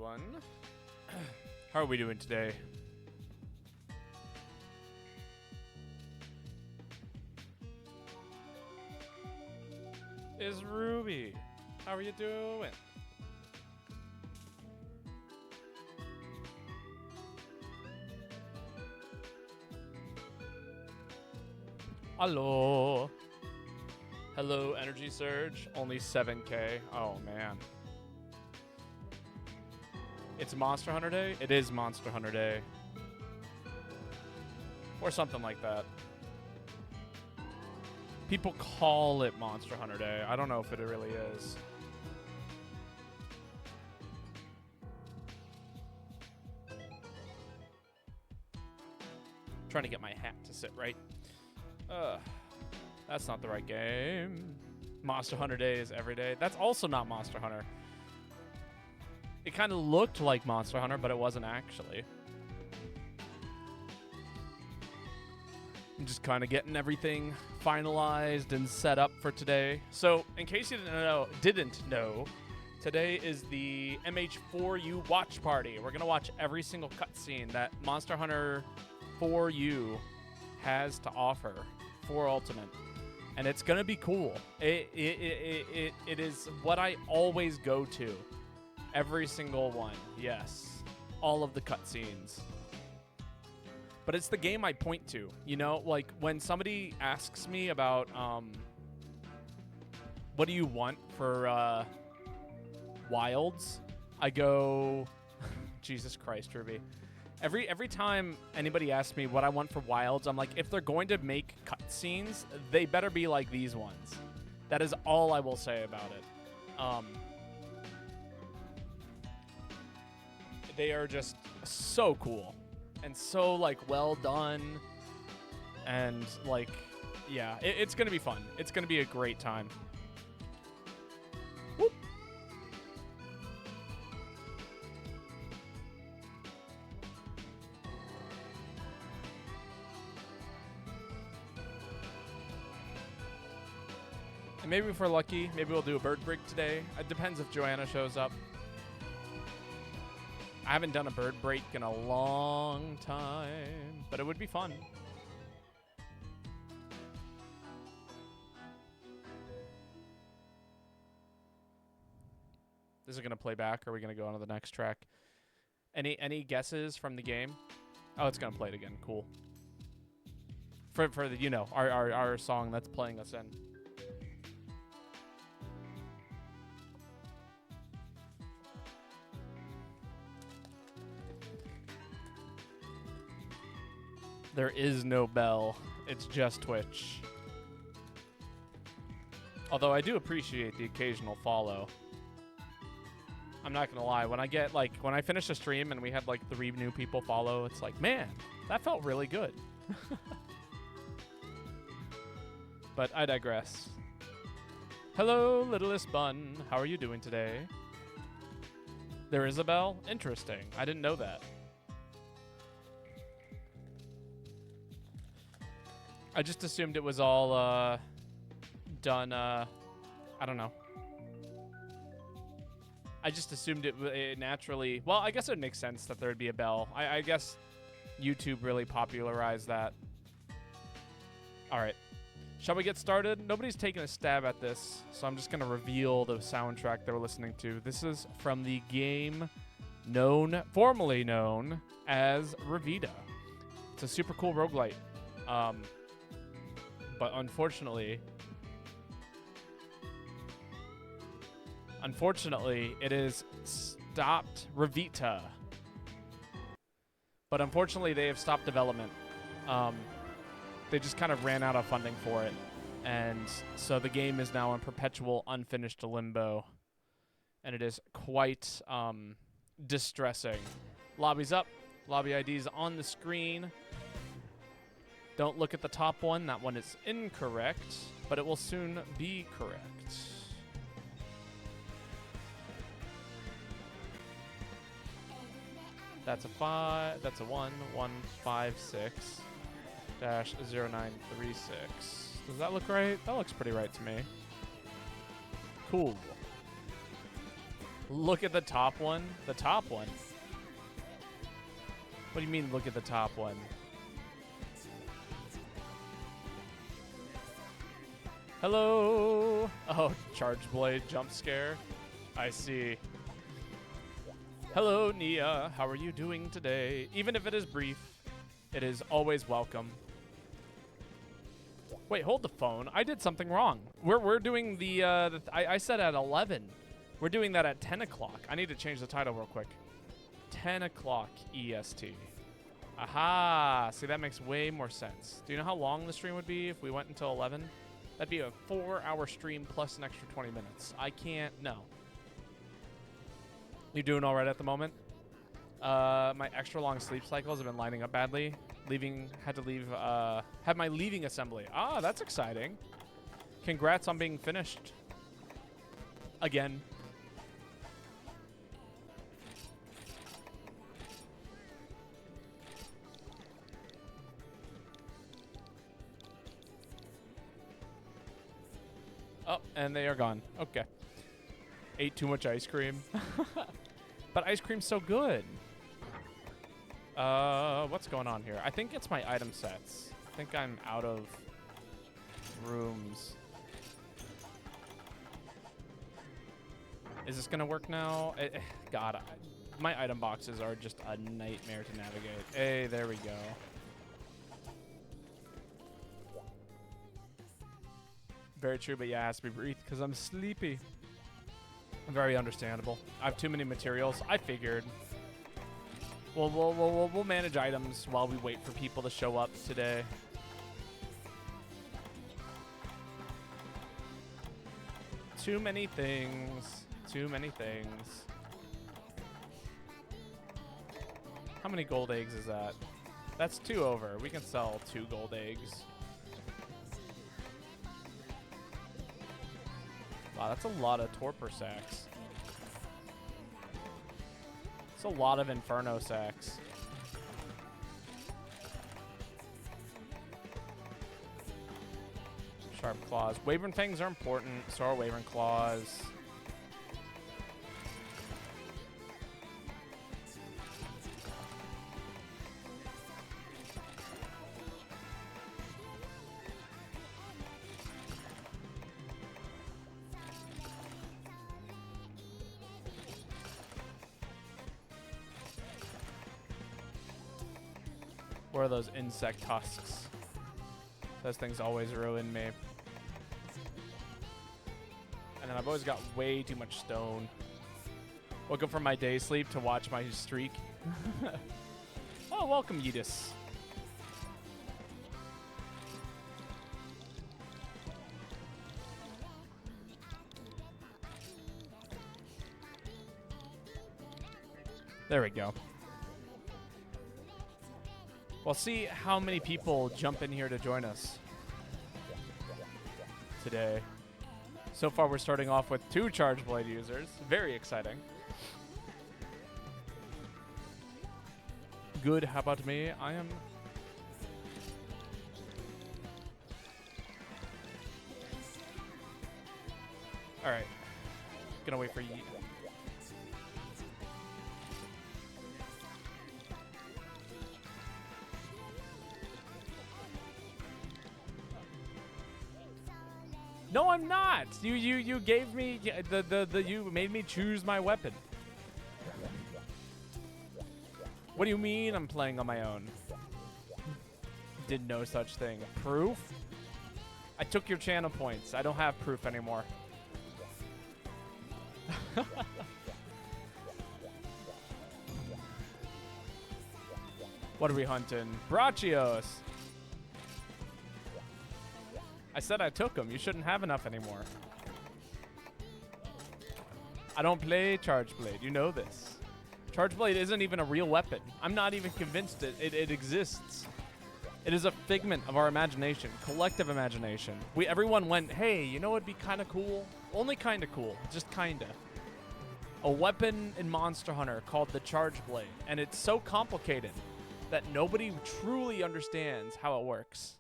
everyone. How are we doing today? Is Ruby. How are you doing? Hello. Hello, Energy Surge. Only 7K. Oh, man. It's Monster Hunter Day? It is Monster Hunter Day. Or something like that. People call it Monster Hunter Day. I don't know if it really is. Trying to get my hat to sit right. That's not the right game. Monster Hunter Day is every day. That's also not Monster Hunter. It kind of looked like Monster Hunter, but it wasn't actually. I'm just kind of getting everything finalized and set up for today. So, in case you didn't know, today is the MH4U watch party. We're gonna watch every single cutscene that Monster Hunter 4U has to offer for Ultimate, and it's gonna be cool. It is what I always go to. Every single one, yes. All of the cutscenes. But it's the game I point to, you know? Like, when somebody asks me about, what do you want for, Wilds? I go, Jesus Christ, Ruby. Every time anybody asks me what I want for Wilds, I'm like, if they're going to make cutscenes, they better be like these ones. That is all I will say about it. They are just so cool and so, like, well done. And, like, yeah, it's going to be fun. It's going to be a great time. Whoop. And maybe if we're lucky, maybe we'll do a bird break today. It depends if Joanna shows up. I haven't done a bird break in a long time, but it would be fun. Is it going to play back, or are we going to go on to the next track? Any guesses from the game? Oh, it's going to play it again. Cool. For the, you know, our song that's playing us in. There is no bell. It's just Twitch. Although I do appreciate the occasional follow. I'm not gonna lie. When I finish a stream and we had like 3 new people follow, it's like, man, that felt really good. But I digress. Hello, littlest bun. How are you doing today? There is a bell? Interesting. I didn't know that. I just assumed it was all done, I don't know. I just assumed it naturally... Well, I guess it makes sense that there would be a bell. I guess YouTube really popularized that. All right. Shall we get started? Nobody's taken a stab at this, so I'm just going to reveal the soundtrack that we're listening to. This is from the game formerly known as Revita. It's a super cool roguelite. But unfortunately, it is stopped Revita. But unfortunately, they have stopped development. They just kind of ran out of funding for it. And so the game is now in perpetual unfinished limbo. And it is quite distressing. Lobby's up. Lobby ID's on the screen. Don't look at the top one. That one is incorrect, but it will soon be correct. That's a 5. That's a 1156 -0936. Does that look right? That looks pretty right to me. Cool. Look at the top one. The top one. What do you mean, look at the top one? Hello. Oh, Charge Blade jump scare. I see. Hello, Nia. How are you doing today? Even if it is brief, it is always welcome. Wait, hold the phone. I did something wrong. We're doing I said at 11. We're doing that at 10 o'clock. I need to change the title real quick. 10 o'clock EST. Aha. See, that makes way more sense. Do you know how long the stream would be if we went until 11? That'd be a 4-hour stream plus an extra 20 minutes. I can't, no. You doing all right at the moment? My extra long sleep cycles have been lining up badly. Had my leaving assembly. Ah, that's exciting. Congrats on being finished. Again. Oh, and they are gone. Okay. Ate too much ice cream. But ice cream's so good. What's going on here? I think it's my item sets. I think I'm out of rooms. Is this gonna work now? God, my item boxes are just a nightmare to navigate. Hey, there we go. Very true, but yeah, it has to be breathed because I'm sleepy. Very understandable. I have too many materials. I figured. We'll manage items while we wait for people to show up today. Too many things. Too many things. How many gold eggs is that? That's 2 over. We can sell 2 gold eggs. Wow, that's a lot of torpor sacks. It's a lot of inferno sacks. Sharp claws. Wyvern fangs are important. So are wyvern claws. What are those insect husks? Those things always ruin me. And then I've always got way too much stone. Woke up from my day sleep to watch my streak. Oh, welcome, Yeetus. There we go. We'll see how many people jump in here to join us today. So far, we're starting off with 2 Charge Blade users. Very exciting. Good. How about me? I am... All right. Gonna wait for you. No, I'm not. You gave me you made me choose my weapon. What do you mean I'm playing on my own? Did no such thing. Proof? I took your channel points. I don't have proof anymore. What are we hunting? Brachios. I said I took them. You shouldn't have enough anymore. I don't play Charge Blade. You know this. Charge Blade isn't even a real weapon. I'm not even convinced it exists. It is a figment of our imagination, collective imagination. Everyone went, hey, you know what'd be kind of cool? Only kind of cool, just kind of. A weapon in Monster Hunter called the Charge Blade, and it's so complicated that nobody truly understands how it works.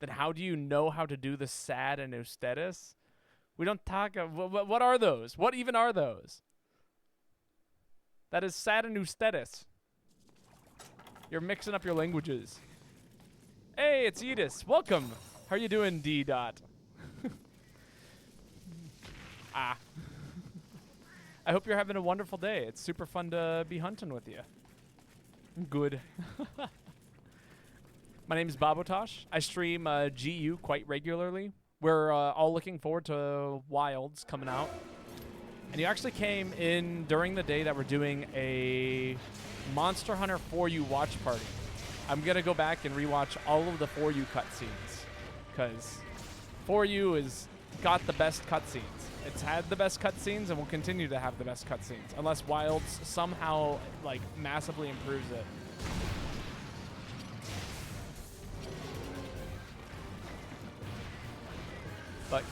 Then how do you know how to do the sad and Eustatus We don't talk. What are those? What even are those? That is Satanustetis. You're mixing up your languages. Hey, it's Edis. Welcome. How are you doing, D. Dot? Ah. I hope you're having a wonderful day. It's super fun to be hunting with you. Good. My name is Babotosh. I stream GU quite regularly. We're all looking forward to Wilds coming out. And you actually came in during the day that we're doing a Monster Hunter 4U watch party. I'm going to go back and rewatch all of the 4U cutscenes. Because 4U has got the best cutscenes. It's had the best cutscenes and will continue to have the best cutscenes. Unless Wilds somehow, like, massively improves it. But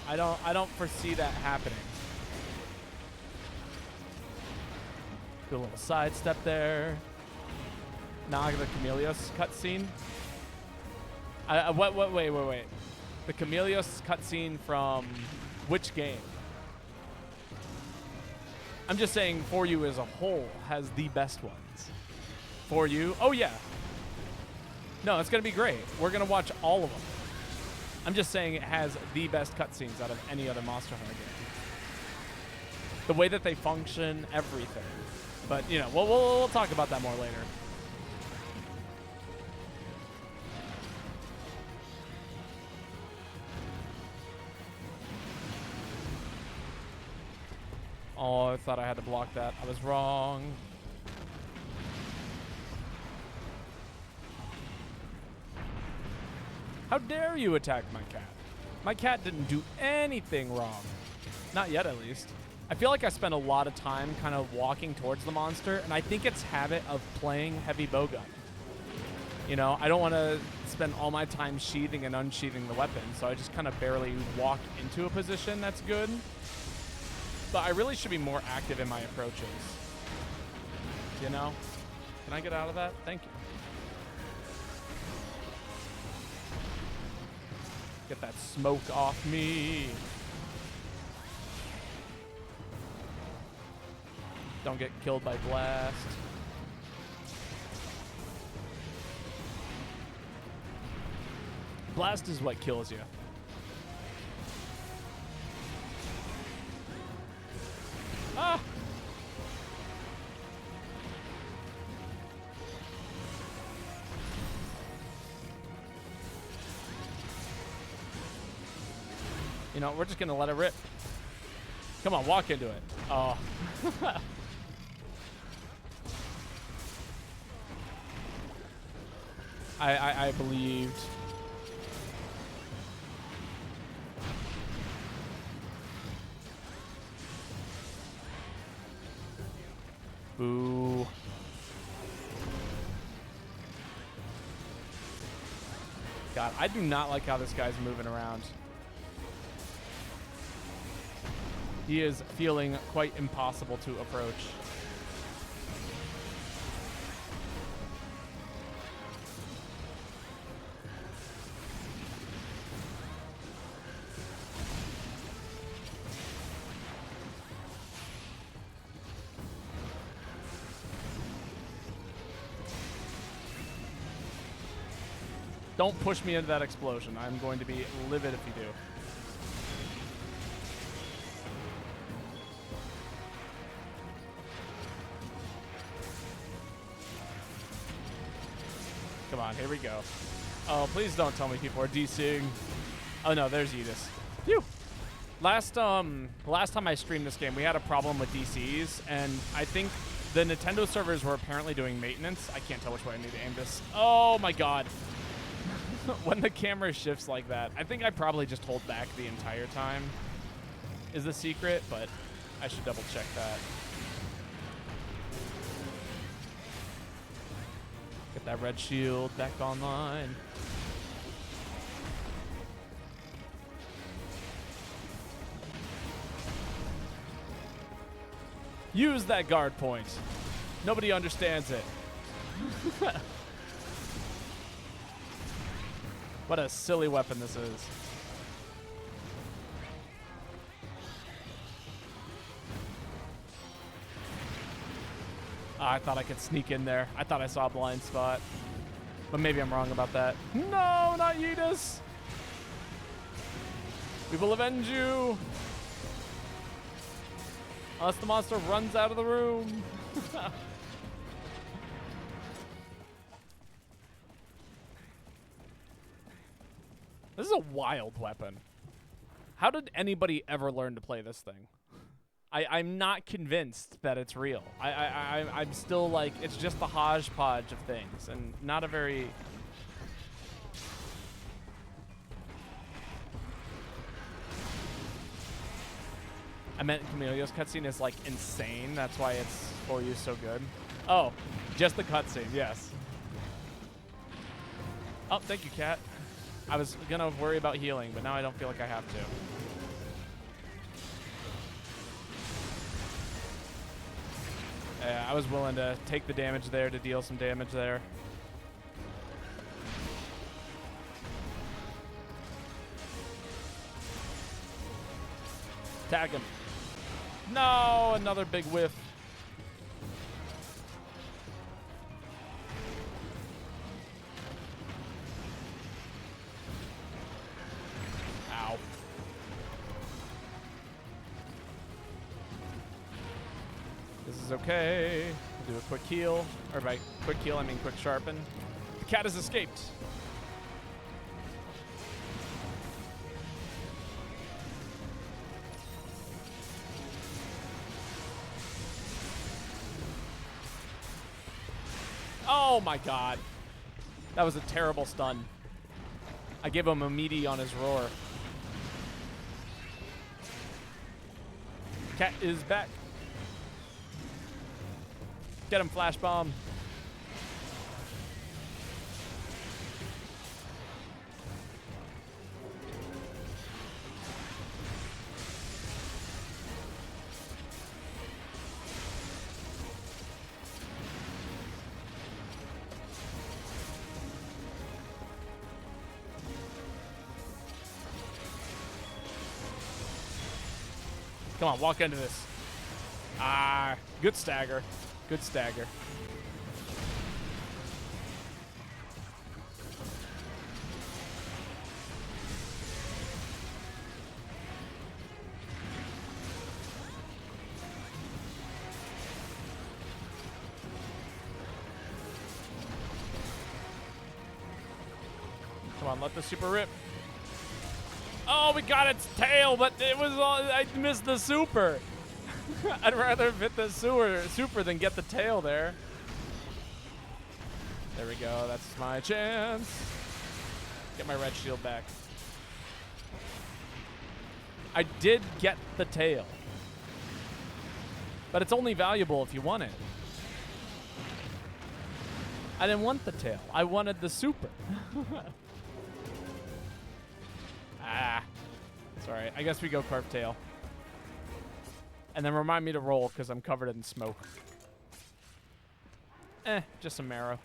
I don't foresee that happening. Do a little sidestep there. Now the Chameleos cutscene. Wait. The Chameleos cutscene from which game? I'm just saying 4U as a whole has the best ones. 4U? Oh yeah. No, it's gonna be great. We're gonna watch all of them. I'm just saying it has the best cutscenes out of any other Monster Hunter game. The way that they function, everything. But, you know, we'll talk about that more later. Oh, I thought I had to block that. I was wrong. How dare you attack my cat? My cat didn't do anything wrong. Not yet, at least. I feel like I spend a lot of time kind of walking towards the monster, and I think it's habit of playing heavy bowgun. You know, I don't want to spend all my time sheathing and unsheathing the weapon, so I just kind of barely walk into a position that's good. But I really should be more active in my approaches. You know? Can I get out of that? Thank you. Get that smoke off me. Don't get killed by blast. Blast is what kills you. Ah! You know, we're just gonna let it rip. Come on, walk into it. Oh. I believed. Boo. God, I do not like how this guy's moving around. He is feeling quite impossible to approach. Don't push me into that explosion. I'm going to be livid if you do. Come on, here we go. Oh, please don't tell me people are DCing. Oh no, there's Edis. Phew. Last time I streamed this game, we had a problem with DCs, and I think the Nintendo servers were apparently doing maintenance. I can't tell which way I need to aim this. Oh my god. When the camera shifts like that, I think I probably just hold back the entire time is the secret, but I should double check that. Get that red shield back online. Use that guard point. Nobody understands it. What a silly weapon this is. I thought I could sneak in there. I thought I saw a blind spot. But maybe I'm wrong about that. No, not Yeetus! We will avenge you! Unless the monster runs out of the room. This is a wild weapon. How did anybody ever learn to play this thing? I'm not convinced that it's real. I'm still like, it's just the hodgepodge of things and not a very... I meant Camilleo's cutscene is like insane. That's why it's for you so good. Oh, just the cutscene, yes. Oh, thank you, Cat. I was gonna worry about healing, but now I don't feel like I have to. Yeah, I was willing to take the damage there to deal some damage there. Tag him. No, another big whiff. Ow. This is okay. We'll do a quick heal. Or by quick heal, I mean quick sharpen. The cat has escaped. Oh my god. That was a terrible stun. I gave him a meaty on his roar. Cat is back. Get him, flash bomb. Come on, walk into this. Ah, good stagger. Good stagger. Come on, let the super rip. Oh, we got its tail, but it was all, I missed the super. I'd rather hit the super than get the tail there. There we go. That's my chance. Get my red shield back. I did get the tail. But it's only valuable if you want it. I didn't want the tail. I wanted the super. Ah. Sorry. I guess we go carp tail. And then remind me to roll because I'm covered in smoke. Just some marrow.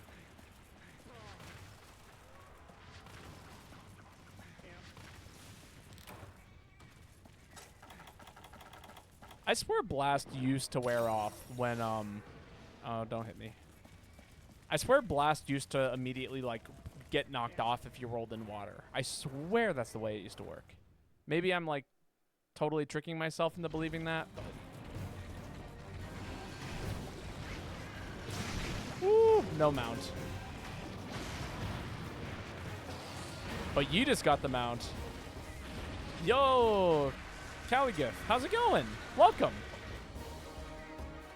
I swear Blast used to wear off when, oh, don't hit me. I swear Blast used to immediately, like, get knocked off if you rolled in water. I swear that's the way it used to work. Maybe I'm, like, totally tricking myself into believing that, but... Woo, no mount. But you just got the mount. Yo, Caligif, how's it going? Welcome.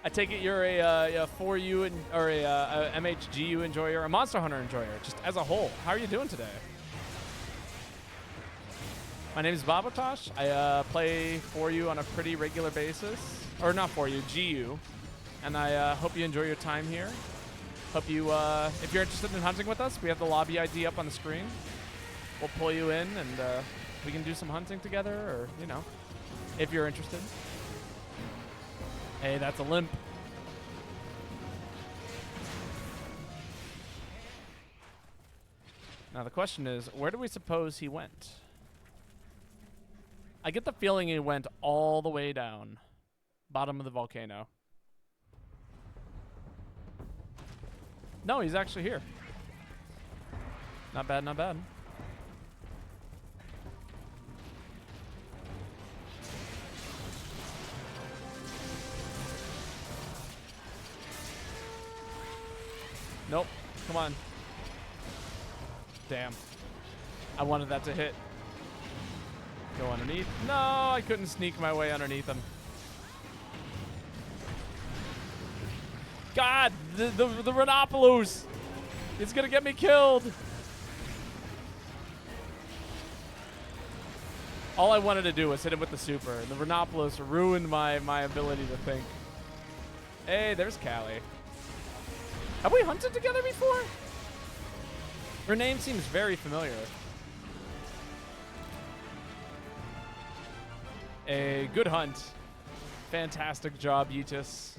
I take it you're a 4U or a MHGU enjoyer, a Monster Hunter enjoyer, just as a whole. How are you doing today? My name is Babotosh. I play 4U on a pretty regular basis. Or not 4U, GU. And I hope you enjoy your time here. Hope you, if you're interested in hunting with us, we have the lobby ID up on the screen. We'll pull you in and we can do some hunting together or, you know, if you're interested. Hey, that's a limp. Now the question is, where do we suppose he went? I get the feeling he went all the way down. Bottom of the volcano. No, he's actually here. Not bad, not bad. Nope. Come on. Damn. I wanted that to hit. Go underneath. No, I couldn't sneak my way underneath him. God, the Rhinopolos. It's going to get me killed. All I wanted to do was hit him with the super. The Rhinopolos ruined my ability to think. Hey, there's Callie. Have we hunted together before? Her name seems very familiar. A good hunt. Fantastic job, Yeetus.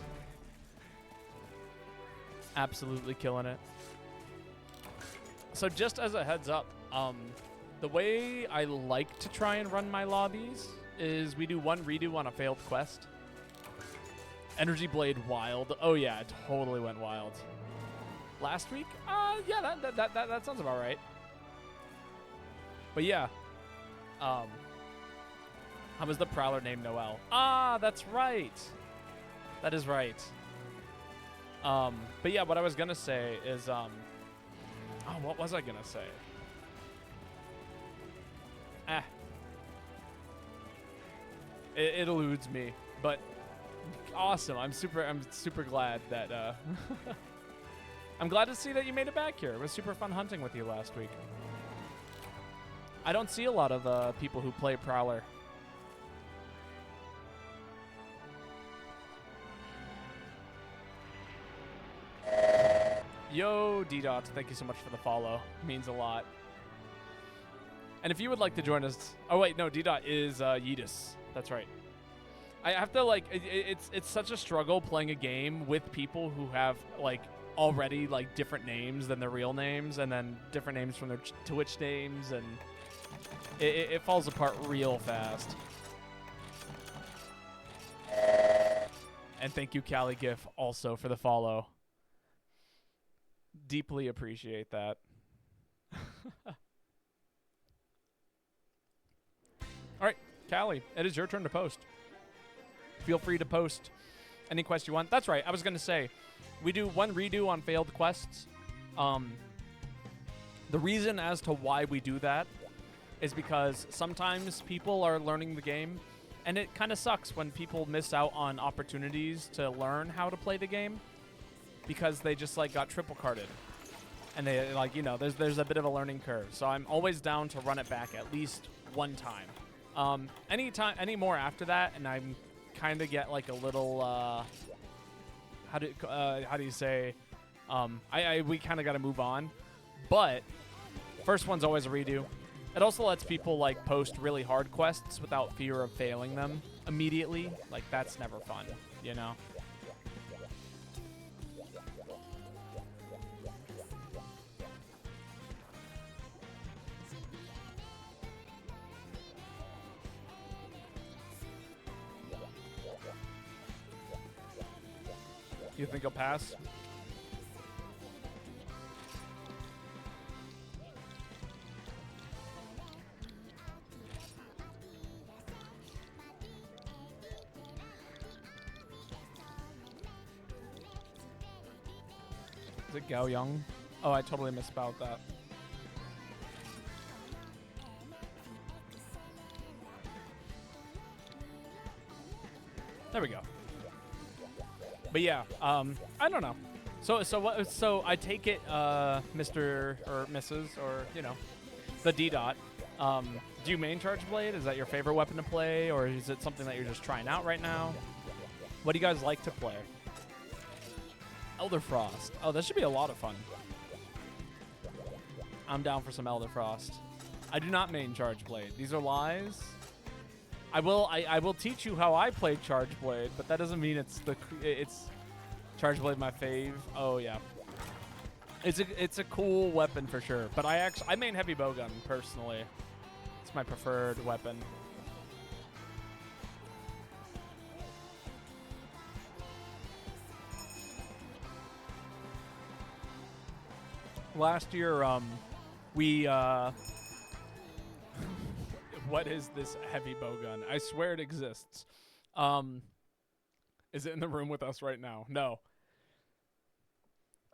Absolutely killing it. So just as a heads up, the way I like to try and run my lobbies is we do one redo on a failed quest. Energy Blade wild. Oh yeah, it totally went wild. Last week? Yeah, that sounds about right. But yeah. How was the Prowler named Noel? Ah, that's right. That is right. But yeah, what I was gonna say is, oh, what was I gonna say? It eludes me, but awesome. I'm super glad that, I'm glad to see that you made it back here. It was super fun hunting with you last week. I don't see a lot of people who play Prowler. Yo, D-Dot, thank you so much for the follow. It means a lot. And if you would like to join us... Oh, wait, no, D-Dot is Yeetus. That's right. I have to, like... It's such a struggle playing a game with people who have, like... already like different names than their real names, and then different names from their Twitch names, and it falls apart real fast. And thank you, Callie Gif, also for the follow. Deeply appreciate that. All right, Callie, it is your turn to post. Feel free to post any quest you want. That's right, I was gonna say, we do one redo on failed quests. The reason as to why we do that is because sometimes people are learning the game, and it kind of sucks when people miss out on opportunities to learn how to play the game because they just like got triple carded, and they like, you know, there's a bit of a learning curve. So I'm always down to run it back at least one time. Any more after that, and I'm kind of get like a little. How do you say? We kind of got to move on, but first one's always a redo. It also lets people like post really hard quests without fear of failing them immediately. Like that's never fun, you know. You think I'll pass? Is it Gao Young? Oh, I totally misspelled that. There we go. But yeah, I don't know. So I take it, Mr. or Mrs. or, you know, the D-Dot. Do you main Charge Blade? Is that your favorite weapon to play, or is it something that you're just trying out right now? What do you guys like to play? Elder Frost. Oh, that should be a lot of fun. I'm down for some Elder Frost. I do not main Charge Blade. These are lies. I will teach you how I play Charge Blade, but that doesn't mean it's Charge Blade my fave. Oh yeah, it's a cool weapon for sure. But I main Heavy Bowgun personally. It's my preferred weapon. last year, we what is this heavy bow gun? I swear it exists. Is it in the room with us right now? No.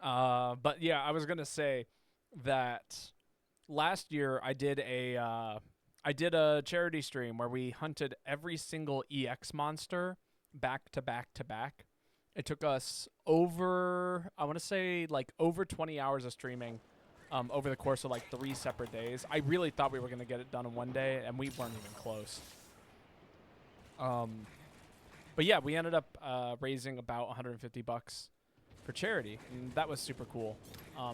But yeah, I was gonna say that last year I did a charity stream where we hunted every single EX monster back to back to back. It took us over 20 hours of streaming over the course of like 3 separate days. I really thought we were going to get it done in one day, and we weren't even close. But yeah, we ended up raising about $150 for charity, and that was super cool.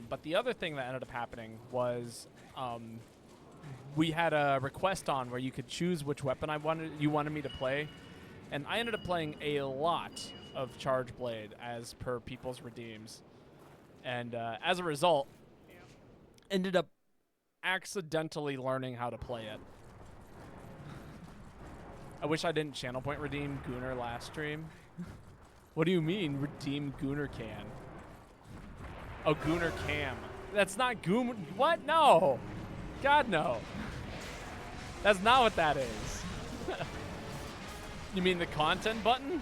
But the other thing that ended up happening was we had a request on where you could choose which weapon you wanted me to play, and I ended up playing a lot of Charge Blade as per people's redeems, and as a result, ended up accidentally learning how to play it. I wish I didn't channel point redeem Gunnar last stream. What do you mean redeem Gunnar can? Oh, Gunnar Cam. That's not Gunnar. What? No. God, no. That's not what that is. You mean the content button?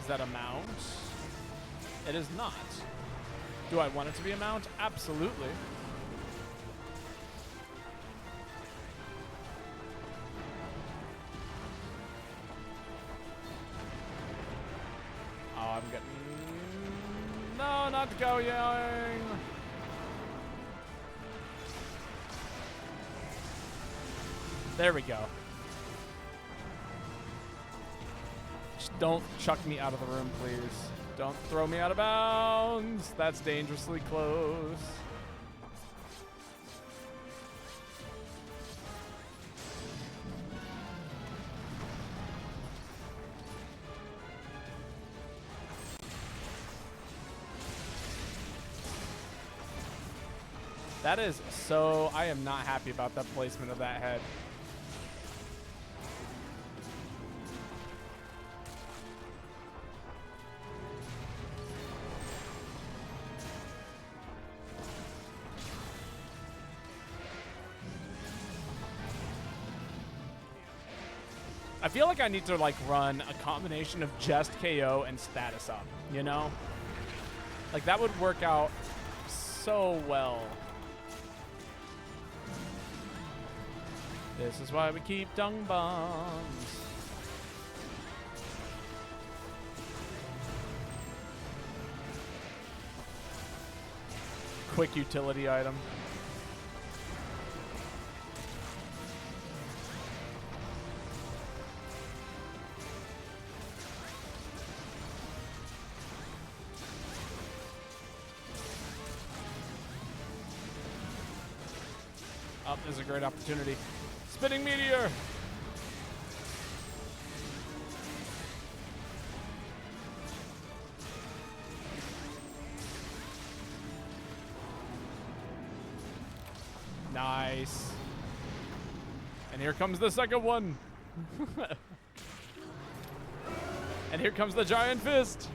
That a mount? It is not. Do I want it to be a mount? Absolutely. Oh, I'm getting... No, not going. There we go. Don't chuck me out of the room, please. Don't throw me out of bounds. That's dangerously close. That is so... I am not happy about that placement of that head. I feel like I need to like run a combination of just KO and status up, you know? Like that would work out so well. This is why we keep dung bombs. Quick utility item. Oh, there's a great opportunity. Spinning meteor! Nice. And here comes the second one. And here comes the giant fist.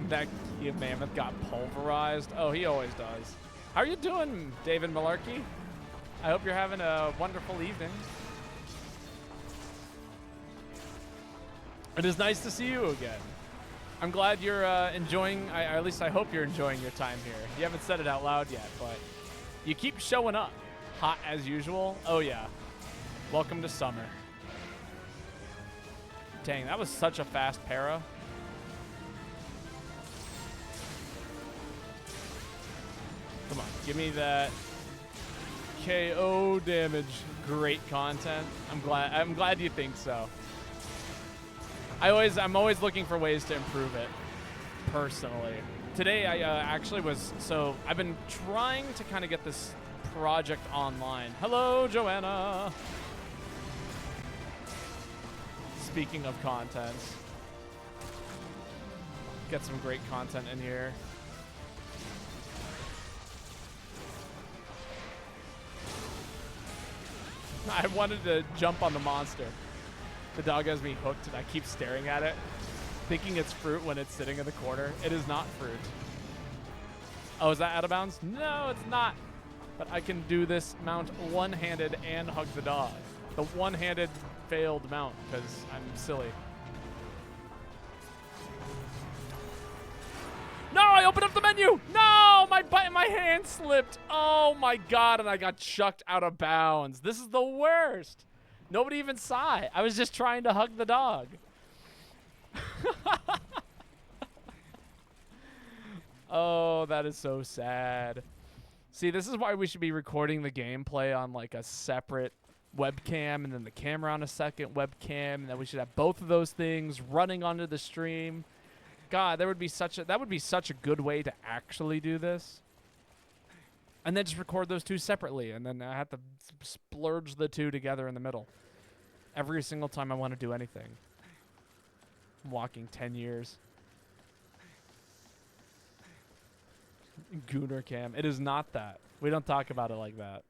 That Kiev Mammoth got pulverized. Oh, he always does. How are you doing, David Malarkey? I hope you're having a wonderful evening. It is nice to see you again. I'm glad you're enjoying, or at least I hope you're enjoying your time here. You haven't said it out loud yet, but you keep showing up. Hot as usual. Oh, yeah. Welcome to summer. Dang, that was such a fast para. Come on, give me that KO damage. Great content. I'm glad you think so. I'm always looking for ways to improve it, personally. Today, I actually was, so I've been trying to kind of get this project online. Hello, Joanna. Speaking of content, get some great content in here. I wanted to jump on the monster. The dog has me hooked and I keep staring at it, thinking it's fruit when it's sitting in the corner. It is not fruit. Oh, is that out of bounds? No, it's not. But I can do this mount one-handed and hug the dog. The one-handed failed mount because I'm silly. No, I opened up the menu. No, my hand slipped. Oh my God, and I got chucked out of bounds. This is the worst. Nobody even saw it. I was just trying to hug the dog. Oh, that is so sad. See, this is why we should be recording the gameplay on like a separate webcam and then the camera on a second webcam, and then we should have both of those things running onto the stream. God, that would be such a good way to actually do this. And then just record those two separately, and then I have to splurge the two together in the middle. Every single time I want to do anything. I'm walking 10 years. Gooner cam. It is not that. We don't talk about it like that.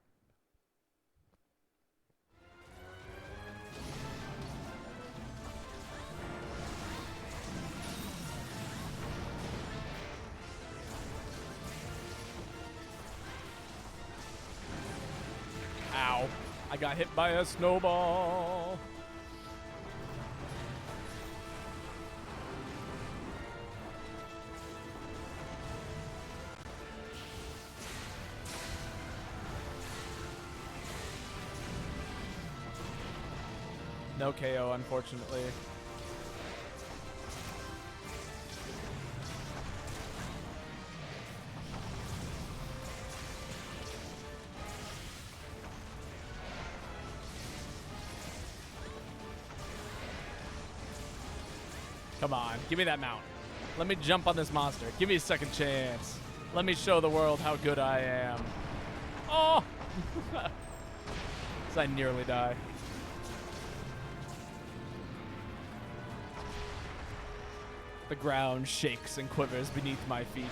Ow. I got hit by a snowball. No KO, unfortunately. Come on, give me that mount. Let me jump on this monster. Give me a second chance. Let me show the world how good I am. Oh! As I nearly die. The ground shakes and quivers beneath my feet.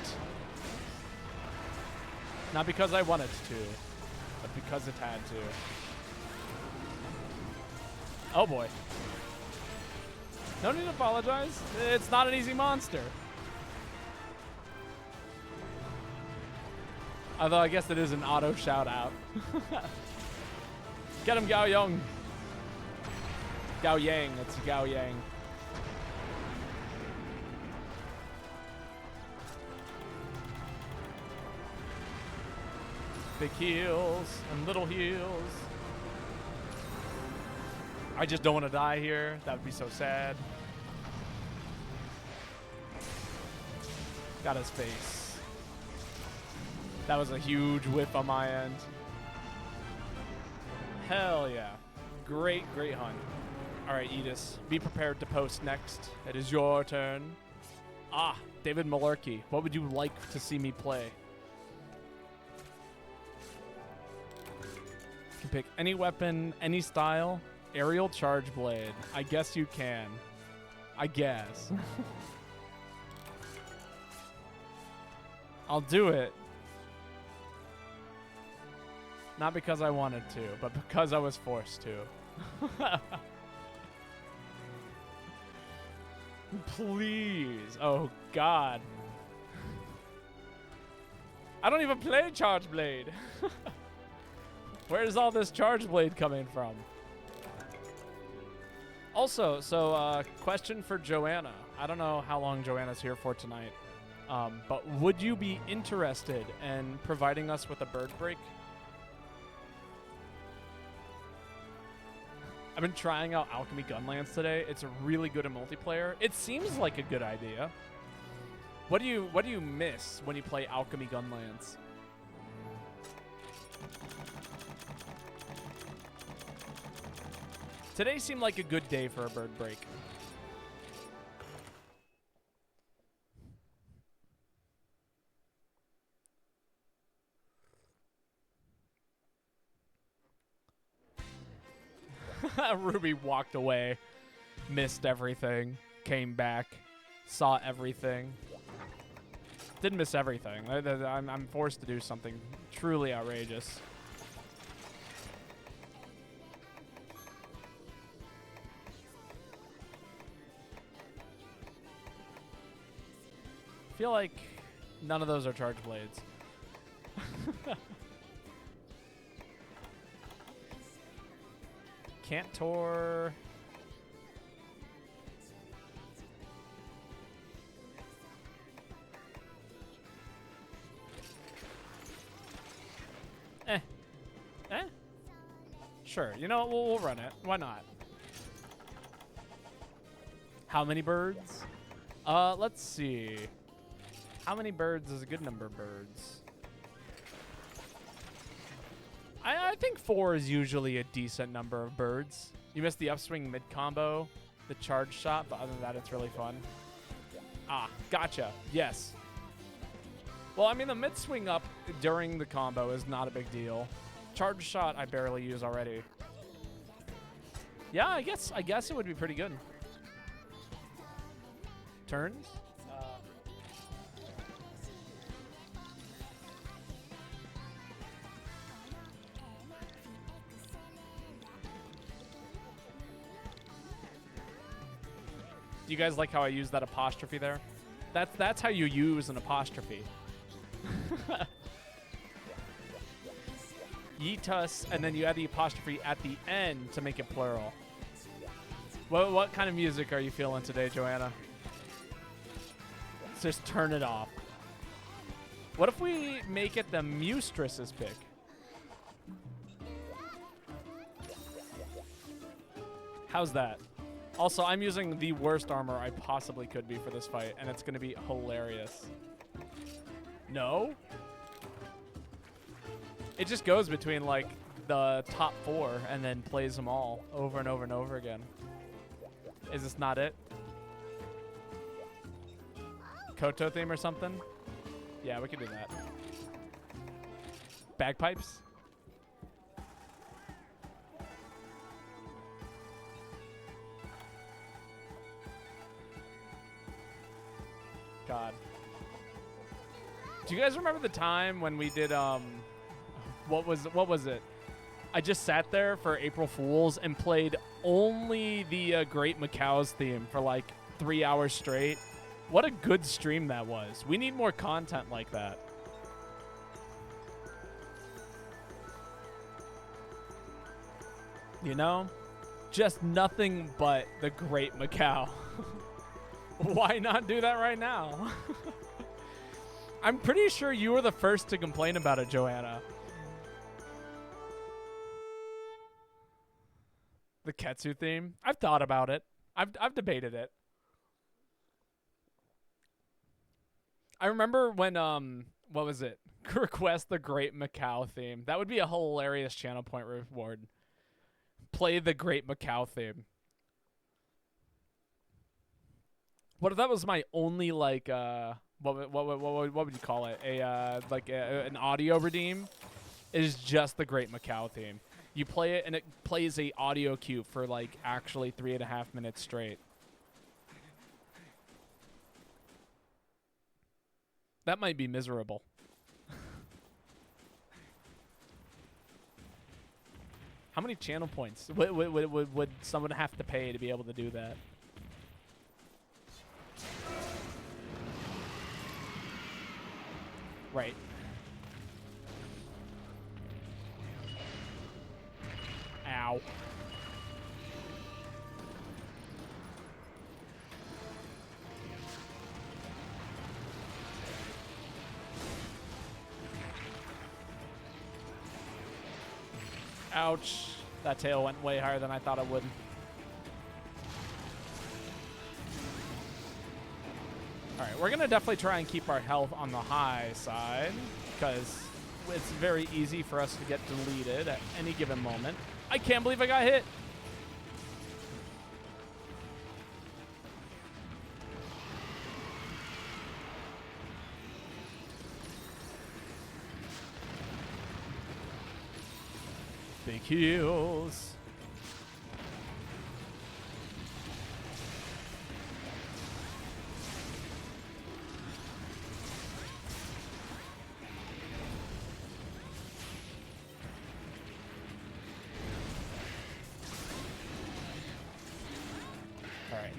Not because I wanted to, but because it had to. Oh boy. No need to apologize. It's not an easy monster. Although I guess it is an auto shout out. Get him, Gao Yong. Gao Yang. It's Gao Yang. Big heals and little heals. I just don't want to die here. That would be so sad. Got his face. That was a huge whiff on my end. Hell yeah. Great, great hunt. All right, Edis, be prepared to post next. It is your turn. Ah, David Malarkey. What would you like to see me play? You can pick any weapon, any style. Aerial Charge Blade. I guess you can. I guess. I'll do it. Not because I wanted to, but because I was forced to. Please. Oh, God. I don't even play Charge Blade. Where's all this Charge Blade coming from? Also, question for Joanna. I don't know how long Joanna's here for tonight, but would you be interested in providing us with a bird break? I've been trying out Alchemy Gunlance today. It's really good in multiplayer. It seems like a good idea. What do you miss when you play Alchemy Gunlance? Today seemed like a good day for a bird break. Ruby walked away, missed everything, came back, saw everything. Didn't miss everything. I'm forced to do something truly outrageous. I feel like none of those are charge blades. Cantor. Eh. Sure. You know what? We'll run it. Why not? How many birds? Let's see. How many birds is a good number of birds? I think 4 is usually a decent number of birds. You missed the upswing mid combo, the charge shot, but other than that, it's really fun. Ah, gotcha. Yes. Well, I mean, the mid swing up during the combo is not a big deal. Charge shot, I barely use already. Yeah, I guess it would be pretty good. Turns. Do you guys like how I use that apostrophe there? That's how you use an apostrophe. Yeetus, and then you add the apostrophe at the end to make it plural. What kind of music are you feeling today, Joanna? Let's just turn it off. What if we make it the Mustress's pick? How's that? Also, I'm using the worst armor I possibly could be for this fight, and it's going to be hilarious. No? It just goes between, like, the top 4 and then plays them all over and over and over again. Is this not it? Koto theme or something? Yeah, we could do that. Bagpipes? God. Do you guys remember the time when we did what was it? I just sat there for April Fools and played only the Great Macau's theme for like 3 hours straight. What a good stream that was. We need more content like that. You know? Just nothing but the Great Macau. Why not do that right now? I'm pretty sure you were the first to complain about it, Joanna. The Ketsu theme? I've thought about it. I've debated it. I remember when what was it? Request the Great Macau theme. That would be a hilarious channel point reward. Play the Great Macau theme. What if that was my only like what would you call it? An audio redeem is just the Great Macau theme. You play it and it plays a audio cue for like actually 3.5 minutes straight. That might be miserable. How many channel points would someone have to pay to be able to do that? Right. Ow. Ouch. That tail went way higher than I thought it would. Alright, we're going to definitely try and keep our health on the high side, because it's very easy for us to get deleted at any given moment. I can't believe I got hit. Big heals.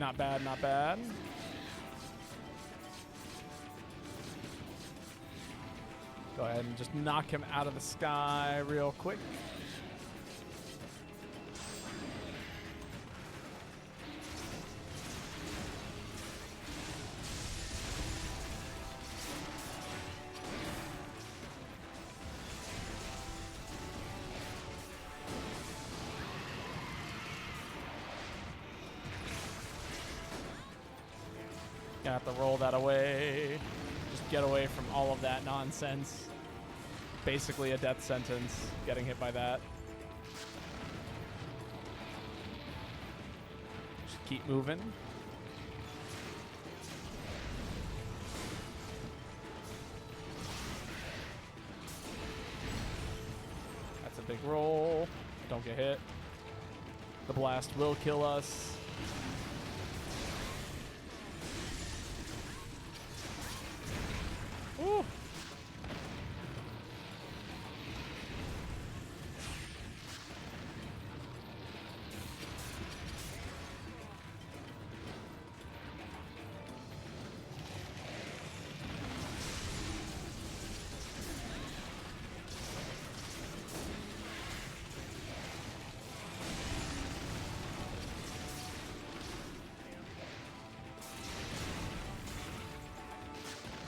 Not bad, not bad. Go ahead and just knock him out of the sky real quick. Gonna have to roll that away. Just get away from all of that nonsense. Basically a death sentence, getting hit by that. Just keep moving. That's a big roll. Don't get hit. The blast will kill us. Woo.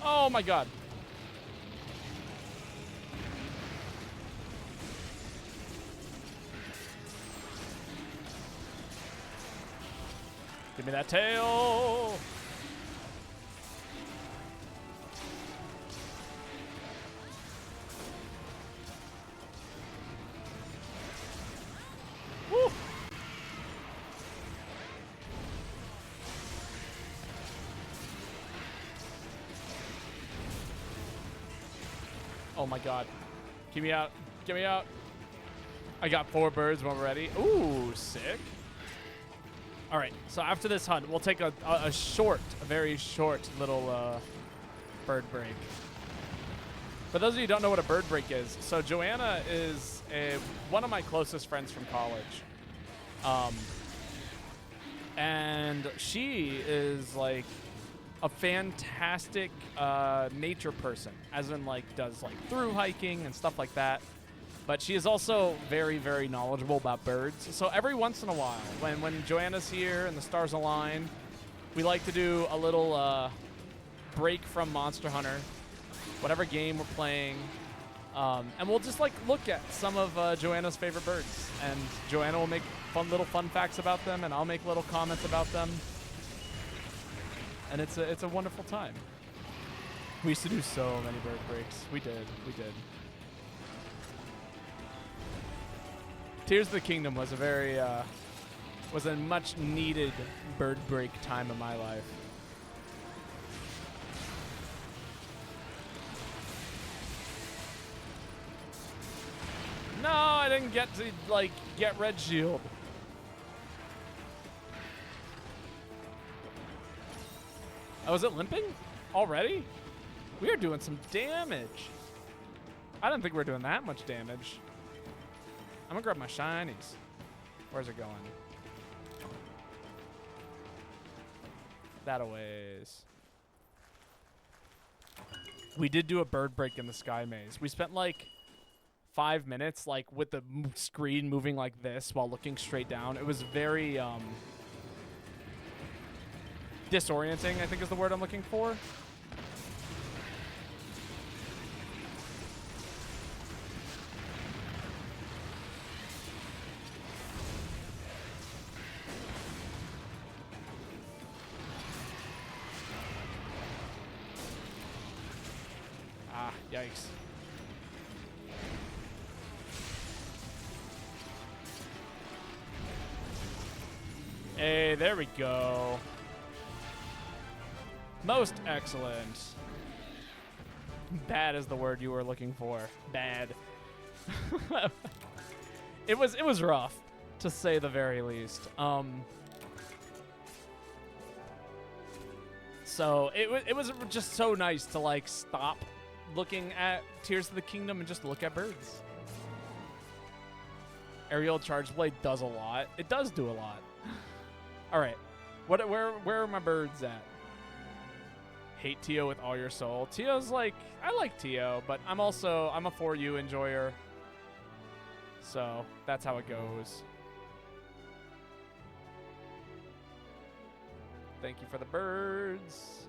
Oh my god. Give me that tail. Woo. Oh my god. Get me out. Get me out. I got 4 birds when we're ready. Ooh, sick. All right, so after this hunt, we'll take a very short little bird break. For those of you who don't know what a bird break is, so Joanna is one of my closest friends from college. And she is like a fantastic nature person, as in like does like through hiking and stuff like that. But she is also very, very knowledgeable about birds. So every once in a while, when Joanna's here and the stars align, we like to do a little break from Monster Hunter, whatever game we're playing, and we'll just like look at some of Joanna's favorite birds. And Joanna will make little fun facts about them, and I'll make little comments about them. And it's a wonderful time. We used to do so many bird breaks. We did. Tears of the Kingdom was a much needed bird break time in my life. No, I didn't get to like get red shield. Oh, is it limping already? We are doing some damage. I didn't think we were doing that much damage. I'm gonna grab my shinies. Where's it going? That a ways. We did do a bird break in the Sky Maze. We spent like 5 minutes like with the screen moving like this while looking straight down. It was very disorienting, I think is the word I'm looking for. Yikes. Hey, there we go. Most excellent. Bad is the word you were looking for. Bad. It was rough, to say the very least. So it was just so nice to like stop looking at Tears of the Kingdom and just look at birds. Aerial Charge Blade does a lot. It does do a lot. All right. Where are my birds at? Hate Tio with all your soul. Tio's like, I like Tio, but I'm a For You enjoyer. So that's how it goes. Thank you for the birds.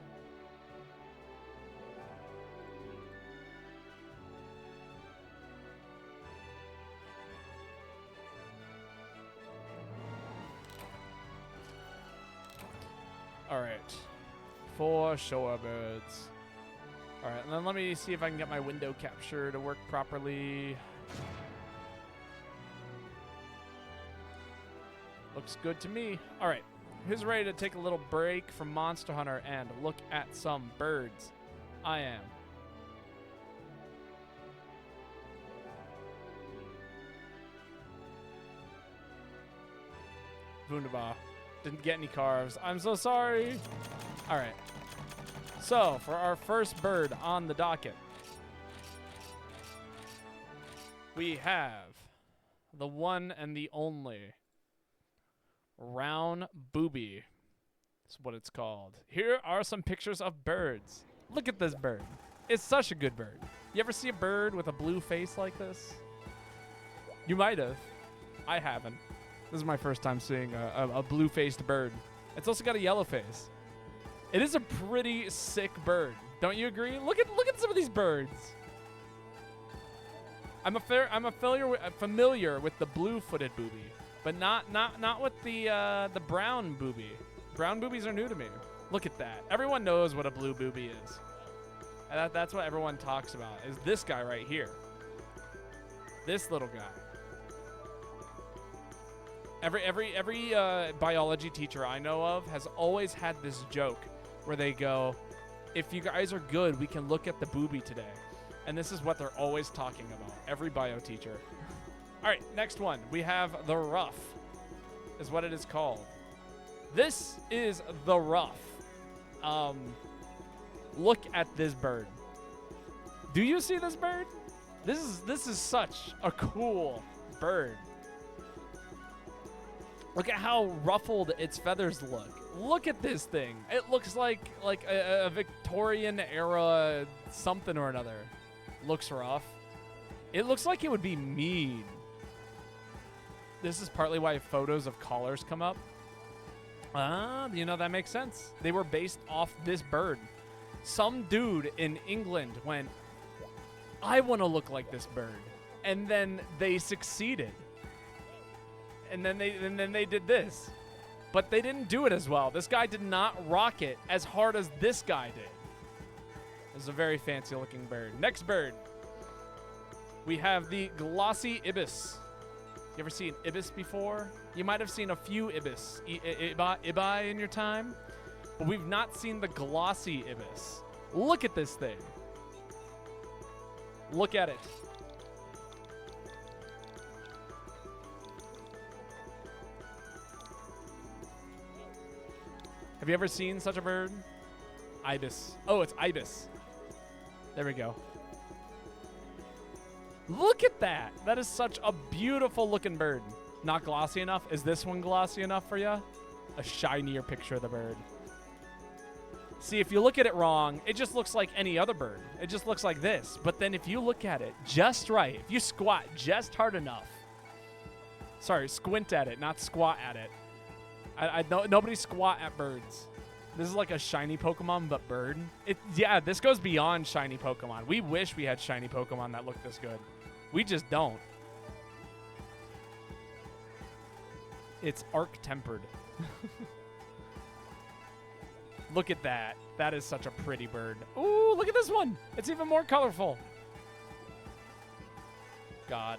All right. 4 shorebirds. All right, and then let me see if I can get my window capture to work properly. Looks good to me. All right. Who's ready to take a little break from Monster Hunter and look at some birds? I am. Wunderbar. Didn't get any carves. I'm so sorry. All right. So, for our first bird on the docket, we have the one and the only round booby. That's what it's called. Here are some pictures of birds. Look at this bird. It's such a good bird. You ever see a bird with a blue face like this? You might have. I haven't. This is my first time seeing a blue-faced bird. It's also got a yellow face. It is a pretty sick bird. Don't you agree? Look at some of these birds. I'm familiar with the blue-footed booby, but not with the brown booby. Brown boobies are new to me. Look at that. Everyone knows what a blue booby is. And that's what everyone talks about, is this guy right here. This little guy. Every biology teacher I know of has always had this joke where they go, if you guys are good, we can look at the booby today. And this is what they're always talking about, every bio teacher. All right, next one. We have the ruff, is what it is called. This is the ruff. Look at this bird. Do you see this bird? This is such a cool bird. Look at how ruffled its feathers look. Look at this thing. It looks like a Victorian era something or another. Looks rough. It looks like it would be mean. This is partly why photos of collars come up. You know, that makes sense. They were based off this bird. Some dude in England went, I want to look like this bird. And then they succeeded. And then they did this. But they didn't do it as well. This guy did not rock it as hard as this guy did. This is a very fancy looking bird. Next bird. We have the glossy ibis. You ever seen ibis before? You might have seen a few ibis. Ibi in your time. But we've not seen the glossy ibis. Look at this thing. Look at it. Have you ever seen such a bird? Ibis. Oh, it's ibis. There we go. Look at that. That is such a beautiful looking bird. Not glossy enough? Is this one glossy enough for you? A shinier picture of the bird. See, if you look at it wrong, it just looks like any other bird. It just looks like this. But then if you look at it just right, if you squat just hard enough. Sorry, squint at it, not squat at it. Nobody squat at birds. This is like a shiny Pokemon, but bird. Yeah, this goes beyond shiny Pokemon. We wish we had shiny Pokemon that looked this good. We just don't. It's arc-tempered. Look at that. That is such a pretty bird. Ooh, look at this one. It's even more colorful. God.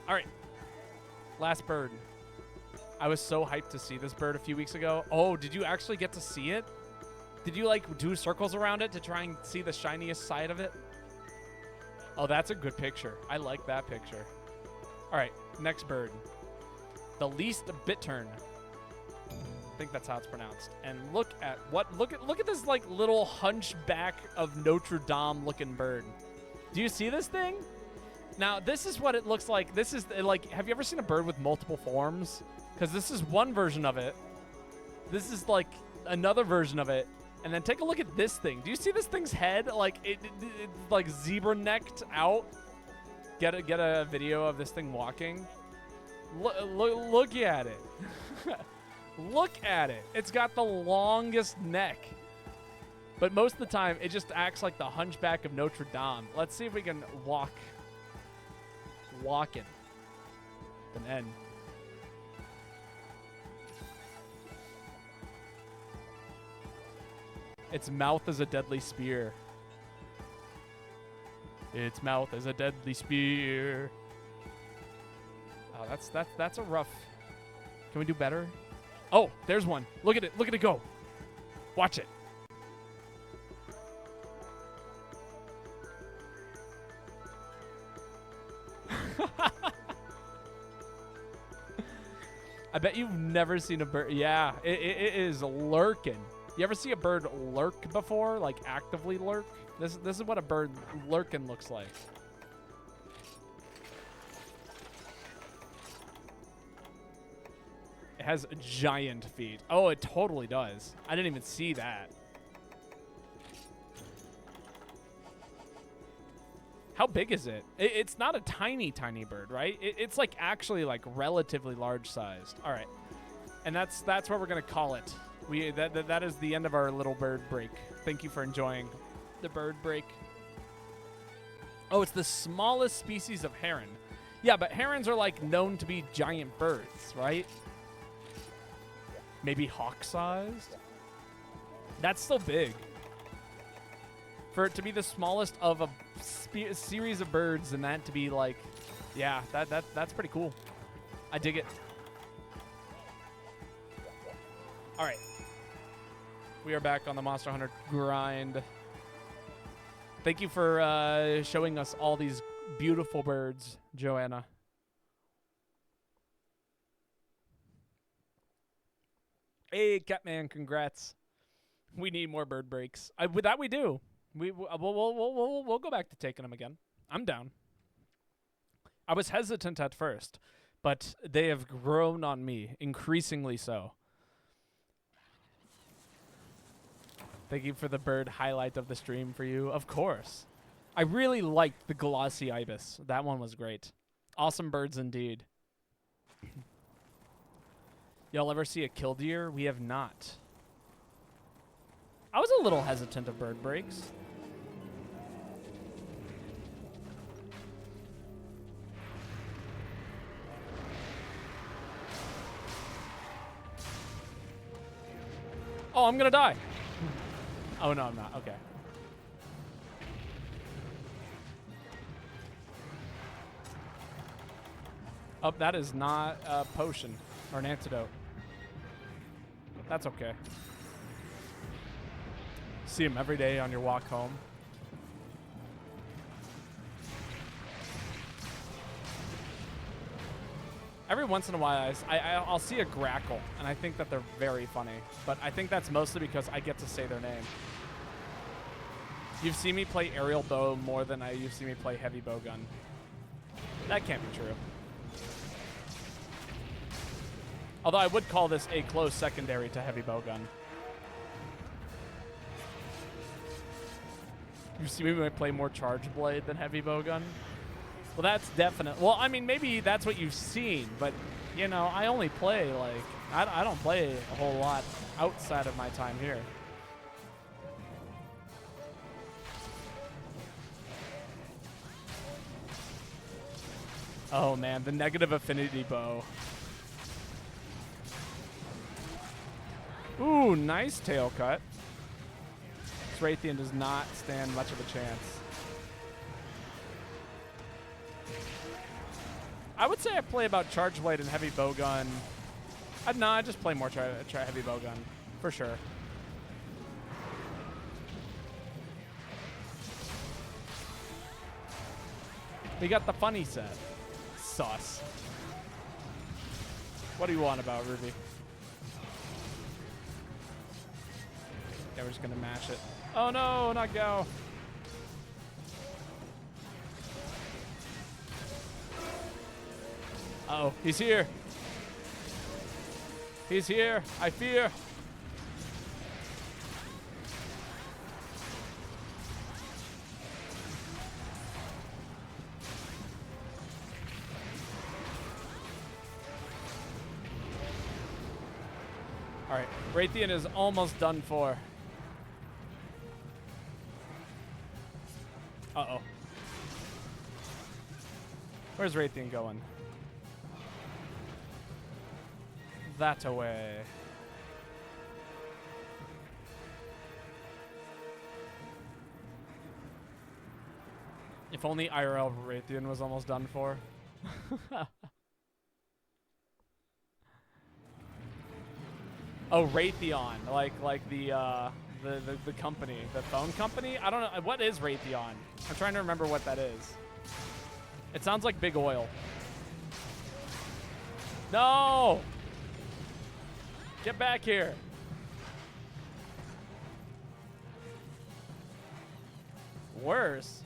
All right. Last bird. I was so hyped to see this bird a few weeks ago. Oh, did you actually get to see it? Did you like do circles around it to try and see the shiniest side of it? Oh, that's a good picture. I like that picture. All right, next bird. The least bittern. I think that's how it's pronounced. And look at this like little hunchback of Notre Dame looking bird. Do you see this thing? Now, this is what it looks like. This is like, have you ever seen a bird with multiple forms? Because this is one version of it. This is like another version of it. And then take a look at this thing. Do you see this thing's head? Like it's like zebra necked out. Get a video of this thing walking. Look at it. Look at it. It's got the longest neck. But most of the time, it just acts like the Hunchback of Notre Dame. Let's see if we can walk it. An N. Its mouth is a deadly spear. Its mouth is a deadly spear. Oh, that's a rough. Can we do better? Oh, there's one. Look at it. Look at it go. Watch it. I bet you've never seen a bird. Yeah, it is lurking. You ever see a bird lurk before? Like actively lurk? This is what a bird lurking looks like. It has giant feet. Oh, it totally does. I didn't even see that. How big is it? It's not a tiny bird, right? It's like actually like relatively large sized. All right. And that's what we're going to call it. That is the end of our little bird break. Thank you for enjoying the bird break. Oh, it's the smallest species of heron. Yeah, but herons are like known to be giant birds, right? Maybe hawk-sized? That's still big. For it to be the smallest of a series of birds and that to be like, yeah, that's pretty cool. I dig it. All right. We are back on the Monster Hunter grind. Thank you for showing us all these beautiful birds, Joanna. Hey, Catman, congrats. We need more bird breaks. With that, we do. We'll go back to taking them again. I'm down. I was hesitant at first, but they have grown on me, increasingly so. Thank you for the bird highlight of the stream for you. Of course. I really liked the glossy ibis. That one was great. Awesome birds indeed. Y'all ever see a killdeer? We have not. I was a little hesitant of bird breaks. Oh, I'm gonna die. Oh, no, I'm not. Okay. Oh, that is not a potion or an antidote. That's okay. See him every day on your walk home. Every once in a while, I'll see a grackle, and I think that they're very funny. But I think that's mostly because I get to say their name. You've seen me play aerial bow more than you've seen me play heavy bow gun. That can't be true. Although I would call this a close secondary to heavy bow gun. You see me play more charge blade than heavy bow gun? Well, that's definite. Well, I mean, maybe that's what you've seen, but, you know, I only play, like, I don't play a whole lot outside of my time here. Oh, man, the negative affinity bow. Ooh, nice tail cut. This Raytheon does not stand much of a chance. I would say I play about charge blade and heavy bowgun. No, I just play more try heavy bowgun, for sure. We got the funny set. Sauce. What do you want about Ruby? Yeah, we're just gonna mash it. Oh no, not go. Uh-oh, he's here. He's here. I fear. All right, Raytheon is almost done for. Uh-oh. Where's Raytheon going? That away. If only IRL Raytheon was almost done for. Oh, Raytheon, like the company, the phone company. I don't know what is Raytheon. I'm trying to remember what that is. It sounds like Big Oil. No! Get back here. Worse.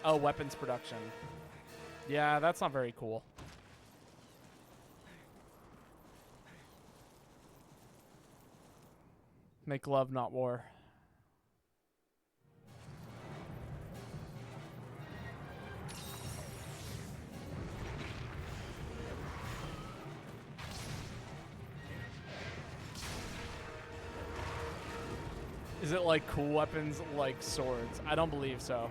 Oh, weapons production. Yeah, that's not very cool. Make love, not war. Is it like cool weapons like swords? I don't believe so.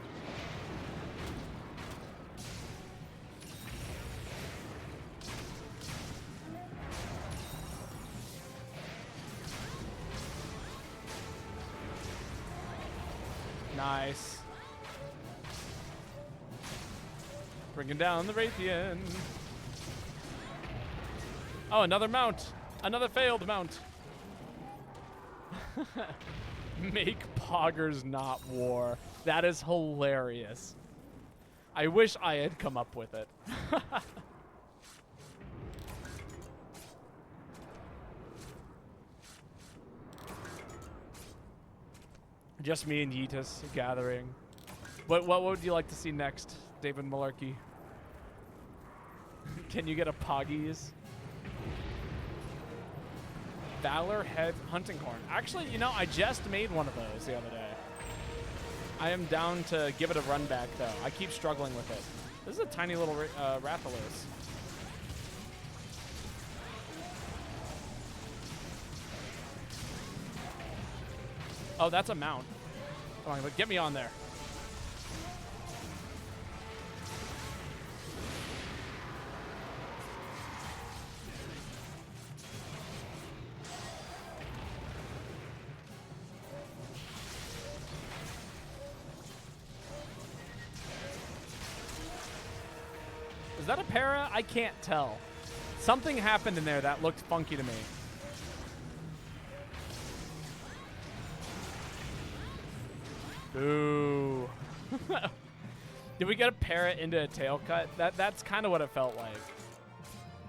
Nice. Bringing down the Raytheon. Oh, another mount. Another failed mount. Make poggers not war. That is hilarious. I wish I had come up with it. Just me and Yeetus gathering. What would you like to see next, David Malarkey? Can you get a Poggies? Valor Head Hunting Horn. Actually, you know, I just made one of those the other day. I am down to give it a run back, though. I keep struggling with it. This is a tiny little Rathalos. Oh, that's a mount. Come on, get me on there. Is that a para? I can't tell. Something happened in there that looked funky to me. Ooh. Did we get a parrot into a tail cut? That's kind of what it felt like.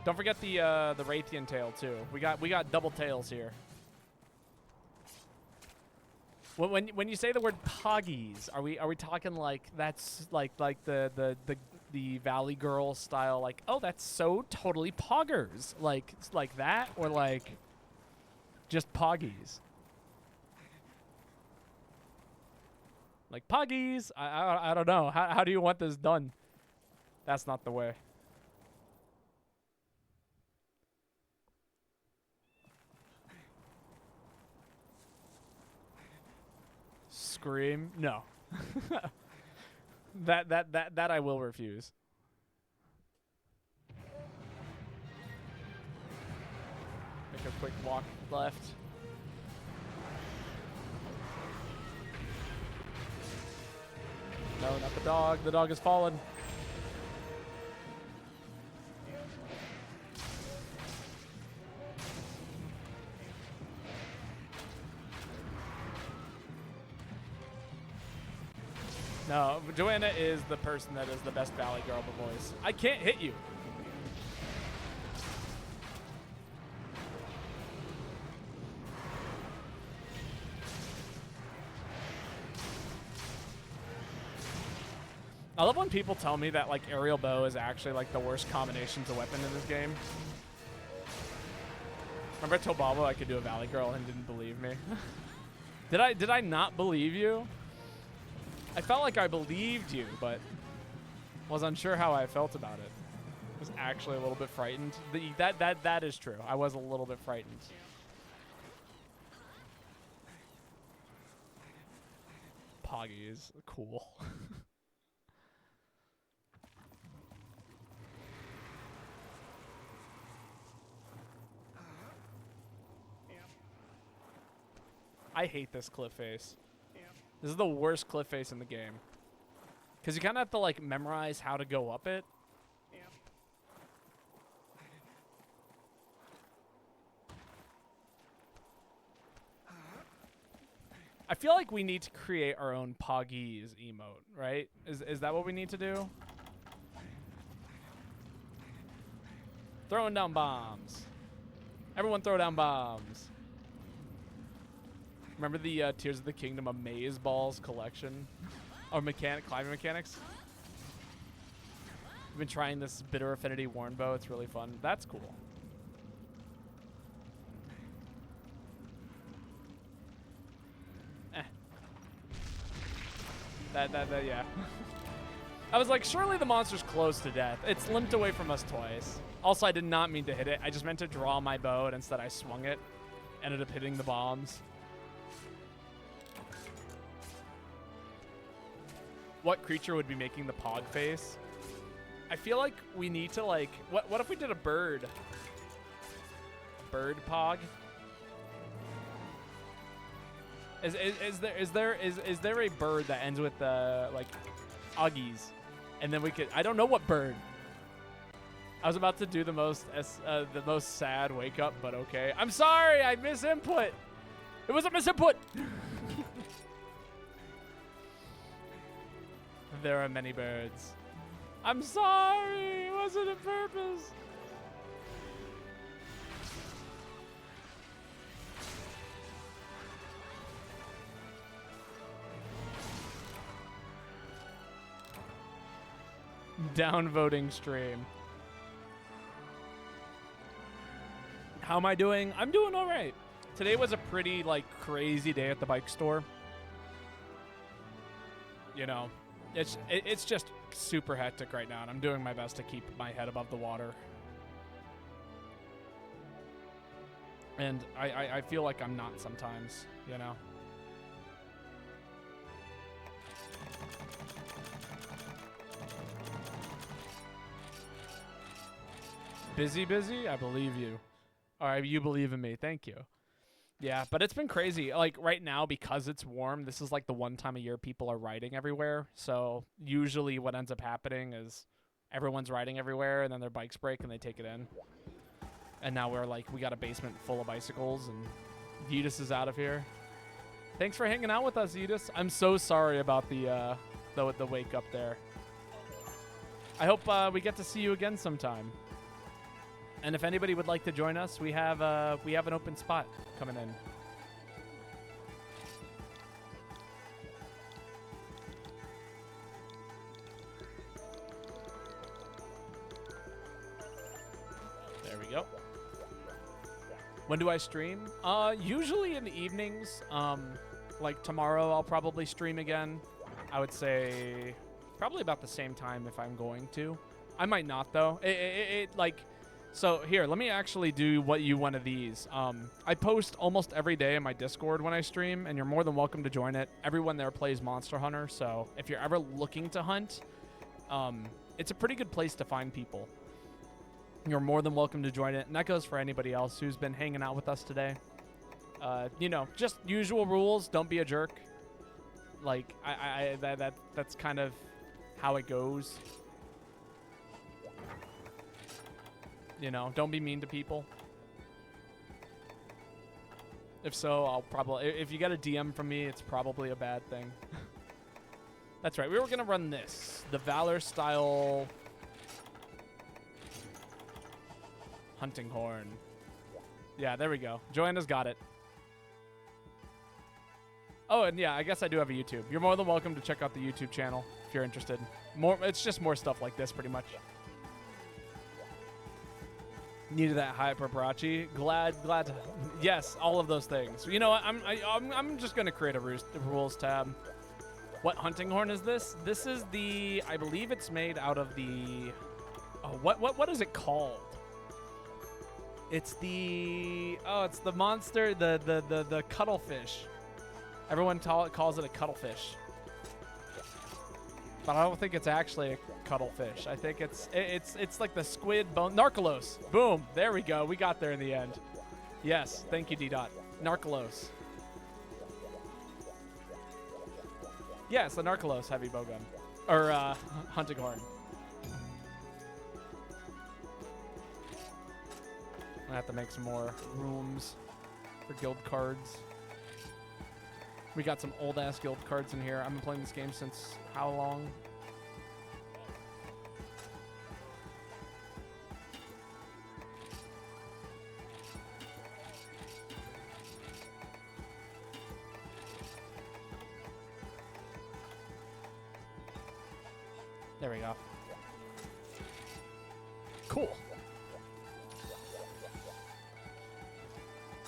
Don't forget the Raytheon tail too. We got double tails here. When you say the word poggies, are we talking like that's like the Valley Girl style, like, oh, that's so totally poggers, like that, or like just poggies? Like poggies. I don't know. How do you want this done? That's not the way. Scream? No. that I will refuse. Make a quick walk left. No, not the dog. The dog has fallen. No, Joanna is the person that is the best Valley Girl voice. I can't hit you. I love when people tell me that like aerial bow is actually like the worst combinations of weapon in this game. Remember I told Babo I could do a Valley Girl and didn't believe me? Did I not believe you? I felt like I believed you, but was unsure how I felt about it. was actually a little bit frightened. That is true. I was a little bit frightened. Poggy is cool. I hate this cliff face. This is the worst cliff face in the game. Because you kind of have to, like, memorize how to go up it. I feel like we need to create our own Poggies emote, right? Is that what we need to do? Throwing down bombs. Everyone throw down bombs. Remember the Tears of the Kingdom Amaze Balls collection? Or climbing mechanics? I've been trying this Bitter Affinity Warn Bow. It's really fun. That's cool. Yeah. I was like, surely the monster's close to death. It's limped away from us twice. Also, I did not mean to hit it. I just meant to draw my bow, and instead I swung it. Ended up hitting the bombs. What creature would be making the pog face? I feel like we need to, like, what if we did a bird? Bird pog? Is there a bird that ends with like Uggies? And then we could, I don't know what bird. I was about to do the most sad wake up, but okay. I'm sorry, I misinput. It was a misinput. There are many birds. I'm sorry, it wasn't on purpose. Downvoting stream. How am I doing? I'm doing all right. Today was a pretty, like, crazy day at the bike store. You know, it's just super hectic right now, and I'm doing my best to keep my head above the water. And I feel like I'm not sometimes, you know. Busy? I believe you. All right, you believe in me. Thank you. Yeah, but it's been crazy. Like, right now, because it's warm, this is like the one time a year people are riding everywhere. So usually what ends up happening is everyone's riding everywhere, and then their bikes break, and they take it in. And now we're like, we got a basement full of bicycles, and Yeetus is out of here. Thanks for hanging out with us, Yeetus. I'm so sorry about the wake up there. I hope we get to see you again sometime. And if anybody would like to join us, we have an open spot coming in. There we go. When do I stream? Usually in the evenings. Like tomorrow, I'll probably stream again. I would say probably about the same time if I'm going to. I might not though. So here, let me actually do one of these. I post almost every day in my Discord when I stream, and you're more than welcome to join it. Everyone there plays Monster Hunter, so if you're ever looking to hunt, it's a pretty good place to find people. You're more than welcome to join it, and that goes for anybody else who's been hanging out with us today. You know, just usual rules. Don't be a jerk. Like, that's kind of how it goes. You know, don't be mean to people. If so, I'll probably... If you get a DM from me, it's probably a bad thing. That's right. We were going to run this. The Valor style... hunting horn. Yeah, there we go. Joanna's got it. Oh, and yeah, I guess I do have a YouTube. You're more than welcome to check out the YouTube channel if you're interested. It's just more stuff like this, pretty much. Needed that hyperbarachi. Glad to, yes, all of those things. You know what? I'm just gonna create a rules tab. What hunting horn is this? This is the, I believe it's made out of the Oh, what is it called? It's the monster, the cuttlefish. Everyone calls it a cuttlefish, but I don't think it's actually a cuttlefish. I think it's like the squid bone. Narcolos. Boom. There we go. We got there in the end. Yes. Thank you, D-Dot. Narcolos. Yeah, it's the Narcolos heavy bowgun. Or hunting horn. I have to make some more rooms for guild cards. We got some old ass guild cards in here. I've been playing this game since how long? There we go. Cool.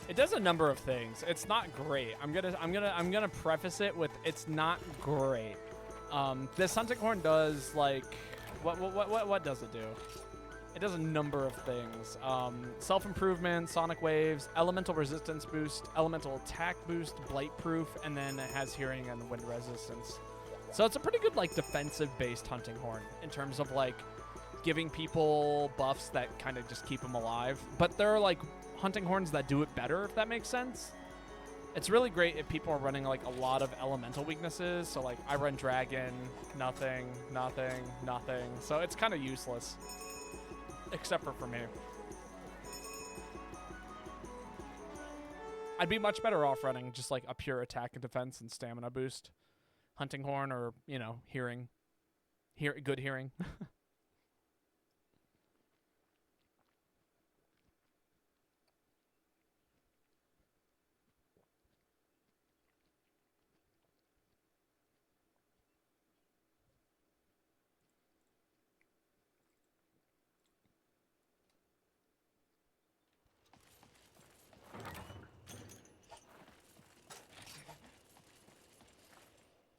It does a number of things. It's not great. I'm gonna preface it with it's not great. This hunting horn does like what does it do? It does a number of things. Self-improvement, sonic waves, elemental resistance boost, elemental attack boost, blight proof, and then it has hearing and wind resistance. So it's a pretty good like defensive-based hunting horn in terms of like giving people buffs that kind of just keep them alive. But there are like hunting horns that do it better, if that makes sense. It's really great if people are running like a lot of elemental weaknesses. So like I run dragon, nothing, nothing, nothing. So it's kind of useless, except for me. I'd be much better off running just like a pure attack and defense and stamina boost hunting horn, or, you know, hearing. Good hearing.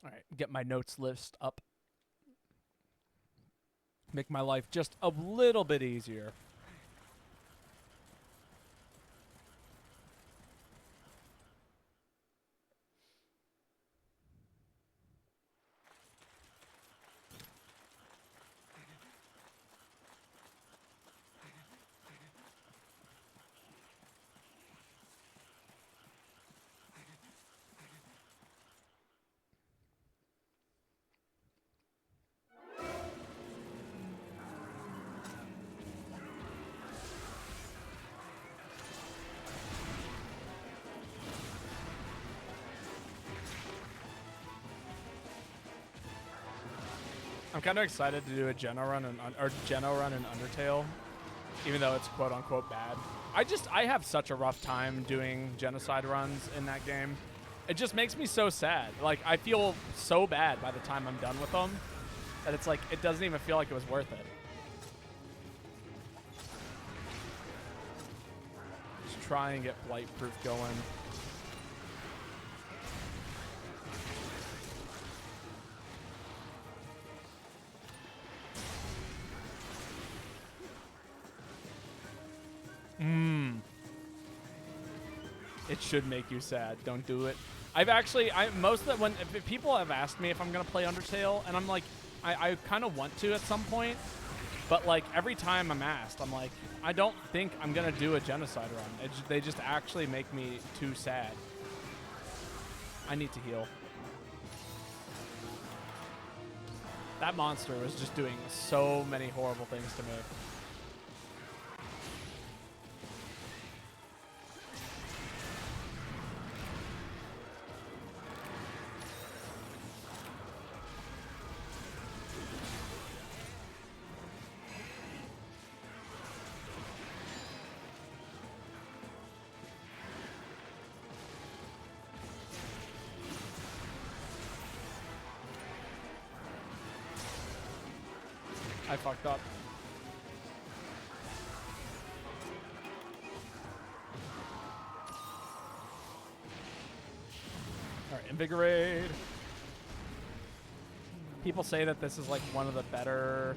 All right, get my notes list up. Make my life just a little bit easier. I'm kind of excited to do a Geno run in Undertale, even though it's quote unquote bad. I have such a rough time doing genocide runs in that game. It just makes me so sad. Like, I feel so bad by the time I'm done with them that it's like it doesn't even feel like it was worth it. Just try and get blight proof going. It should make you sad. Don't do it. Most of the if people have asked me if I'm gonna play Undertale, and I'm like, I kind of want to at some point, but like every time I'm asked, I'm like, I don't think I'm gonna do a genocide run. They just actually make me too sad. I need to heal. That monster was just doing so many horrible things to me. I fucked up. All right, invigorate. People say that this is like one of the better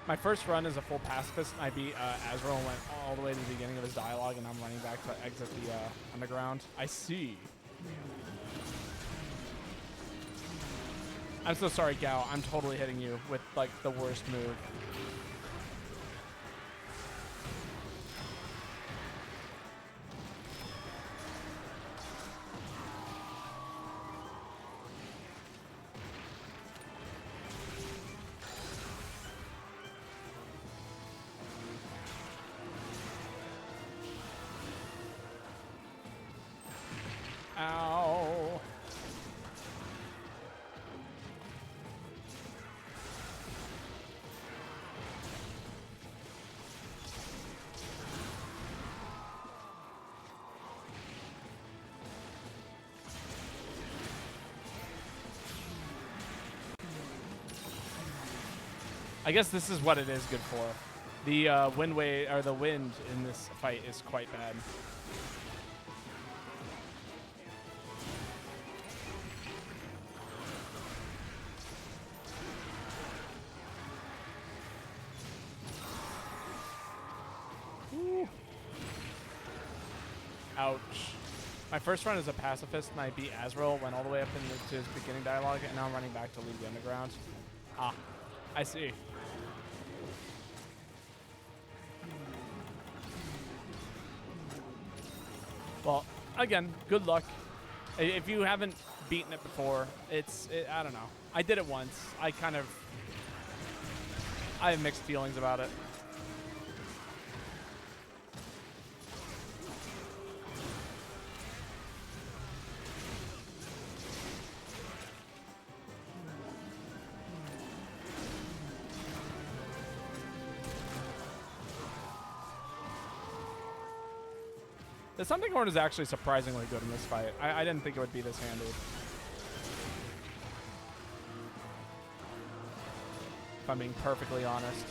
My first run as a full pacifist, I beat Azrael and went all the way to the beginning of his dialogue, and I'm running back to exit the underground. I see. I'm so sorry, Gao. I'm totally hitting you with, like, the worst move. Ow. I guess this is what it is good for. The the wind in this fight is quite bad. Ooh. Ouch. My first run as a pacifist, and I beat Azrael, went all the way up into his beginning dialogue, and now I'm running back to leave the underground. Ah, I see. Well, again, good luck. If you haven't beaten it before, I don't know. I did it once. I have mixed feelings about it. The Something Horn is actually surprisingly good in this fight. I didn't think it would be this handy. If I'm being perfectly honest.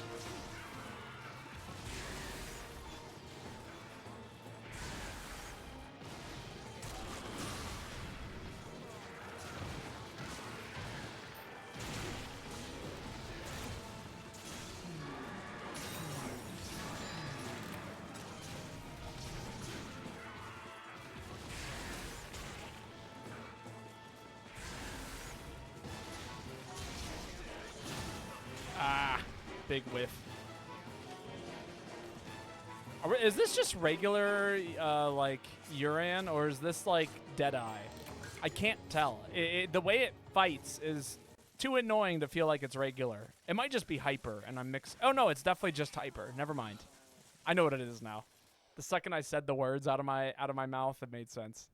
Big whiff. Is this just regular, like, Uran, or is this, like, Deadeye? I can't tell. The way it fights is too annoying to feel like it's regular. It might just be hyper, and I'm mixed. Oh, no, it's definitely just hyper. Never mind. I know what it is now. The second I said the words out of my mouth, it made sense.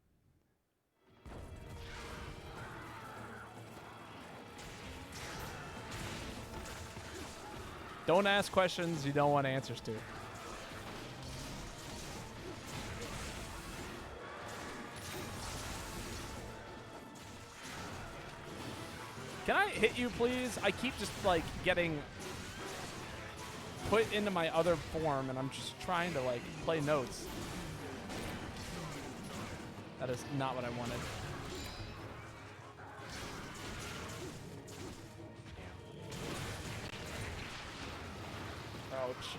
Don't ask questions you don't want answers to. Can I hit you, please? I keep just, like, getting put into my other form, and I'm just trying to, like, play notes. That is not what I wanted. Ouch.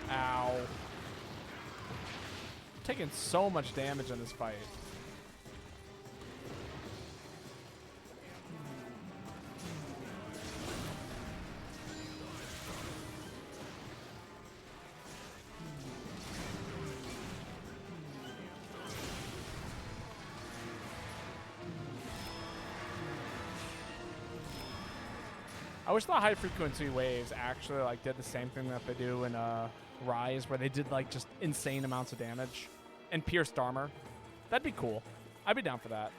Ow. Taking so much damage in this fight. I wish the high frequency waves actually like did the same thing that they do in Rise, where they did like just insane amounts of damage and pierced armor. That'd be cool. I'd be down for that.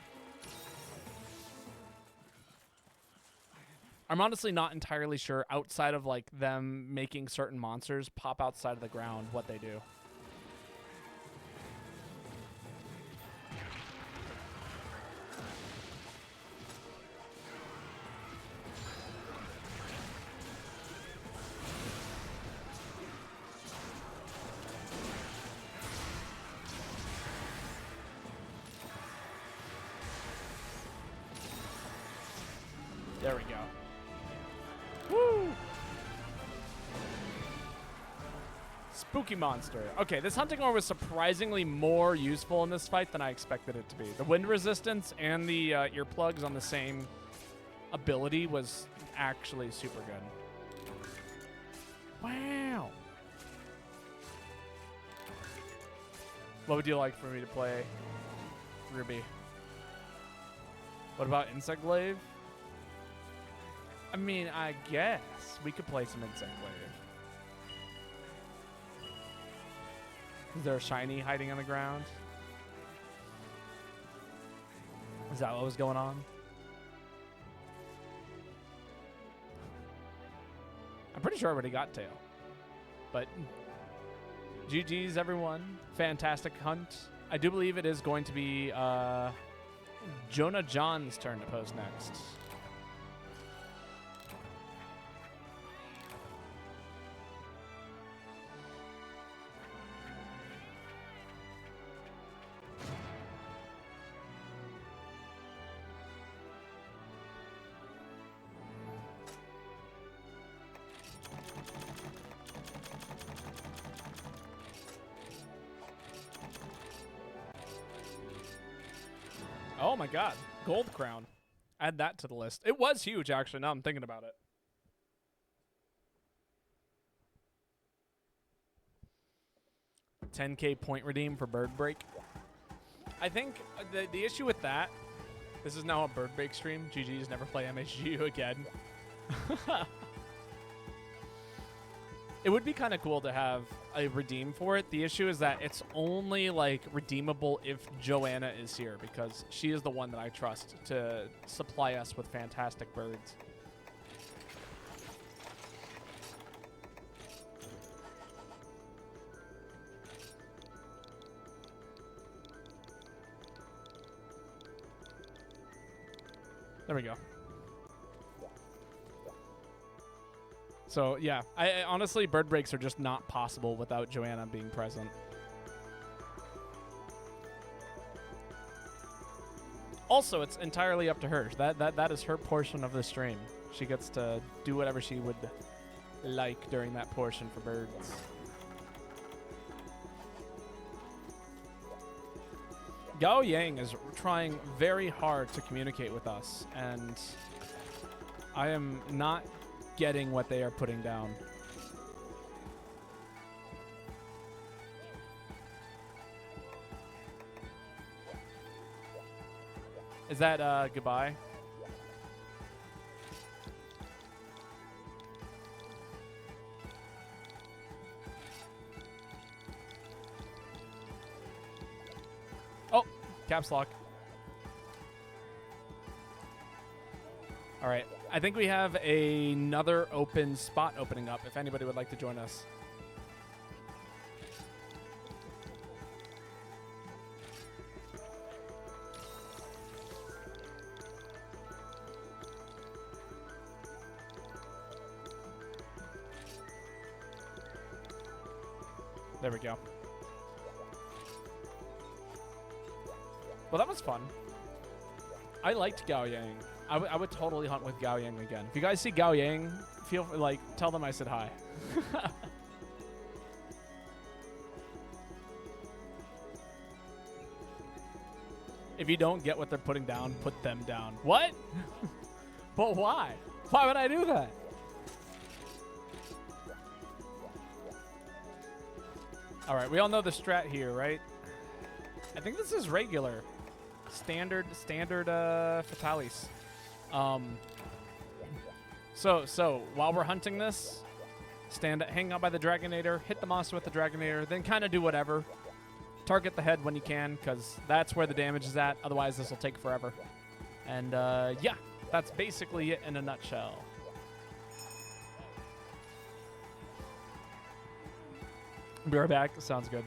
I'm honestly not entirely sure, outside of like them making certain monsters pop outside of the ground, what they do. There we go. Woo! Spooky monster. Okay, this hunting ore was surprisingly more useful in this fight than I expected it to be. The wind resistance and the earplugs on the same ability was actually super good. Wow. What would you like for me to play, Ruby? What about Insect Glaive? I mean, I guess we could play some Insect Glaive. Is there a shiny hiding on the ground? Is that what was going on? I'm pretty sure I already got tail. But GG's, everyone. Fantastic hunt. I do believe it is going to be Jonah John's turn to post next. Oh my god, gold crown. Add that to the list. It was huge, actually, now I'm thinking about it. $10K point redeem for Bird Break. I think the issue with that, this is now a Bird Break stream. GG's, never play MHGU again. It would be kind of cool to have a redeem for it. The issue is that it's only like redeemable if Joanna is here, because she is the one that I trust to supply us with fantastic birds. There we go. So, yeah, I honestly, bird breaks are just not possible without Joanna being present. Also, it's entirely up to her. That is her portion of the stream. She gets to do whatever she would like during that portion for birds. Gao Yang is trying very hard to communicate with us, and I am not getting what they are putting down. Is that goodbye? Oh, caps lock. All right. I think we have another open spot opening up if anybody would like to join us. There we go. Well, that was fun. I liked Gao Yang. I would totally hunt with Gao Yang again. If you guys see Gao Yang, tell them I said hi. If you don't get what they're putting down, put them down. What? But why? Why would I do that? All right, we all know the strat here, right? I think this is regular. Standard Fatalis. So while we're hunting this, hang out by the Dragonator, hit the monster with the Dragonator, then kind of do whatever. Target the head when you can, because that's where the damage is at. Otherwise, this will take forever. And yeah, that's basically it in a nutshell. Be right back. Sounds good.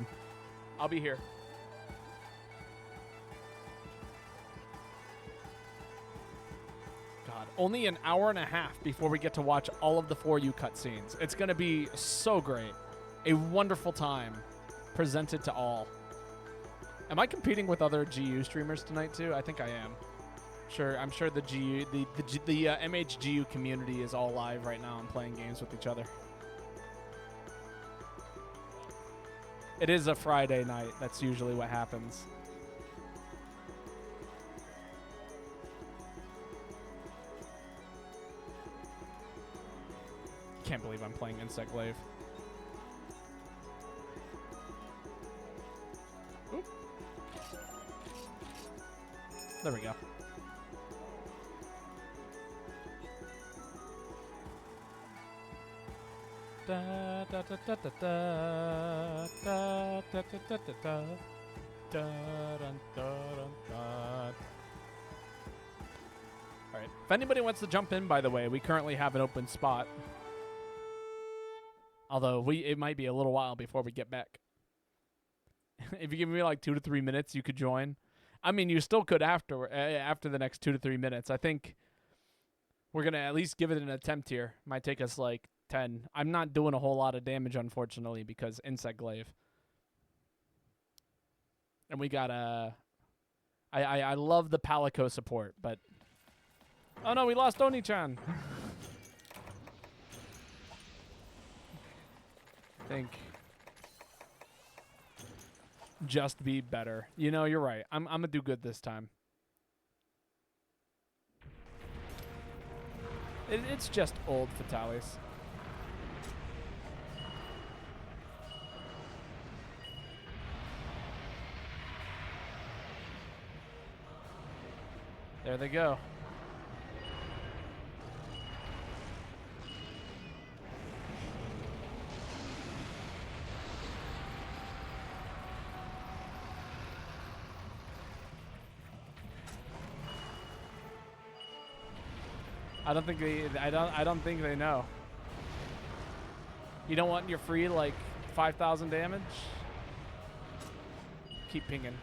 I'll be here. God, only an hour and a half before we get to watch all of the 4U cutscenes. It's going to be so great. A wonderful time presented to all. Am I competing with other GU streamers tonight too? I think I am. Sure, I'm sure the MHGU community is all live right now and playing games with each other. It is a Friday night. That's usually what happens. Can't believe I'm playing Insect Glaive. Oop. There we go. Da da da da da da da da da da da da da. All right. If anybody wants to jump in, by the way, we currently have an open spot. Although it might be a little while before we get back. If you give me like 2 to 3 minutes, you could join. I mean, you still could after the next 2 to 3 minutes. I think we're gonna at least give it an attempt here. Might take us like 10. I'm not doing a whole lot of damage, unfortunately, because Insect Glaive. And we got I love the Palico support, but oh no, we lost Oni-chan. Think just be better. You know, you're right. I'm gonna do good this time. It's just old Fatalis. There they go. I don't think they know. You don't want your free like 5,000 damage? Keep pinging.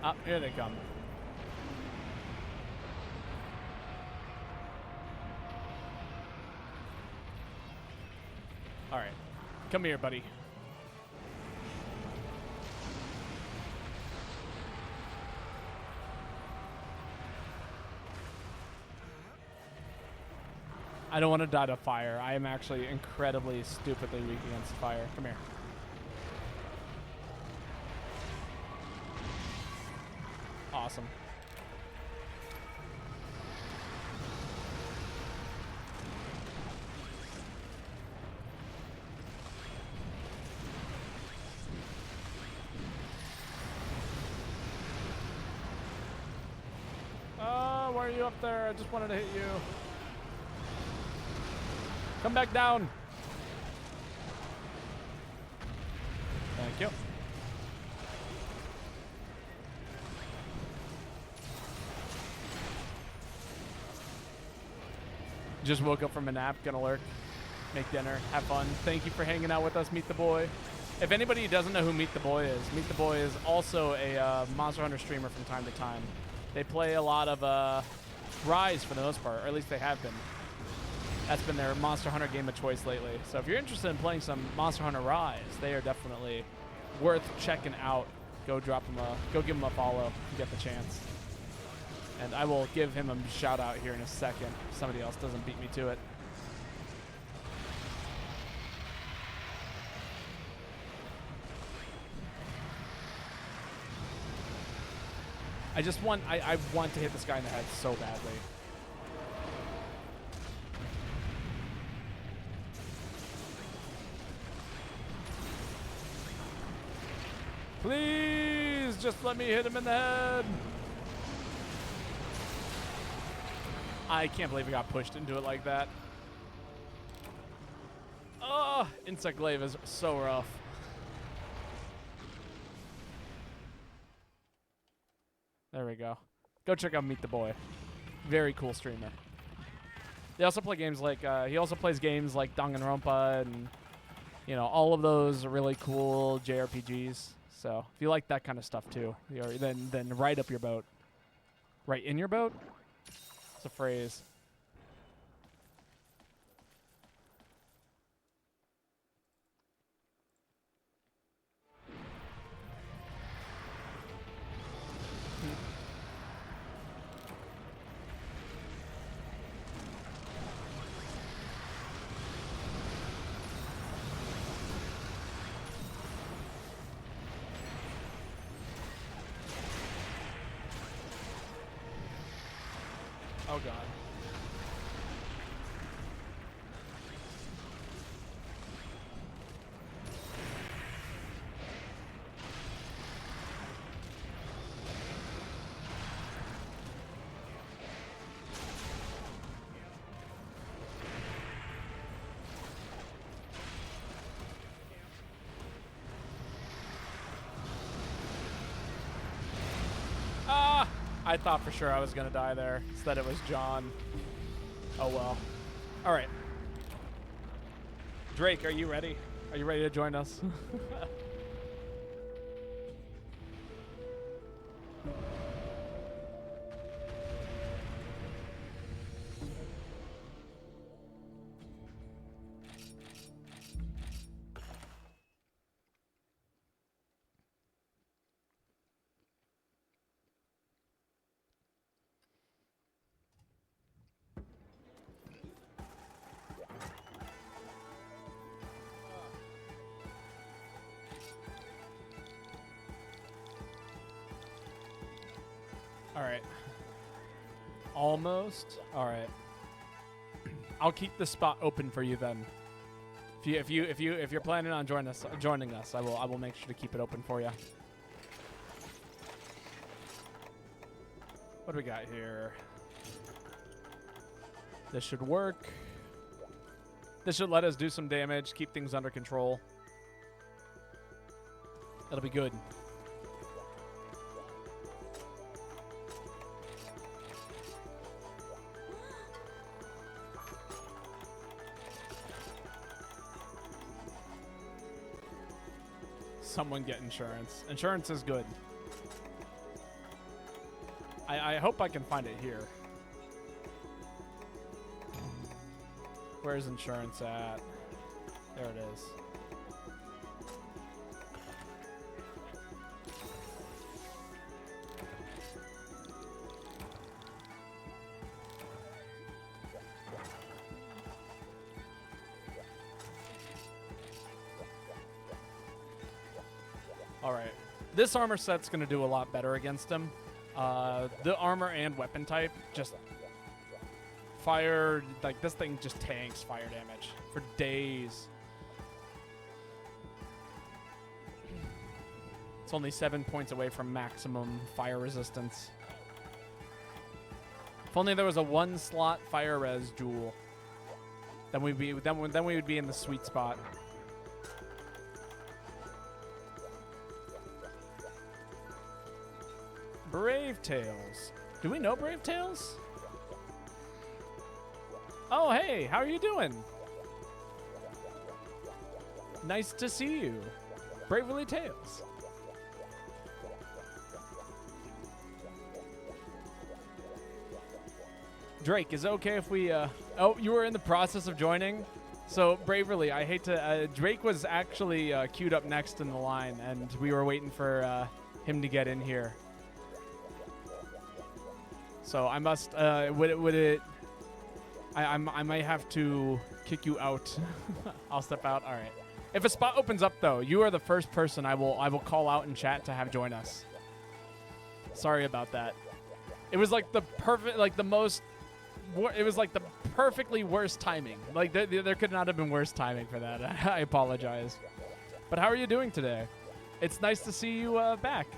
Ah, here they come. All right. Come here, buddy. I don't want to die to fire. I am actually incredibly stupidly weak against fire. Come here. Awesome. Oh, why are you up there? I just wanted to hit you. Come back down. Thank you. Just woke up from a nap, gonna lurk, make dinner, have fun. Thank you for hanging out with us, Meet the Boy. If anybody doesn't know who Meet the Boy is also a Monster Hunter streamer from time to time. They play a lot of Rise for the most part, or at least they have been. That's been their Monster Hunter game of choice lately. So if you're interested in playing some Monster Hunter Rise, they are definitely worth checking out. Go give them a follow if you get the chance. And I will give him a shout out here in a second if somebody else doesn't beat me to it. I want to hit this guy in the head so badly. Please, just let me hit him in the head. I can't believe he got pushed into it like that. Oh, Insect Glaive is so rough. There we go. Go check out Meet the Boy. Very cool streamer. They also play games like, he also plays games like Danganronpa and, you know, all of those are really cool JRPGs. So if you like that kind of stuff too, then right up your boat. Right in your boat? It's a phrase. Oh god. Ah! I thought for sure I was gonna die there. Instead it was John. Oh well. Alright. Drake, are you ready? Are you ready to join us? Alright. Almost. Alright. I'll keep the spot open for you then. If you're planning on joining us, I will make sure to keep it open for you. What do we got here? This should work. This should let us do some damage, keep things under control. That'll be good. Someone get insurance. Insurance is good. I hope I can find it here. Where's insurance at? There it is. Alright. This armor set's going to do a lot better against him. The armor and weapon type just fire, like this thing just tanks fire damage for days. It's only 7 points away from maximum fire resistance. If only there was a 1-slot fire res jewel, then we would be in the sweet spot. Brave Tales. Do we know Brave Tales? Oh, hey, how are you doing? Nice to see you. Bravely Tales. Drake, is it okay if we, oh, you were in the process of joining? So, Braverly, I hate to, Drake was actually queued up next in the line, and we were waiting for him to get in here. So I must, I might have to kick you out. I'll step out. All right. If a spot opens up though, you are the first person I will call out in chat to have join us. Sorry about that. It was like the perfect, like the most, it was like the perfectly worst timing. Like there could not have been worse timing for that. I apologize. But how are you doing today? It's nice to see you back.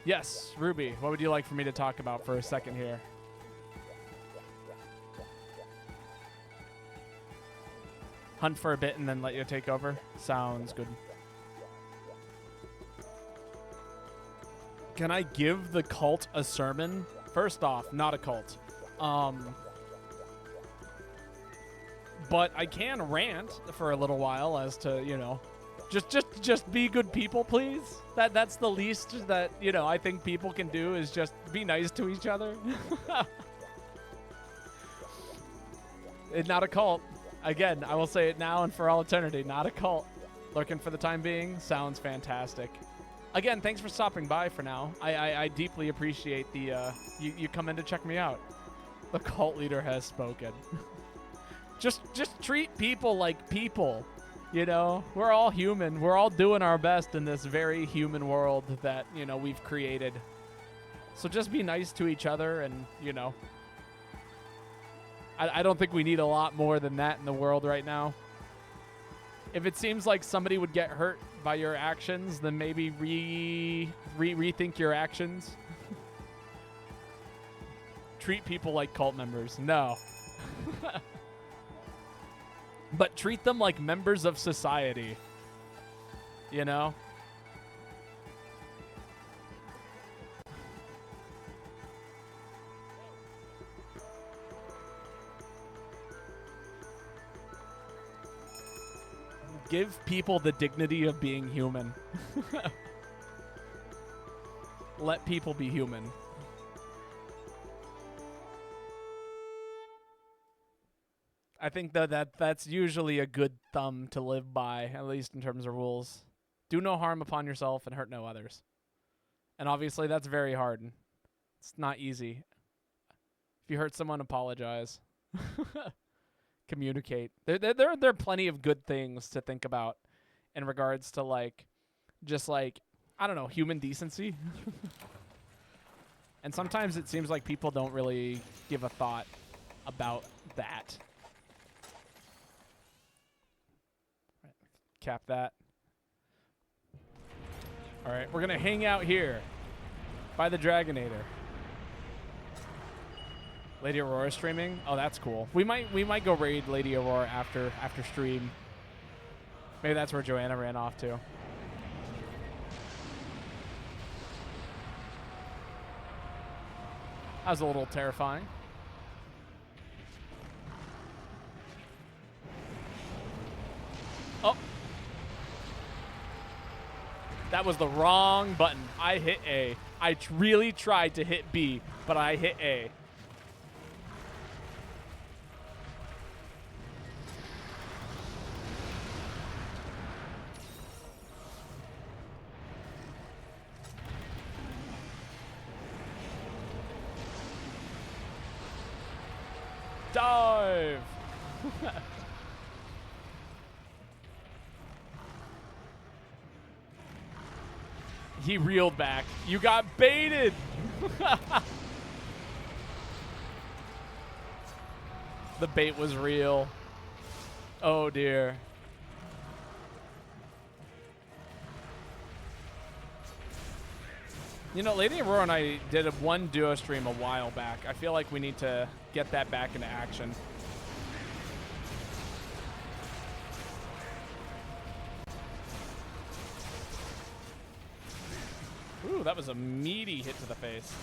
Yes, Ruby, what would you like for me to talk about for a second here? Hunt for a bit and then let you take over? Sounds good. Can I give the cult a sermon? First off, not a cult. But I can rant for a little while as to, you know, Just be good people, please. That's the least that, you know, I think people can do is just be nice to each other. It's not a cult. Again, I will say it now and for all eternity, not a cult. Lurking for the time being sounds fantastic. Again, thanks for stopping by for now. I deeply appreciate the you come in to check me out. The cult leader has spoken. just treat people like people. You know, we're all human. We're all doing our best in this very human world that, you know, we've created. So just be nice to each other and, you know, I don't think we need a lot more than that in the world right now. If it seems like somebody would get hurt by your actions, then maybe rethink your actions. Treat people like cult members. No. But treat them like members of society. You know? Give people the dignity of being human. Let people be human. I think that's usually a good thumb to live by, at least in terms of rules. Do no harm upon yourself and hurt no others. And obviously that's very hard. It's not easy. If you hurt someone, apologize. Communicate. There are plenty of good things to think about in regards to, like, just like, I don't know, human decency. And sometimes it seems like people don't really give a thought about that. Cap that. All right, we're gonna hang out here by the Dragonator. Lady Aurora streaming? Oh, that's cool. We might go raid Lady Aurora after stream. Maybe that's where Joanna ran off to. That was a little terrifying. Oh. That was the wrong button. I hit A. I really tried to hit B, but I hit A. Dive! He reeled back. You got baited! The bait was real. Oh dear. You know, Lady Aurora and I did one duo stream a while back. I feel like we need to get that back into action. Ooh, that was a meaty hit to the face.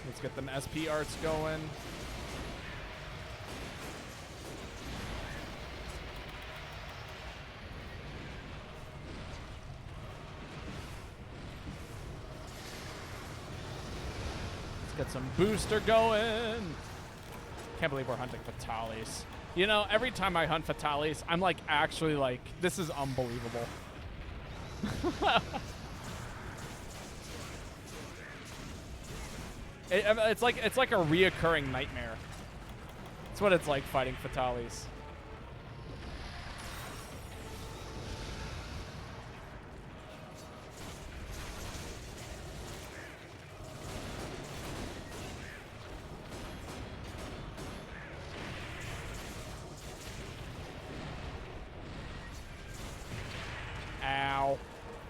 Let's get them SP arts going. Let's get some booster going. Can't believe we're hunting Fatalis. You know, every time I hunt Fatalis, I'm like, actually like, this is unbelievable. It's like a reoccurring nightmare. It's what it's like fighting Fatalis. Ow.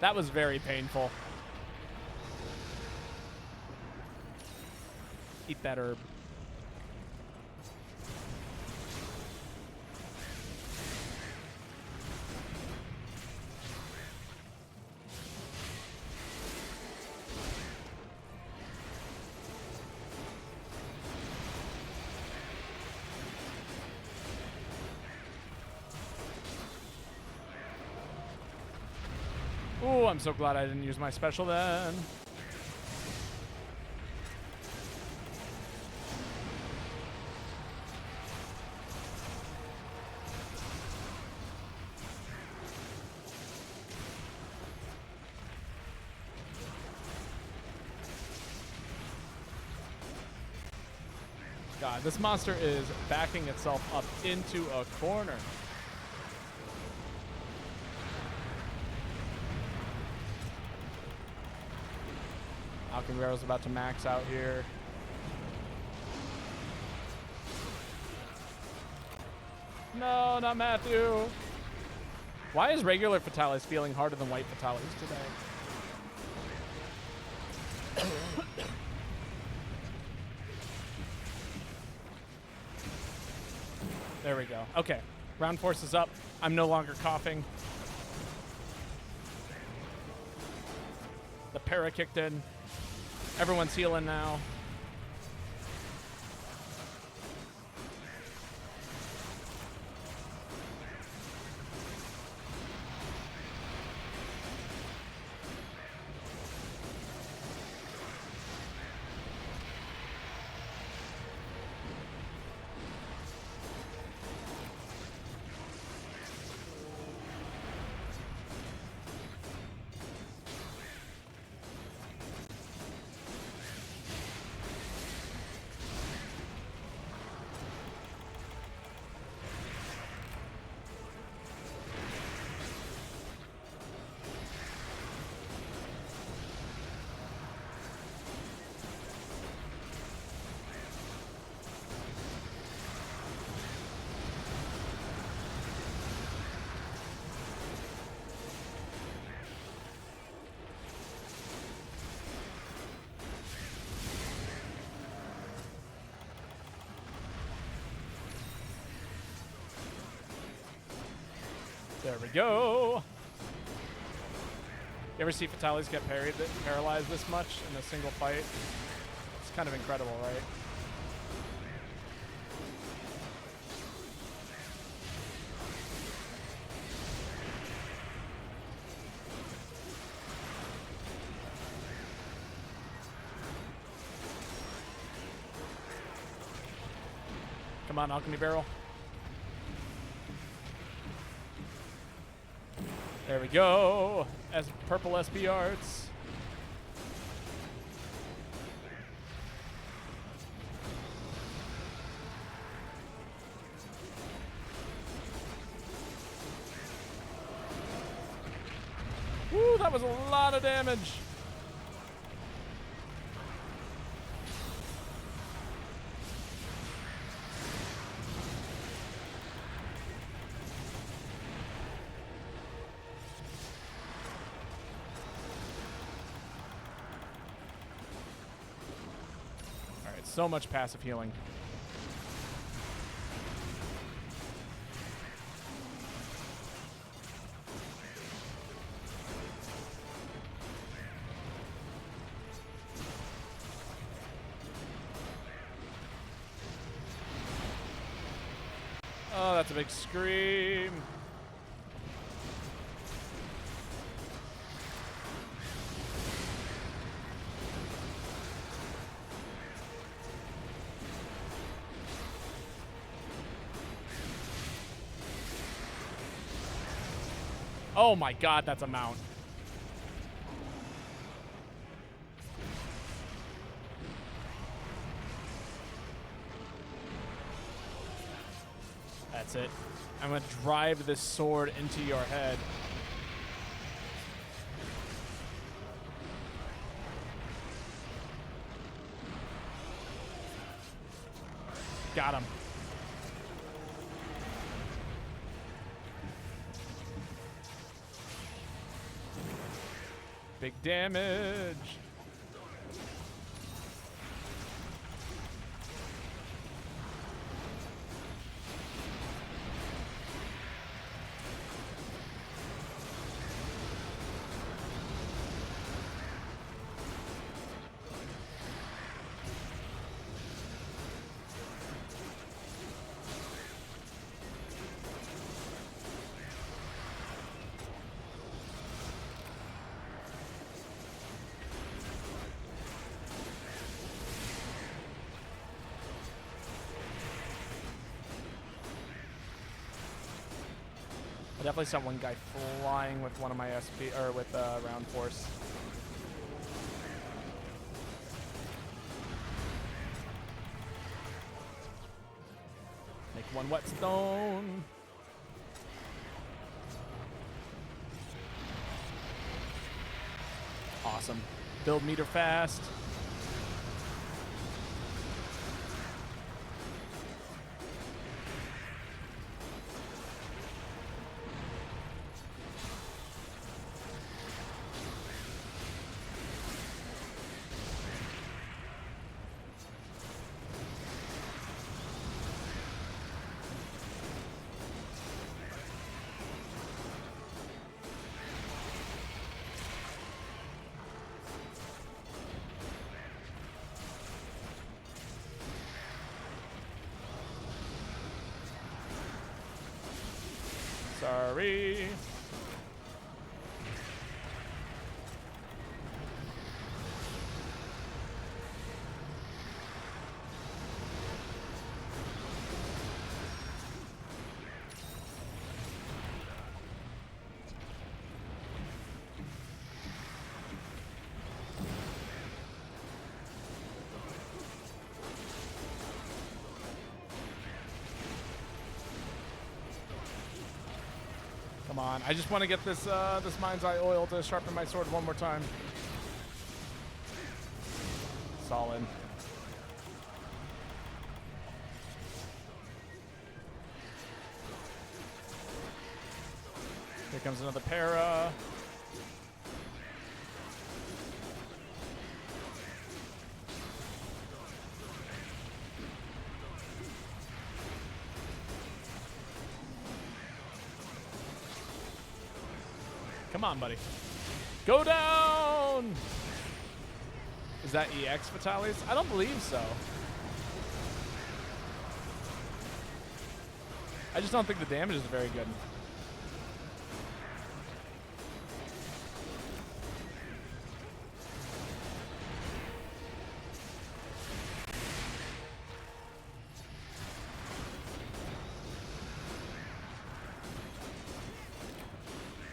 That was very painful. Eat that herb. Ooh, I'm so glad I didn't use my special then. God, this monster is backing itself up into a corner. Alchemira's about to max out here. No, not Matthew. Why is regular Fatalis feeling harder than white Fatalis today? There we go. Okay. Round force is up. I'm no longer coughing. The para kicked in. Everyone's healing now. There we go. You ever see Fatalis get paralyzed this much in a single fight? It's kind of incredible, right? Come on, Alchemy Barrel. There we go. As purple SB arts. Woo, that was a lot of damage. So much passive healing. Oh, that's a big scream. Oh my god, that's a mount. That's it. I'm gonna drive this sword into your head. Got him. Big damage. I definitely saw one guy flying with one of my SP or with round force. Make one whetstone. Awesome. Build meter fast. Sorry. Come on, I just want to get this this mind's eye oil to sharpen my sword one more time. Solid. Here comes another para. Come on, buddy. Go down! Is that EX Vitalis? I don't believe so. I just don't think the damage is very good.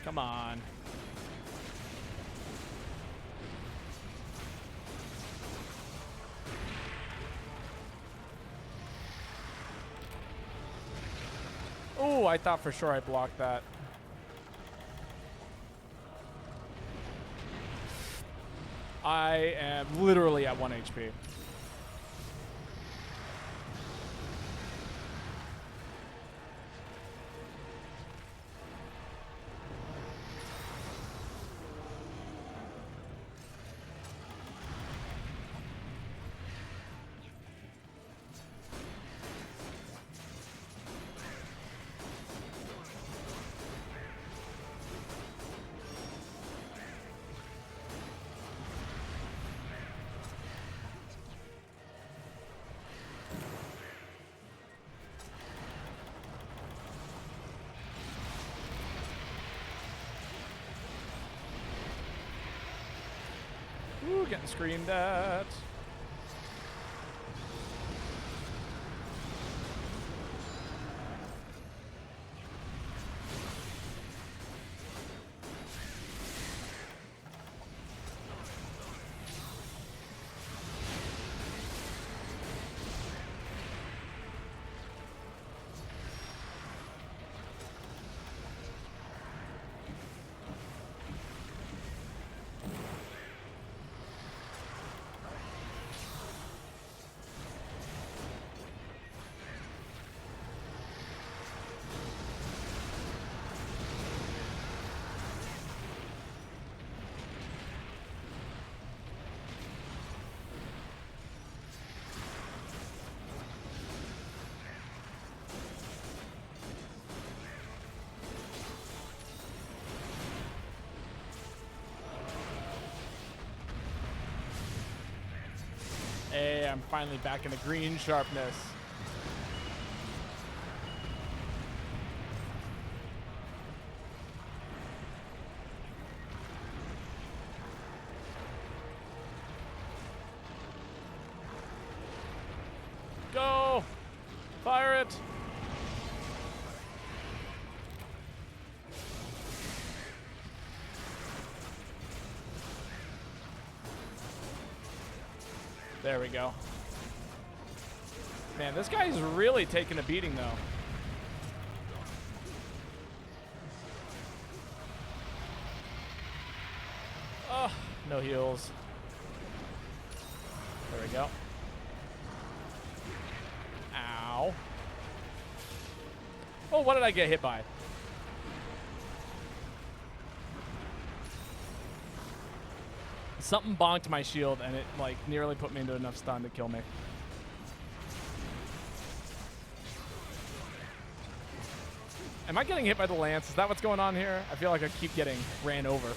Come on. Oh, I thought for sure I blocked that. I am literally at 1 HP. Ooh, getting screamed at. Hey, I'm finally back in the green sharpness. Go! Fire it! There we go. Man, this guy's really taking a beating, though. Oh, no heals. There we go. Ow. Oh, what did I get hit by? Something bonked my shield, and it, like, nearly put me into enough stun to kill me. Am I getting hit by the lance? Is that what's going on here? I feel like I keep getting ran over.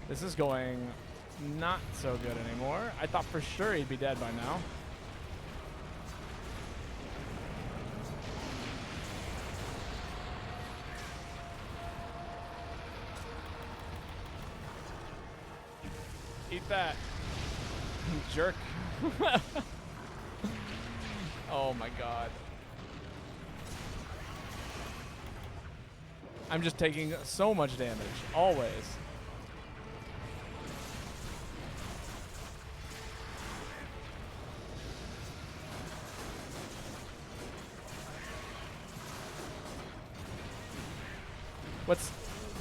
This is going not so good anymore. I thought for sure he'd be dead by now. Eat that, jerk. Oh my god. I'm just taking so much damage, always. What's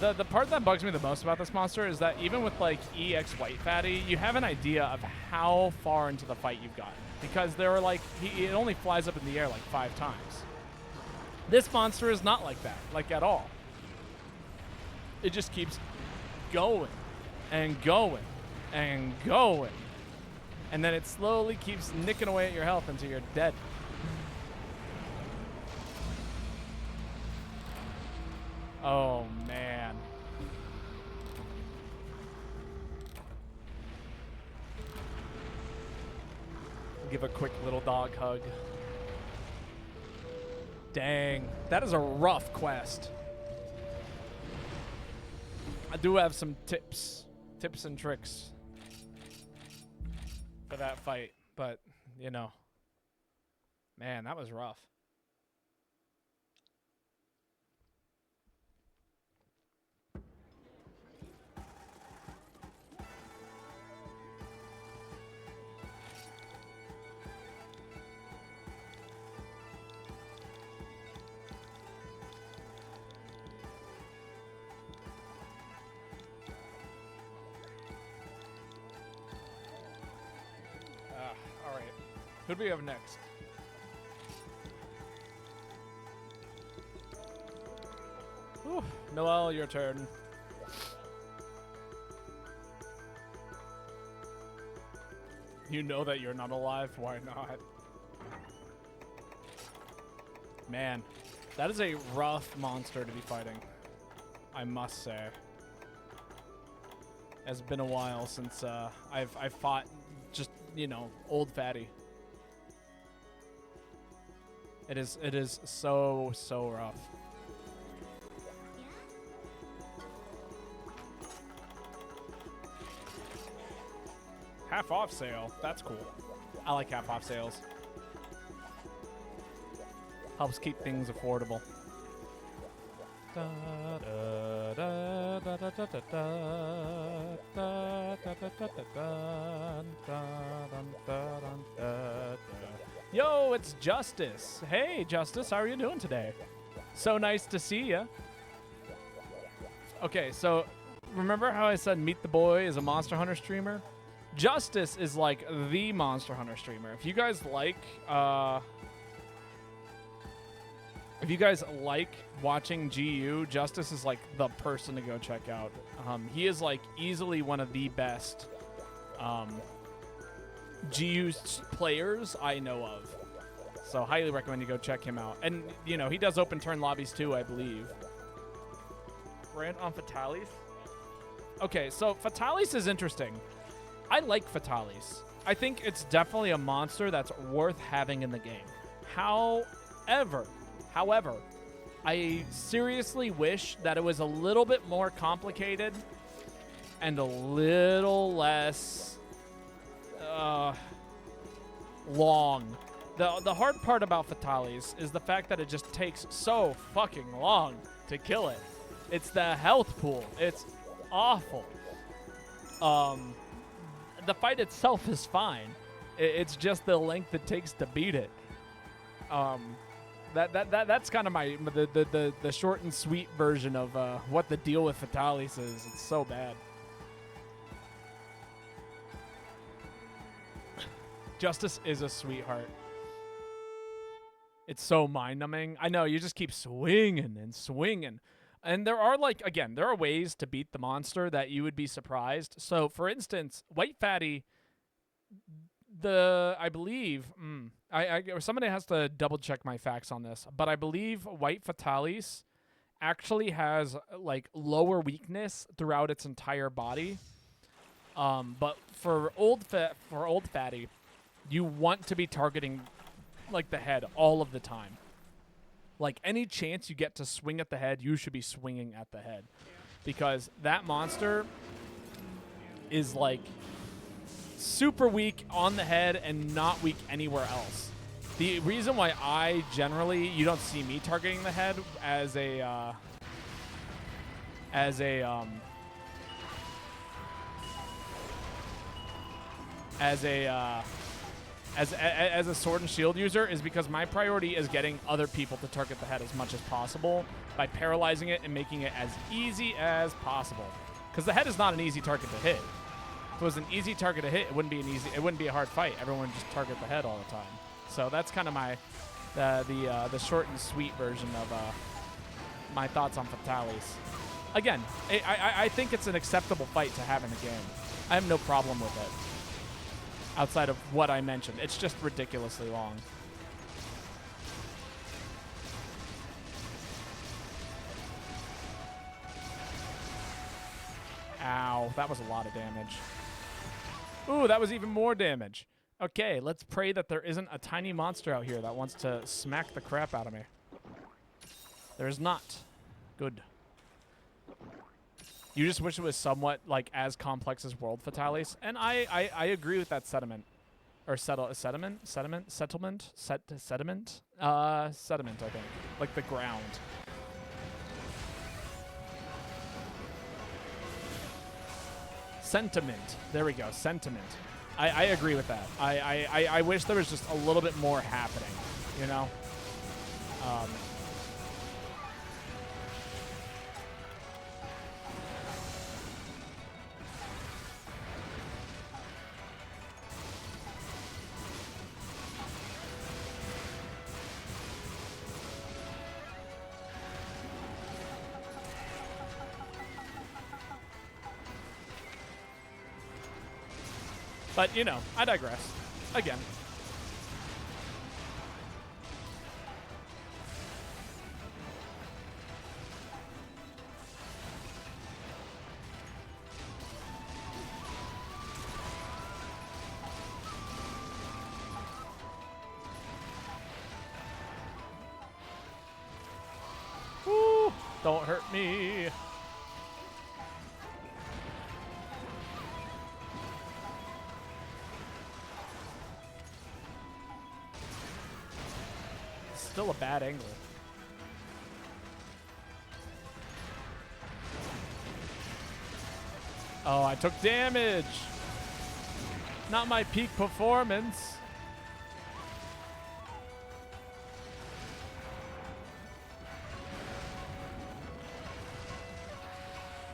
the part that bugs me the most about this monster is that even with like EX White Fatty, you have an idea of how far into the fight you've gotten, because there are like it only flies up in the air like 5 times. This monster is not like that, like at all. It just keeps going and going and going, and then it slowly keeps nicking away at your health until you're dead. Oh, man. Give a quick little dog hug. Dang. That is a rough quest. I do have some tips and tricks for that fight, but, you know. Man, that was rough. All right. Who do we have next? Whew. Noelle, your turn. You know that you're not alive. Why not? Man, that is a rough monster to be fighting, I must say. It's been a while since I've fought just, you know, old fatty. It is so rough. Half off sale. That's cool. I like half off sales. Helps keep things affordable. Yo, it's Justice. Hey, Justice, how are you doing today? So nice to see you. Okay, so remember how I said Meet the Boy is a Monster Hunter streamer? Justice is like the Monster Hunter streamer. If you guys like watching GU, Justice is like the person to go check out. He is like easily one of the best GU players I know of. So highly recommend you go check him out. And, you know, he does open turn lobbies too, I believe. Rant on Fatalis? Okay, so Fatalis is interesting. I like Fatalis. I think it's definitely a monster that's worth having in the game. However, I seriously wish that it was a little bit more complicated and a little less long. The hard part about Fatalis is the fact that it just takes so fucking long to kill it. It's the health pool. It's awful. The fight itself is fine. It's just the length it takes to beat it. That's kind of the short and sweet version of what the deal with Fatalis is. It's so bad. Justice is a sweetheart. It's so mind-numbing. I know, you just keep swinging and swinging. And there are, like, again, there are ways to beat the monster that you would be surprised. So, for instance, White Fatty, I believe, somebody has to double-check my facts on this, but I believe White Fatalis actually has, like, lower weakness throughout its entire body. But for Old Fatty, you want to be targeting, like, the head all of the time. Like, any chance you get to swing at the head, you should be swinging at the head. Because that monster is, like, super weak on the head and not weak anywhere else. The reason why you don't see me targeting the head as a sword and shield user is because my priority is getting other people to target the head as much as possible by paralyzing it and making it as easy as possible. Because the head is not an easy target to hit. If it was an easy target to hit, it wouldn't be a hard fight. Everyone would just target the head all the time. So that's kind of the short and sweet version of my thoughts on Fatalis. Again, I think it's an acceptable fight to have in the game. I have no problem with it. Outside of what I mentioned. It's just ridiculously long. Ow, that was a lot of damage. Ooh, that was even more damage. Okay, let's pray that there isn't a tiny monster out here that wants to smack the crap out of me. There is not. Good. You just wish it was somewhat, like, as complex as World Fatalis. And I agree with that sentiment. Or sediment, I think. Like the ground. Sentiment. There we go, sentiment. I agree with that. I wish there was just a little bit more happening, you know? But, you know, I digress. Again. Woo! Don't hurt me. Still a bad angle. Oh, I took damage. Not my peak performance.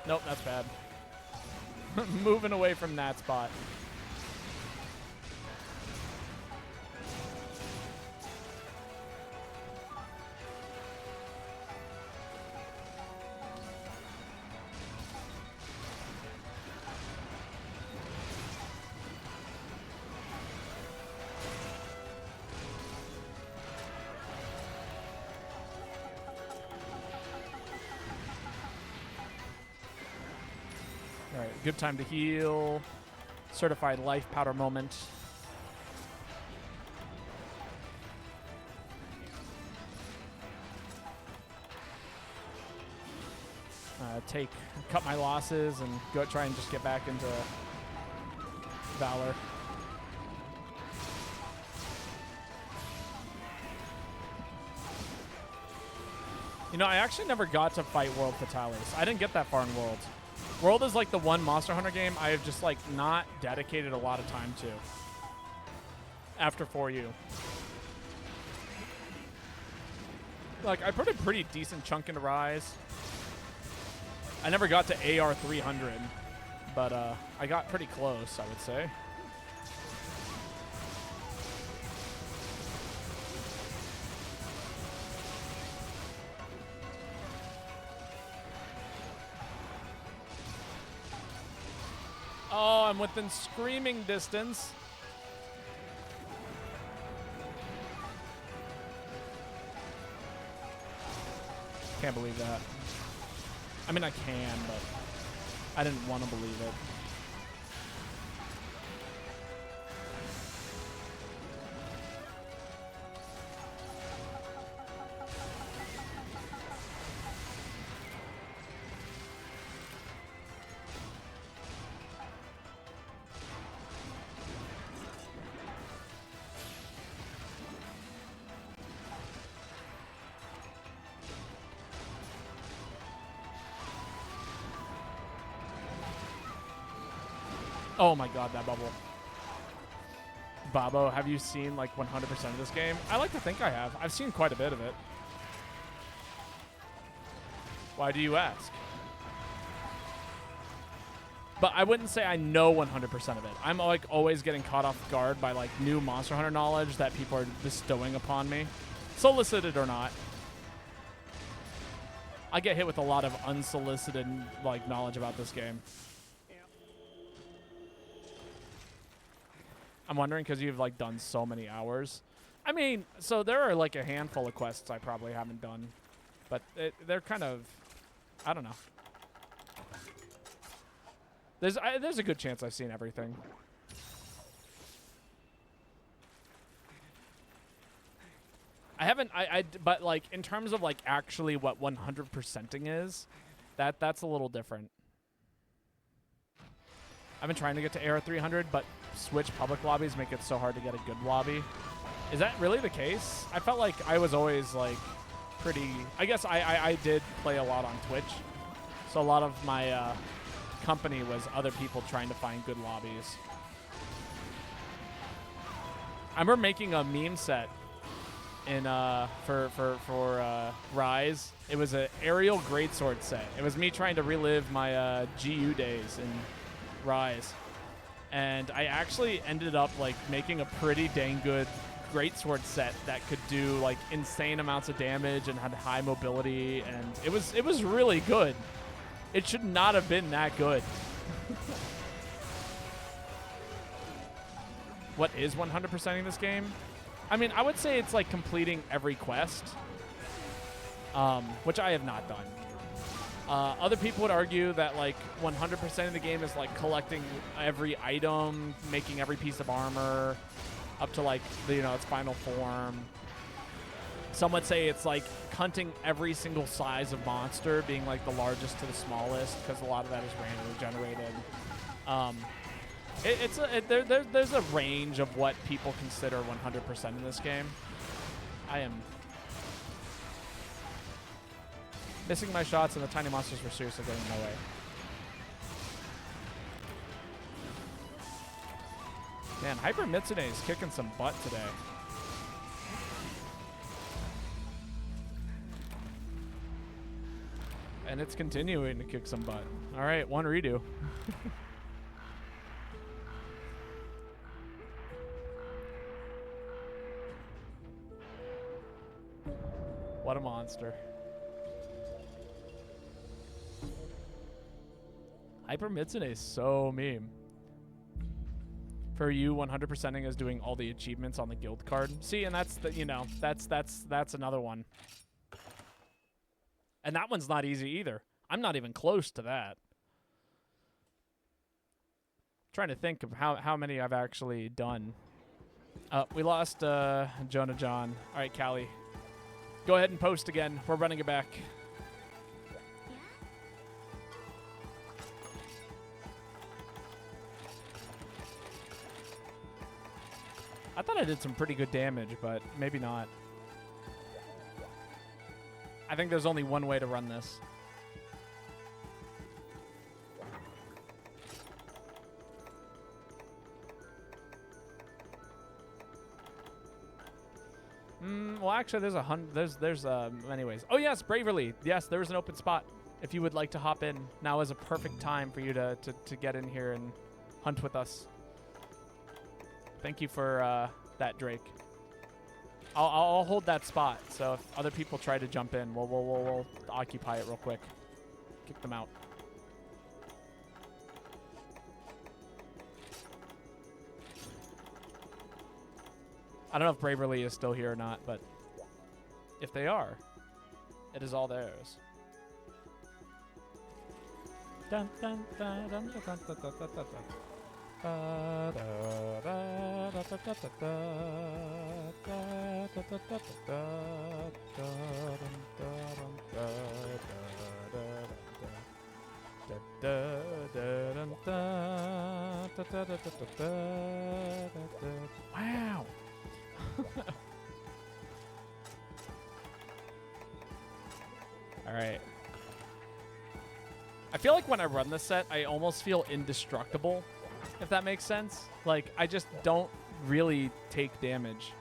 Nope, that's bad. Moving away from that spot. All right, good time to heal. Certified life powder moment. Cut my losses and go try and just get back into Valor. You know, I actually never got to fight World Fatalis. I didn't get that far in World. World is like the one Monster Hunter game I have just like not dedicated a lot of time to after 4U. Like, I put a pretty decent chunk into Rise. I never got to AR 300, but I got pretty close, I would say. Oh, I'm within screaming distance. Can't believe that. I mean, I can, but I didn't want to believe it. Oh my god, that bubble. Babo, have you seen like 100% of this game? I like to think I have. I've seen quite a bit of it. Why do you ask? But I wouldn't say I know 100% of it. I'm like always getting caught off guard by like new Monster Hunter knowledge that people are bestowing upon me. Solicited or not. I get hit with a lot of unsolicited like knowledge about this game. I'm wondering because you've like done so many hours. I mean, so there are like a handful of quests I probably haven't done, but they're kind of, I don't know. There's a good chance I've seen everything. I haven't, but like in terms of like actually what 100%ing is, that's a little different. I've been trying to get to AR 300, but Switch public lobbies make it so hard to get a good lobby. Is that really the case? I felt like I was always like pretty, I guess I did play a lot on Twitch. So a lot of my company was other people trying to find good lobbies. I remember making a meme set in for Rise. It was an aerial greatsword set. It was me trying to relive my GU days in Rise, and I actually ended up like making a pretty dang good greatsword set that could do like insane amounts of damage and had high mobility, and it was really good. It should not have been that good. What is 100%ing this game? I mean, I would say it's like completing every quest, which I have not done. Other people would argue that like 100% of the game is like collecting every item, making every piece of armor up to like its final form. Some would say it's like hunting every single size of monster, being like the largest to the smallest, because a lot of that is randomly generated. There's a range of what people consider 100% in this game. I am missing my shots, and the tiny monsters were seriously getting in my way. Man, Hyper Mitsune is kicking some butt today. And it's continuing to kick some butt. All right, one redo. What a monster. Hyper Mitsune is so meme. For you, 100%ing is doing all the achievements on the guild card. See, and that's that's another one. And that one's not easy either. I'm not even close to that. Trying to think of how many I've actually done. We lost Jonah John. All right, Callie. Go ahead and post again. We're running it back. I thought I did some pretty good damage, but maybe not. I think there's only one way to run this. Well, actually, there's many ways. Oh yes, Braverly. Yes, there is an open spot. If you would like to hop in, now is a perfect time for you to get in here and hunt with us. Thank you for that, Drake. I'll hold that spot. So if other people try to jump in, we'll occupy it real quick. Kick them out. I don't know if Braverly is still here or not, but if they are, it is all theirs. Dun, dun, dun, dun, dun, dun, dun, dun, dun, dun. Wow. All right. I feel like when I run this set, I almost feel indestructible, if that makes sense. Like, I just don't really take damage.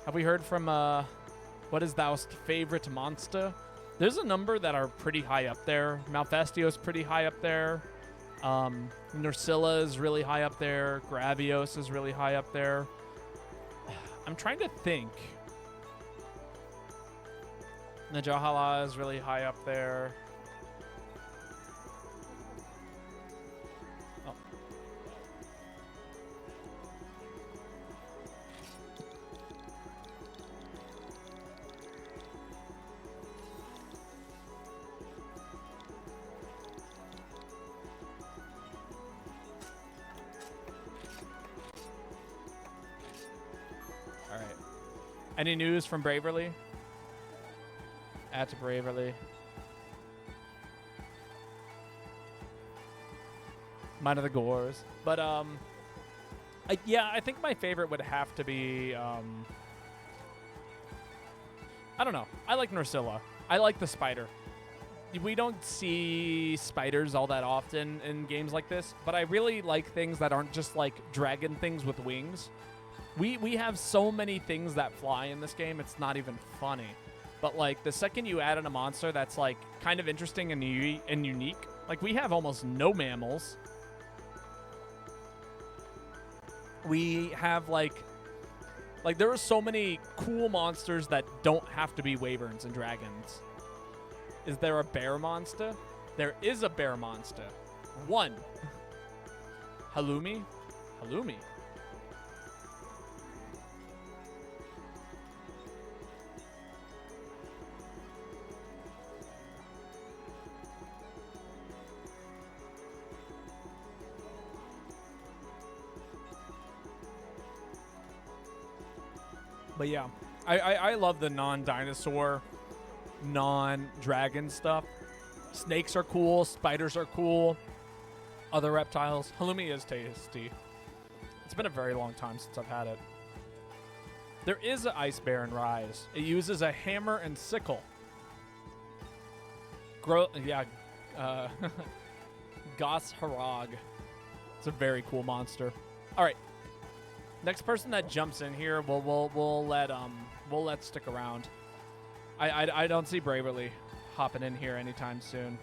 Have we heard from, what is thou favorite monster? There's a number that are pretty high up there. Malfestio's pretty high up there. Nursilla is really high up there. Gravios is really high up there. I'm trying to think. Najahala is really high up there. Oh. All right. Any news from Braverly? Add to Braverly. Mine are the Gores. But, yeah, I think my favorite would have to be, I don't know. I like Nursilla. I like the spider. We don't see spiders all that often in games like this, but I really like things that aren't just like dragon things with wings. We have so many things that fly in this game, it's not even funny. But, like, the second you add in a monster that's, like, kind of interesting and unique, like, we have almost no mammals. We have, like, there are so many cool monsters that don't have to be wyverns and dragons. Is there a bear monster? There is a bear monster. One. Halloumi? Halloumi. But yeah, I love the non-dinosaur, non-dragon stuff. Snakes are cool. Spiders are cool. Other reptiles. Halloumi is tasty. It's been a very long time since I've had it. There is an Ice Bear in Rise. It uses a hammer and sickle. Goss Harag. It's a very cool monster. All right. Next person that jumps in here, we'll let stick around. I don't see Braverly hopping in here anytime soon.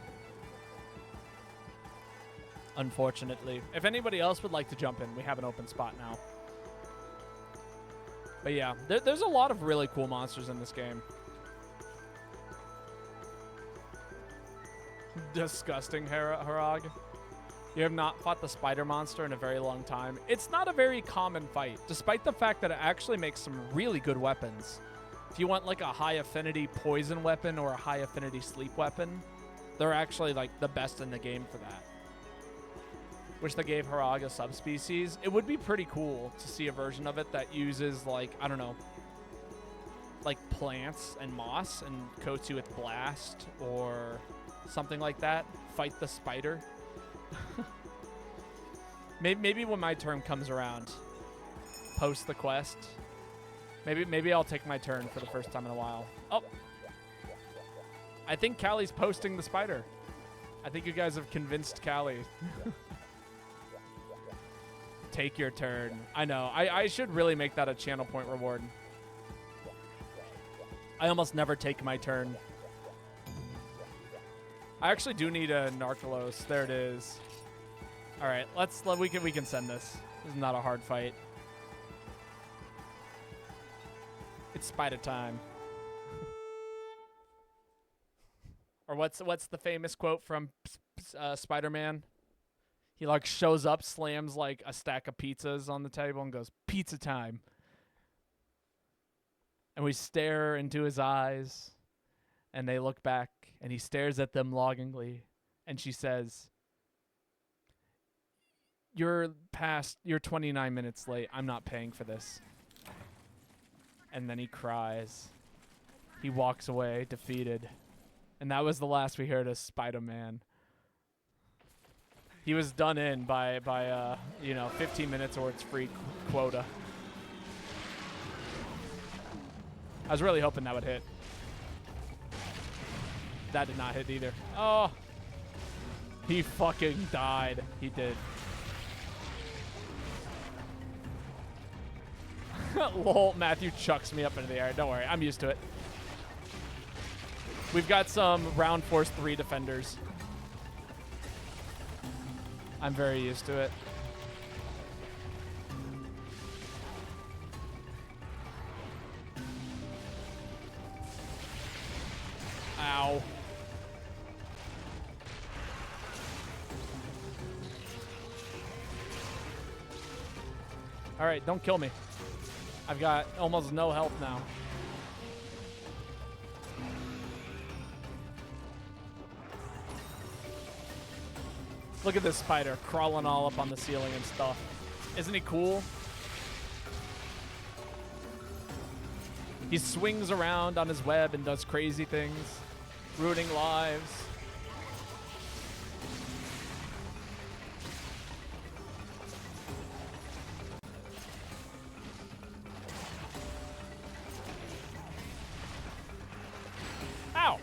Unfortunately. If anybody else would like to jump in, we have an open spot now. But yeah, there's a lot of really cool monsters in this game. Disgusting, Harag. You have not fought the spider monster in a very long time. It's not a very common fight, despite the fact that it actually makes some really good weapons. If you want like a high affinity poison weapon or a high affinity sleep weapon, they're actually like the best in the game for that. Wish they gave Harag a subspecies. It would be pretty cool to see a version of it that uses, like, I don't know, like plants and moss and coats you with blast or something like that. Fight the spider. Maybe when my turn comes around, post the quest. Maybe I'll take my turn for the first time in a while. Oh, I think Callie's posting the spider. I think you guys have convinced Callie. Take your turn. I know. I should really make that a channel point reward. I almost never take my turn. I actually do need a Narcolos. There it is. All right, we can send this. This is not a hard fight. It's spider time. Or what's the famous quote from Spider-Man? He like shows up, slams like a stack of pizzas on the table and goes, "Pizza time." And we stare into his eyes, and they look back, and he stares at them longingly, and she says, You're 29 minutes late. I'm not paying for this." And then he cries. He walks away, defeated. And that was the last we heard of Spider-Man. He was done in by 15 minutes or its free quota. I was really hoping that would hit. That did not hit either. Oh, he fucking died. He did. Lol, Matthew chucks me up into the air. Don't worry, I'm used to it. We've got some round force 3 defenders. I'm very used to it. Ow. All right, don't kill me. I've got almost no health now. Look at this spider crawling all up on the ceiling and stuff. Isn't he cool? He swings around on his web and does crazy things, ruining lives. Ow!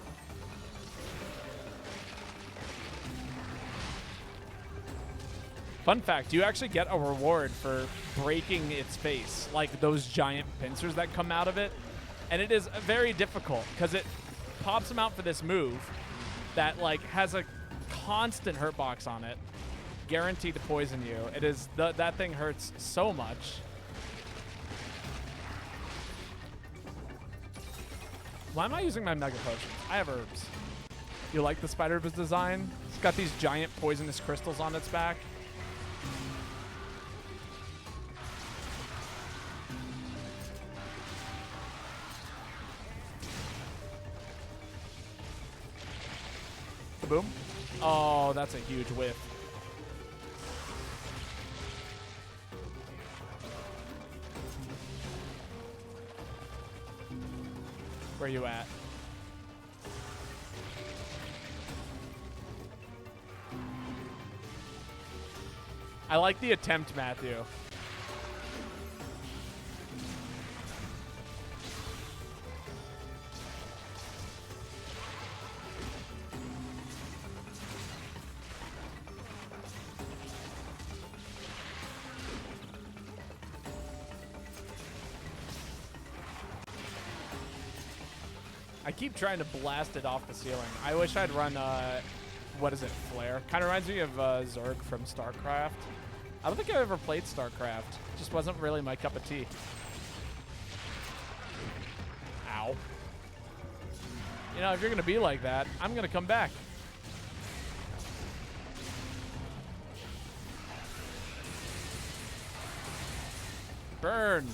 Fun fact, you actually get a reward for breaking its face, like those giant pincers that come out of it. And it is very difficult because it pops them out for this move that like has a constant hurt box on it, guaranteed to poison you. It is that thing hurts so much. Why am I using my Mega Potion? I have herbs. You like the spider's design? It's got these giant poisonous crystals on its back. Boom. Oh, that's a huge whiff. Where you at? I like the attempt, Matthew. I keep trying to blast it off the ceiling. I wish I'd run, what is it, Flare? Kind of reminds me of Zerg from StarCraft. I don't think I ever played StarCraft. Just wasn't really my cup of tea. Ow. You know, if you're going to be like that, I'm going to come back. Burn.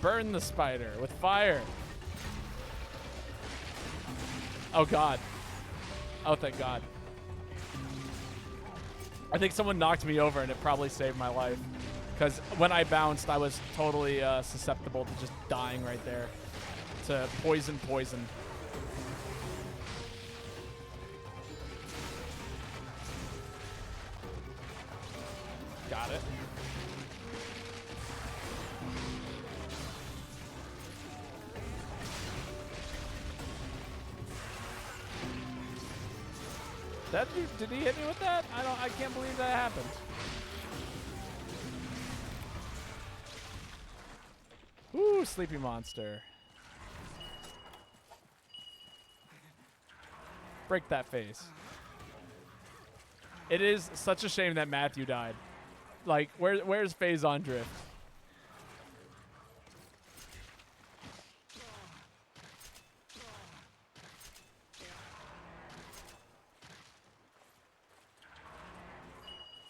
Burn the spider with fire. Oh, God. Oh, thank God. I think someone knocked me over, and it probably saved my life. Because when I bounced, I was totally susceptible to just dying right there. To poison. Got it. Did he hit me with that? I can't believe that happened. Ooh, sleepy monster. Break that face. It is such a shame that Matthew died. Like, where's Phase on Drift?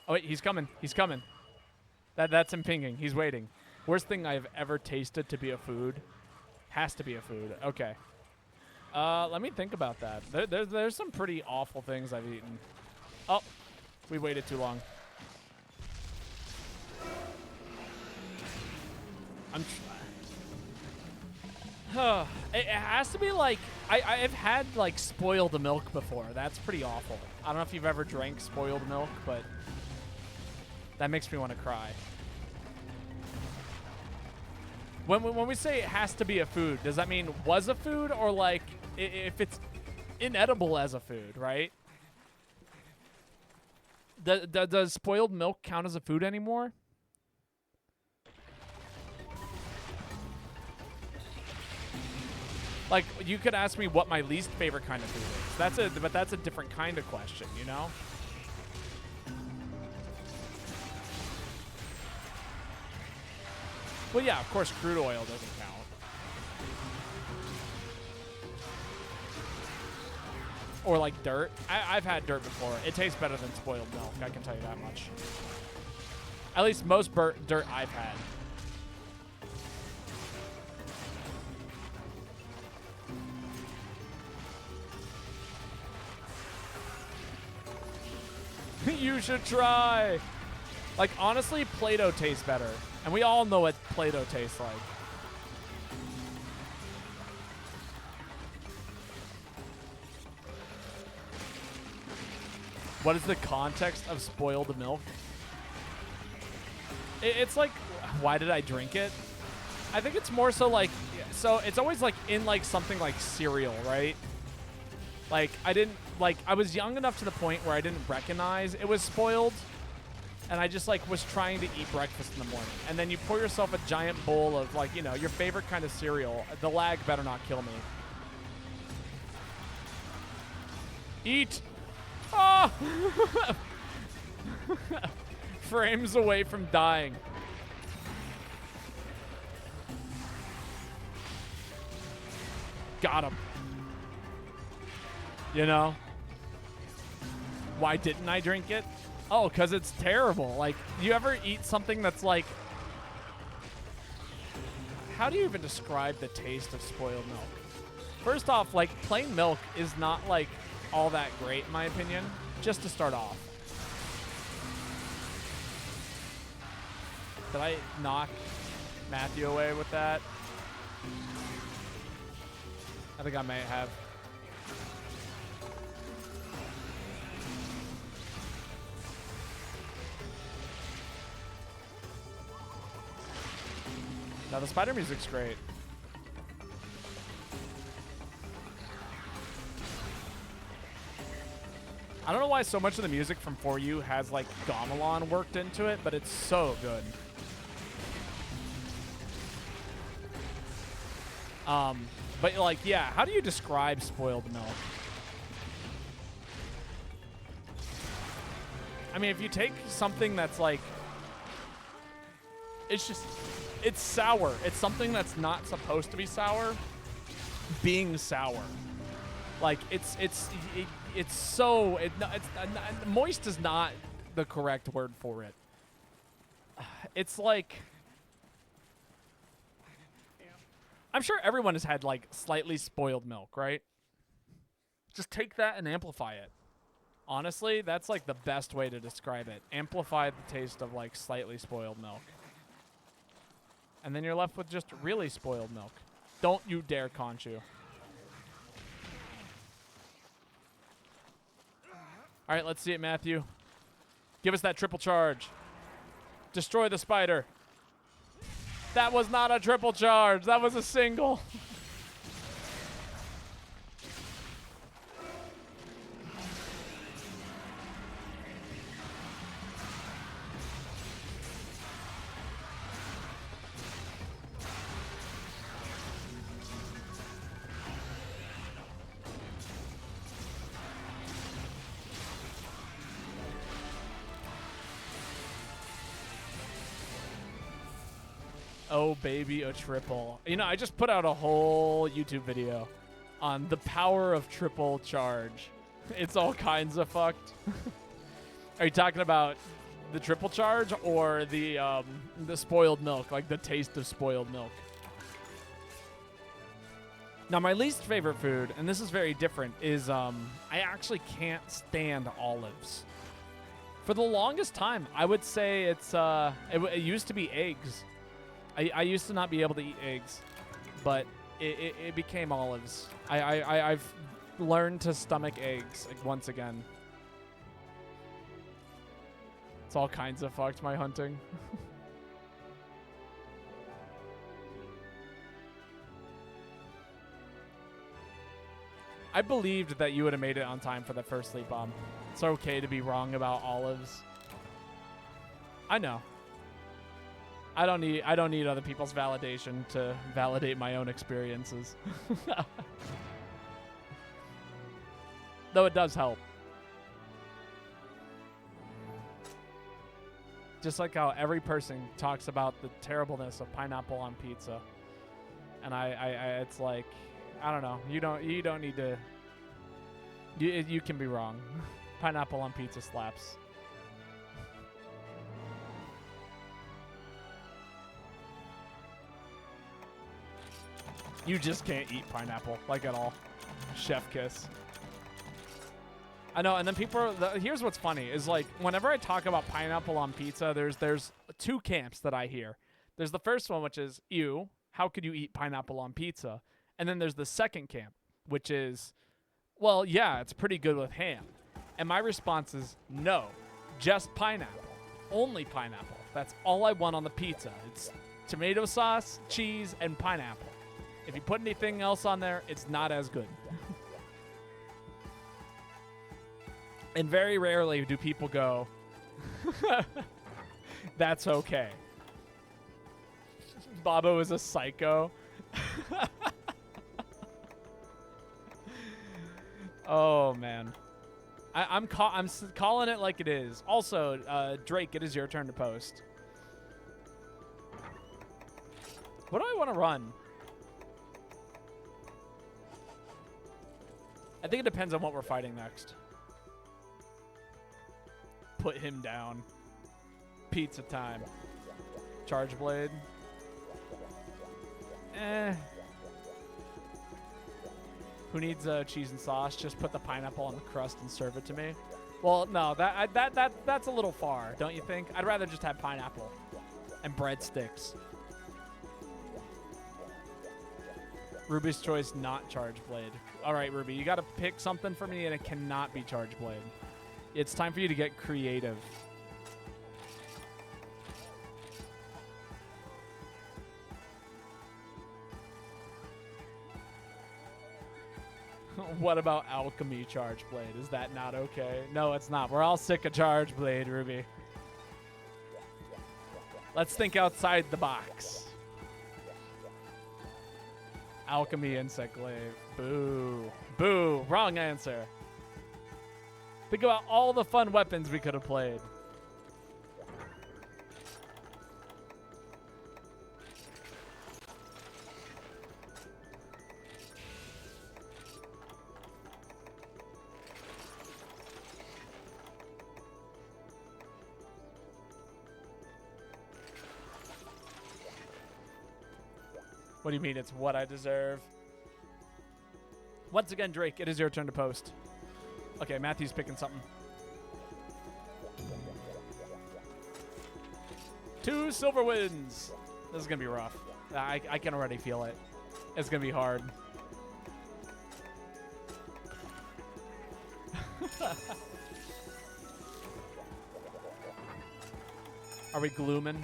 Oh wait, he's coming. He's coming. That's him pinging. He's waiting. Worst thing I've ever tasted to be a food. Has to be a food. Okay. Let me think about that. There's some pretty awful things I've eaten. Oh, we waited too long. It has to be like I've had like spoiled milk before. That's pretty awful. I don't know if you've ever drank spoiled milk, but that makes me want to cry. When we say it has to be a food, does that mean was a food or like if it's inedible as a food, right? Does spoiled milk count as a food anymore? Like, you could ask me what my least favorite kind of food is. But that's a different kind of question, you know? Well, yeah, of course, crude oil doesn't count. Or like dirt. I've had dirt before. It tastes better than spoiled milk, I can tell you that much. At least most dirt I've had. You should try. Like, honestly, Play-Doh tastes better. And we all know what Play-Doh tastes like. What is the context of spoiled milk? It's like, why did I drink it? I think it's more so like, so it's always like in like something like cereal, right? Like, I was young enough to the point where I didn't recognize it was spoiled. And I just, like, was trying to eat breakfast in the morning. And then you pour yourself a giant bowl of, like, you know, your favorite kind of cereal. The lag better not kill me. Eat! Oh! Frames away from dying. Got him. You know? Why didn't I drink it? Oh, because it's terrible. Like, you ever eat something that's like... How do you even describe the taste of spoiled milk? First off, like, plain milk is not, like, all that great, in my opinion. Just to start off. Did I knock Matthew away with that? I think I may have. Now, the spider music's great. I don't know why so much of the music from For You has, like, gamelan worked into it, but it's so good. But, like, yeah, how do you describe spoiled milk? I mean, if you take something that's, like, it's just... It's sour. It's something that's not supposed to be sour being sour. Like, it's so... moist is not the correct word for it. It's like... I'm sure everyone has had, like, slightly spoiled milk, right? Just take that and amplify it. Honestly, that's like the best way to describe it. Amplify the taste of like slightly spoiled milk. And then you're left with just really spoiled milk. Don't you dare Conchu. All right, let's see it, Matthew. Give us that triple charge. Destroy the spider. That was not a triple charge. That was a single. Oh, baby, a triple. You know, I just put out a whole YouTube video on the power of triple charge. It's all kinds of fucked. Are you talking about the triple charge or the spoiled milk, like the taste of spoiled milk? Now, my least favorite food, and this is very different, is I actually can't stand olives. For the longest time, I would say it used to be eggs. I used to not be able to eat eggs, but it became olives. I've learned to stomach eggs like, once again. It's all kinds of fucked, my hunting. I believed that you would have made it on time for the first sleep bomb. It's okay to be wrong about olives. I know. I don't need other people's validation to validate my own experiences. Though it does help. Just like how every person talks about the terribleness of pineapple on pizza. And it's like, I don't know. You don't need to. You can be wrong. Pineapple on pizza slaps. You just can't eat pineapple, like at all. Chef kiss. I know, and then people are, here's what's funny, is like, whenever I talk about pineapple on pizza, there's two camps that I hear. There's the first one, which is, ew, how could you eat pineapple on pizza? And then there's the second camp, which is, well, yeah, it's pretty good with ham. And my response is, no, just pineapple. Only pineapple. That's all I want on the pizza. It's tomato sauce, cheese, and pineapple. If you put anything else on there, it's not as good. And very rarely do people go, that's okay. Bobo is a psycho. Oh, man. I'm calling it like it is. Also, Drake, it is your turn to post. What do I want to run? I think it depends on what we're fighting next. Put him down. Pizza time. Charge blade. Who needs cheese and sauce? Just put the pineapple on the crust and serve it to me. Well, no, that's a little far, don't you think? I'd rather just have pineapple and breadsticks. Ruby's choice, not charge blade. All right, Ruby, you got to pick something for me, and it cannot be charge blade. It's time for you to get creative. What about alchemy charge blade? Is that not okay? No, it's not. We're all sick of charge blade, Ruby. Let's think outside the box. Alchemy insect glaive. Boo. Boo. Wrong answer. Think about all the fun weapons we could have played. What do you mean it's what I deserve? Once again, Drake, it is your turn to post. Okay, Matthew's picking something. 2 silver wins. This is going to be rough. I can already feel it. It's going to be hard. Are we glooming?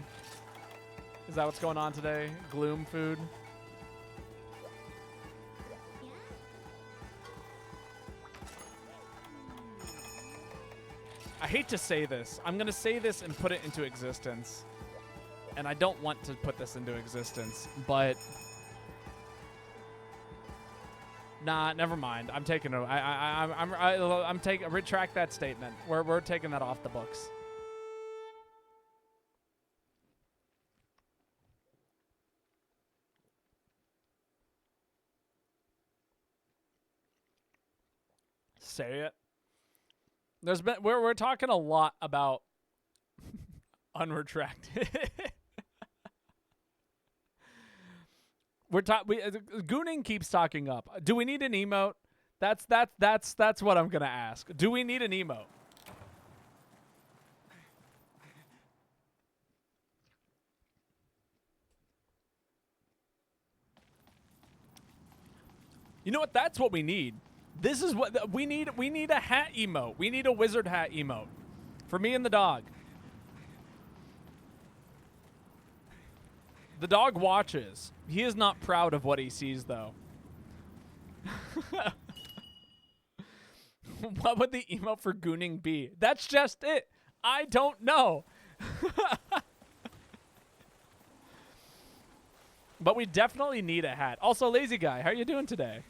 Is that what's going on today? Gloom food? I hate to say this. I'm going to say this and put it into existence. And I don't want to put this into existence, but nah, never mind. I'm taking it. I'm taking retract that statement. We're taking that off the books. Say it. There's been we're talking a lot about unretracted. Gooning keeps talking up. Do we need an emote? That's what I'm gonna ask. Do we need an emote? You know what? That's what we need. This is what we need. We need a hat emote. We need a wizard hat emote for me and the dog. The dog watches. He is not proud of what he sees, though. What would the emote for gooning be? That's just it. I don't know. But we definitely need a hat. Also, Lazy Guy, how are you doing today?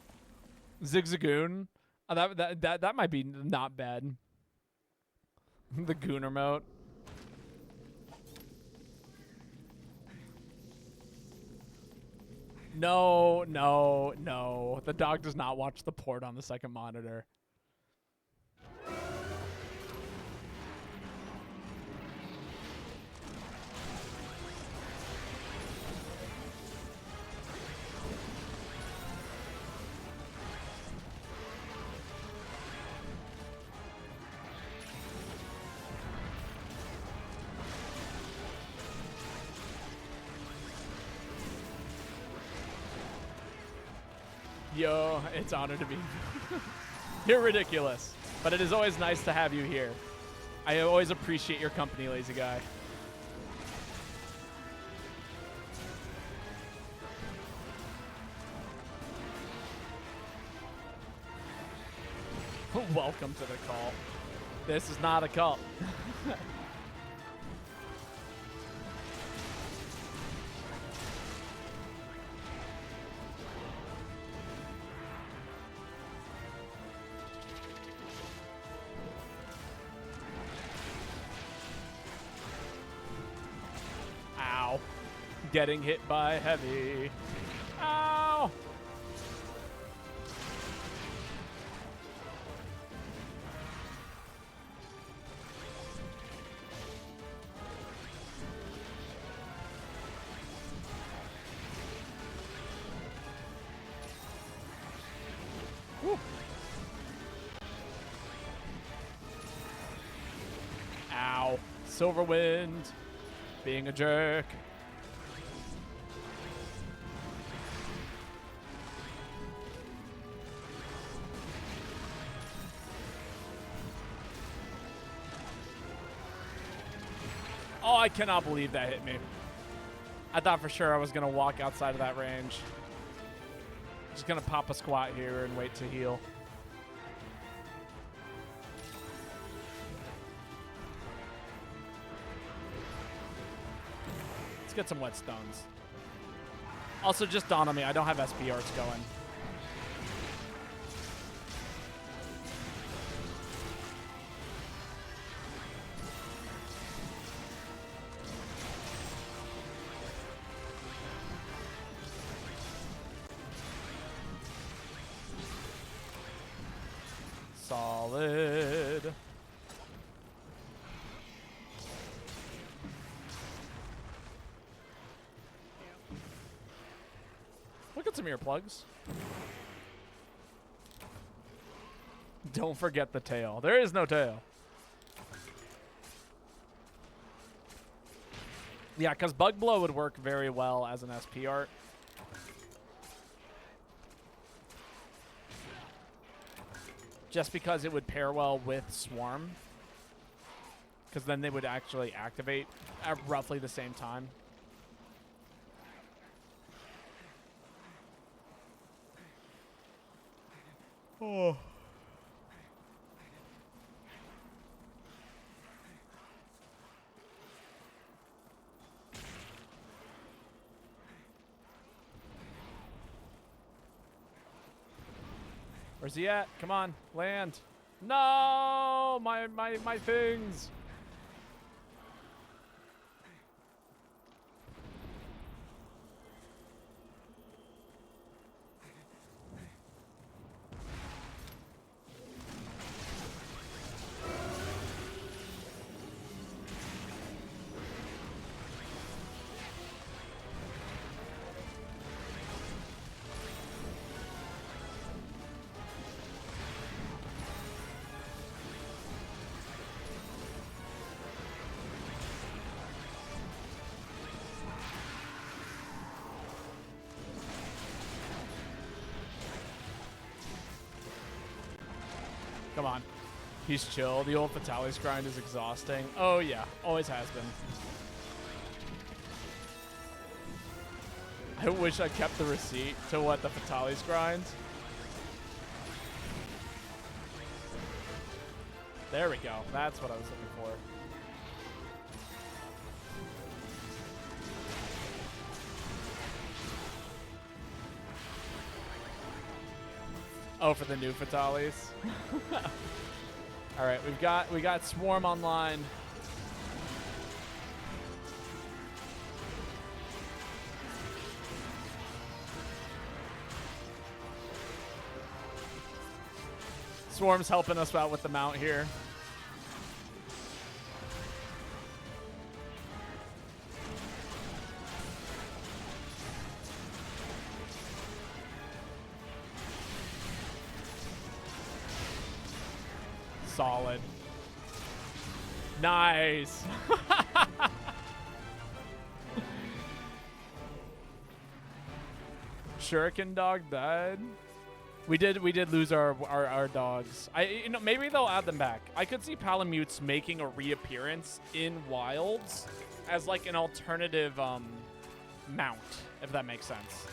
Zigzagoon. Oh, that might be not bad. The Gooner mode. No, no, no. The dog does not watch the port on the second monitor. Yo, it's an honor to be. You're ridiculous, but it is always nice to have you here. I always appreciate your company, Lazy Guy. Welcome to the cult. This is not a cult. Getting hit by heavy. Ow! Woo. Ow. Silverwind. Being a jerk. Oh, I cannot believe that hit me. I thought for sure I was going to walk outside of that range. Just going to pop a squat here and wait to heal. Let's get some whetstones. Also, just dawned on me, I don't have SP arts going. Solid. Look at some earplugs. Don't forget the tail. There is no tail. Yeah, because Bug Blow would work very well as an SP art. Just because it would pair well with Swarm. Because then they would actually activate at roughly the same time. Oh. Where's he at? Come on, land. No, my things. Come on. He's chill. The old Fatalis grind is exhausting. Oh, yeah. Always has been. I wish I kept the receipt to what the Fatalis grind. There we go. That's what I was looking for. Oh, for the new Fatalis. All right, we got Swarm online. Swarm's helping us out with the mount here. Solid. Nice. Shuriken dog died. We did lose our dogs. Maybe they'll add them back. I could see Palamutes making a reappearance in Wilds as like an alternative mount, if that makes sense.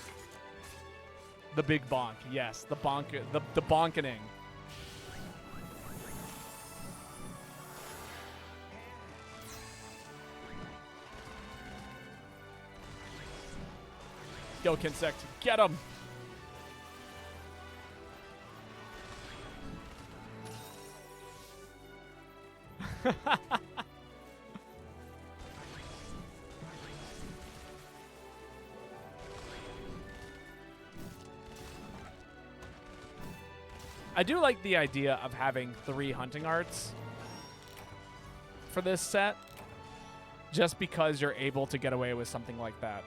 The big bonk, yes, the bonkening. Go, Kinsect. Get him! I do like the idea of having 3 hunting arts for this set, just because you're able to get away with something like that.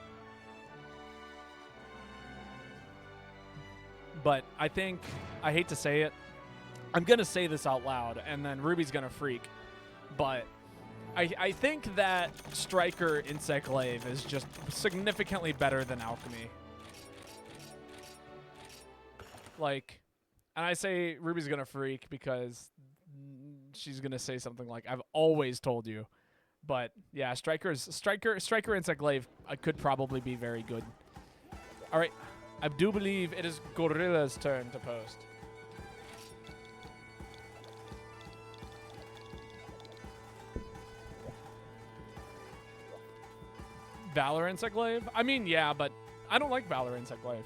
But I think, I hate to say it, I'm going to say this out loud, and then Ruby's going to freak. But I think that Striker Insect Glaive is just significantly better than Alchemy. Like, and I say Ruby's going to freak because she's going to say something like, I've always told you. But yeah, Striker Insect Glaive could probably be very good. All right. I do believe it is Gorilla's turn to post. Valor Insect Glaive? I mean, yeah, but I don't like Valor Insect Glaive.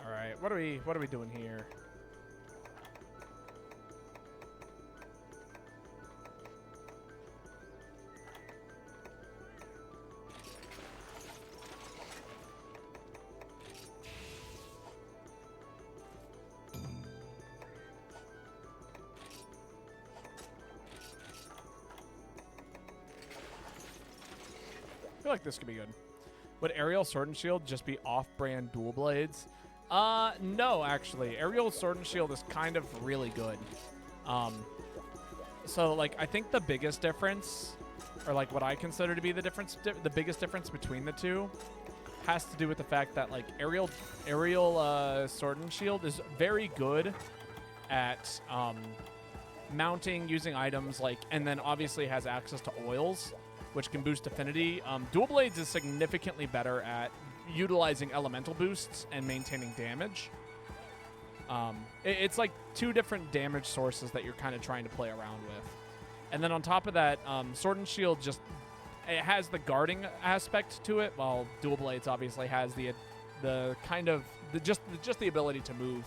All right, what are we doing here? I feel like this could be good. Would Aerial Sword and Shield just be off-brand dual blades? No, actually. Aerial Sword and Shield is kind of really good. So, like, I think the biggest difference, or, like, what I consider to be the biggest difference between the two has to do with the fact that, like, Aerial Sword and Shield is very good at, mounting, using items, like, and then obviously has access to oils, which can boost affinity. Dual Blades is significantly better at utilizing elemental boosts and maintaining damage. It's like two different damage sources that you're kind of trying to play around with. And then on top of that, Sword and Shield just, it has the guarding aspect to it, while Dual Blades obviously has the kind of, just the ability to move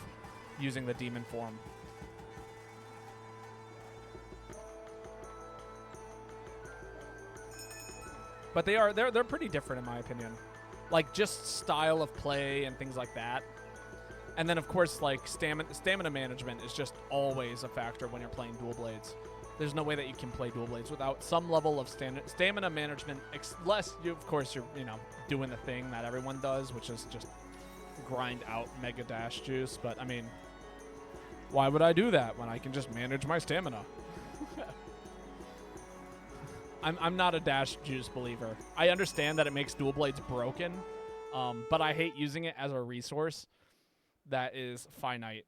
using the demon form. But they're pretty different in my opinion. Like, just style of play and things like that. And then, of course, like, stamina management is just always a factor when you're playing Dual Blades. There's no way that you can play Dual Blades without some level of stamina management, unless, of course, you're, doing the thing that everyone does, which is just grind out Mega Dash Juice. But, I mean, why would I do that when I can just manage my stamina? I'm not a Dash Juice believer. I understand that it makes Dual Blades broken, but I hate using it as a resource that is finite.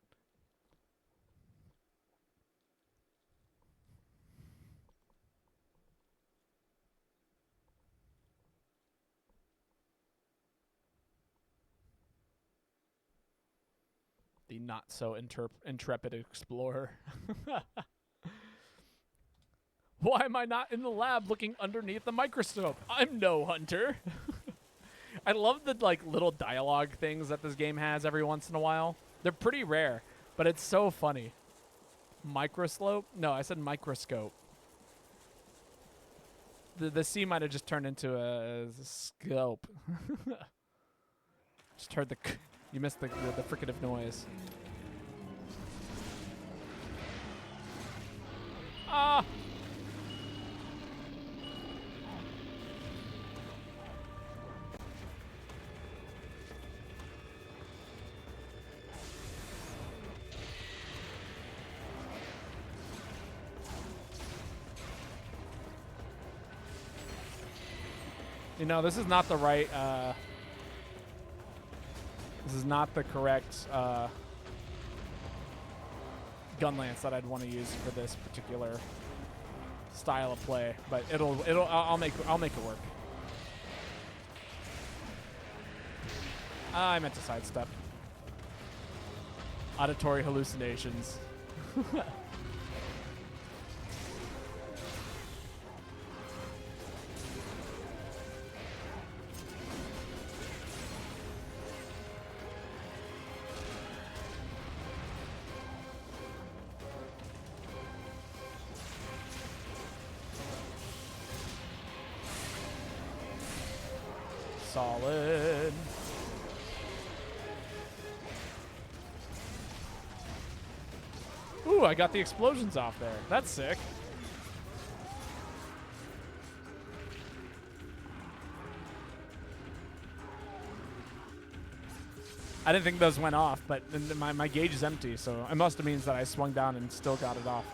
The not so intrepid explorer. Why am I not in the lab looking underneath the microscope? I'm no hunter. I love the, like, little dialogue things that this game has every once in a while. They're pretty rare, but it's so funny. Microscope? No, I said microscope. The C might have just turned into a scope. Just heard you missed the fricative noise. Ah! This is not the right, this is not the correct, gun lance that I'd want to use for this particular style of play, but I'll make it work. I meant to sidestep. Auditory hallucinations. Solid. Ooh, I got the explosions off there. That's sick. I didn't think those went off, but my gauge is empty, so it must have means that I swung down and still got it off.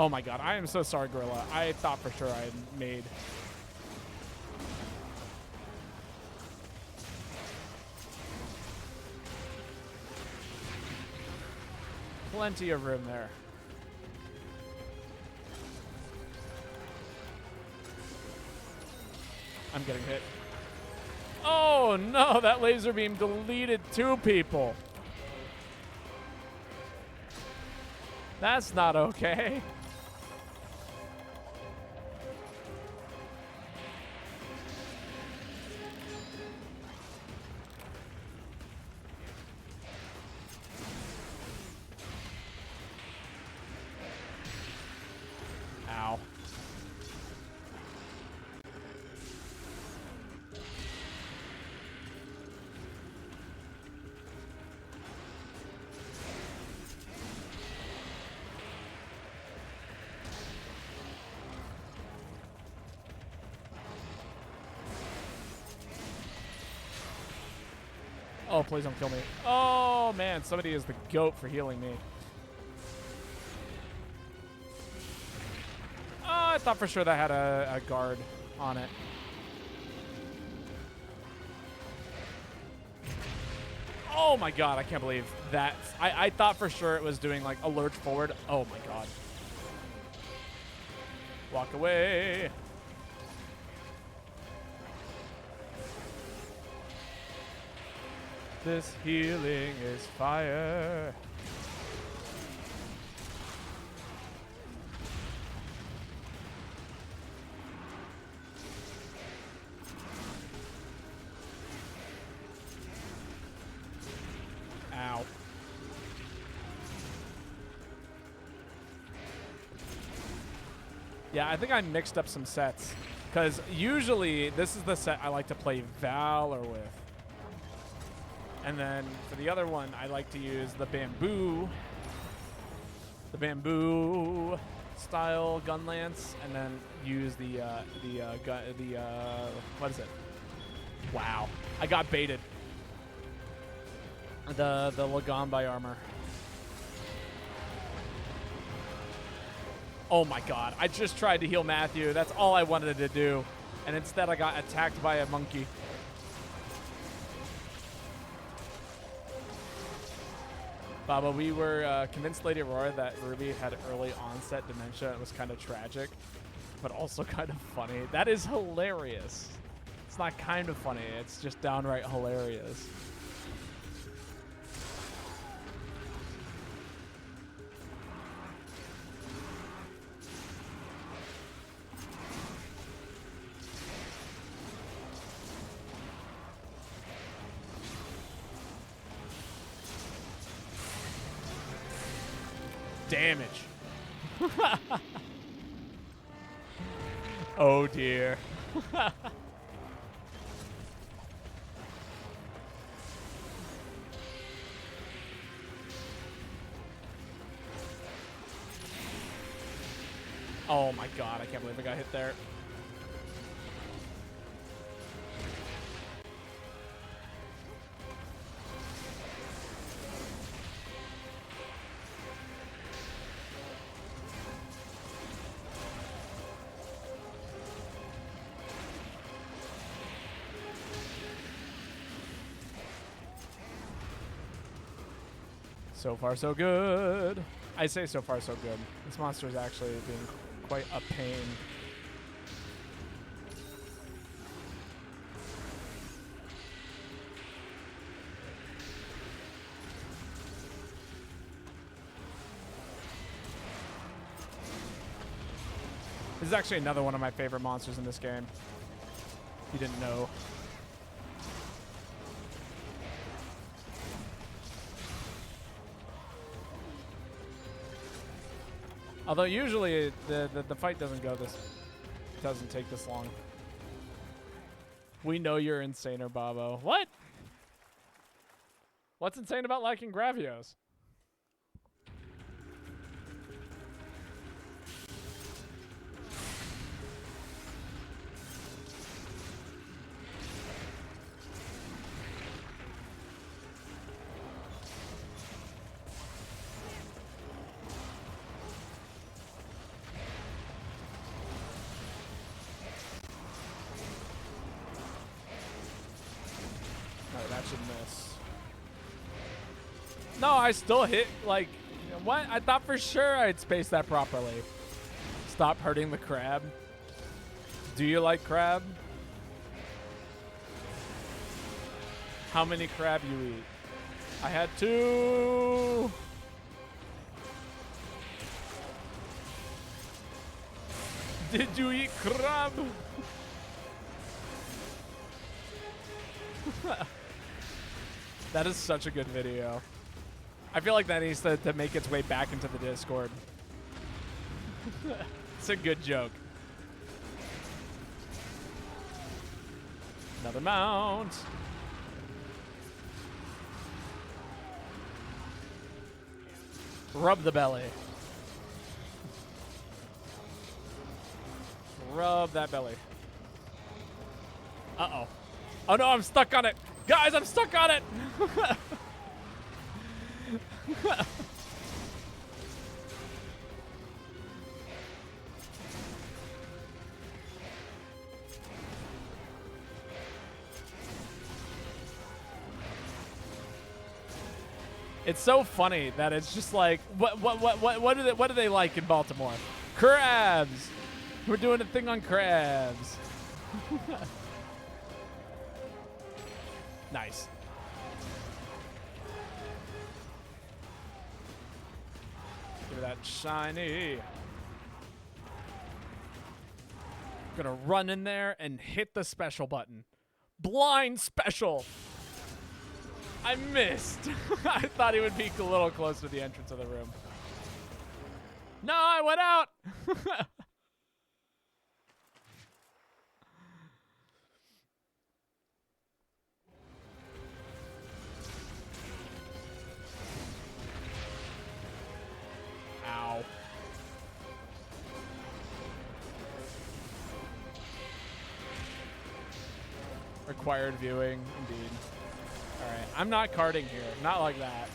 Oh my god, I am so sorry, Gorilla. I thought for sure I had made... Plenty of room there. I'm getting hit. Oh no, that laser beam deleted 2 people. That's not okay. Ow. Oh, please don't kill me. Oh, man. Somebody is the goat for healing me. Oh, I thought for sure that had a guard on it. Oh, my God. I can't believe that. I thought for sure it was doing, like, a lurch forward. Oh, my God. Walk away. This healing is fire. Ow. Yeah, I think I mixed up some sets. Because usually this is the set I like to play Valor with. And then for the other one, I like to use the bamboo style gun lance, and then use the what is it? Wow, I got baited. The Lagombai armor. Oh my God! I just tried to heal Matthew. That's all I wanted to do, and instead I got attacked by a monkey. Baba, we were convinced Lady Aurora that Ruby had early onset dementia. It was kind of tragic, but also kind of funny. That is hilarious. It's not kind of funny. It's just downright hilarious. Damage. Oh dear. Oh my God, I can't believe I got hit there. So far, so good. I say so far, so good. This monster is actually being quite a pain. This is actually another one of my favorite monsters in this game. If you didn't know. Although usually the fight doesn't take this long. We know you're insaner, Babo. What? What's insane about liking Gravios? No, I still hit, like, what? I thought for sure I'd space that properly. Stop hurting the crab. Do you like crab? How many crab you eat? I had 2. Did you eat crab? That is such a good video. I feel like that needs to make its way back into the Discord. It's a good joke. Another mount. Rub the belly. Rub that belly. Uh-oh. Oh no, I'm stuck on it. Guys, I'm stuck on it. It's so funny that it's just like, what do they like in Baltimore? Crabs. We're doing a thing on crabs. Nice. Give me that shiny. Gonna run in there and hit the special button. Blind special. I missed. I thought he would be a little close to the entrance of the room. No, I went out. Ow. Required viewing, indeed. All right, I'm not carding here. Not like that.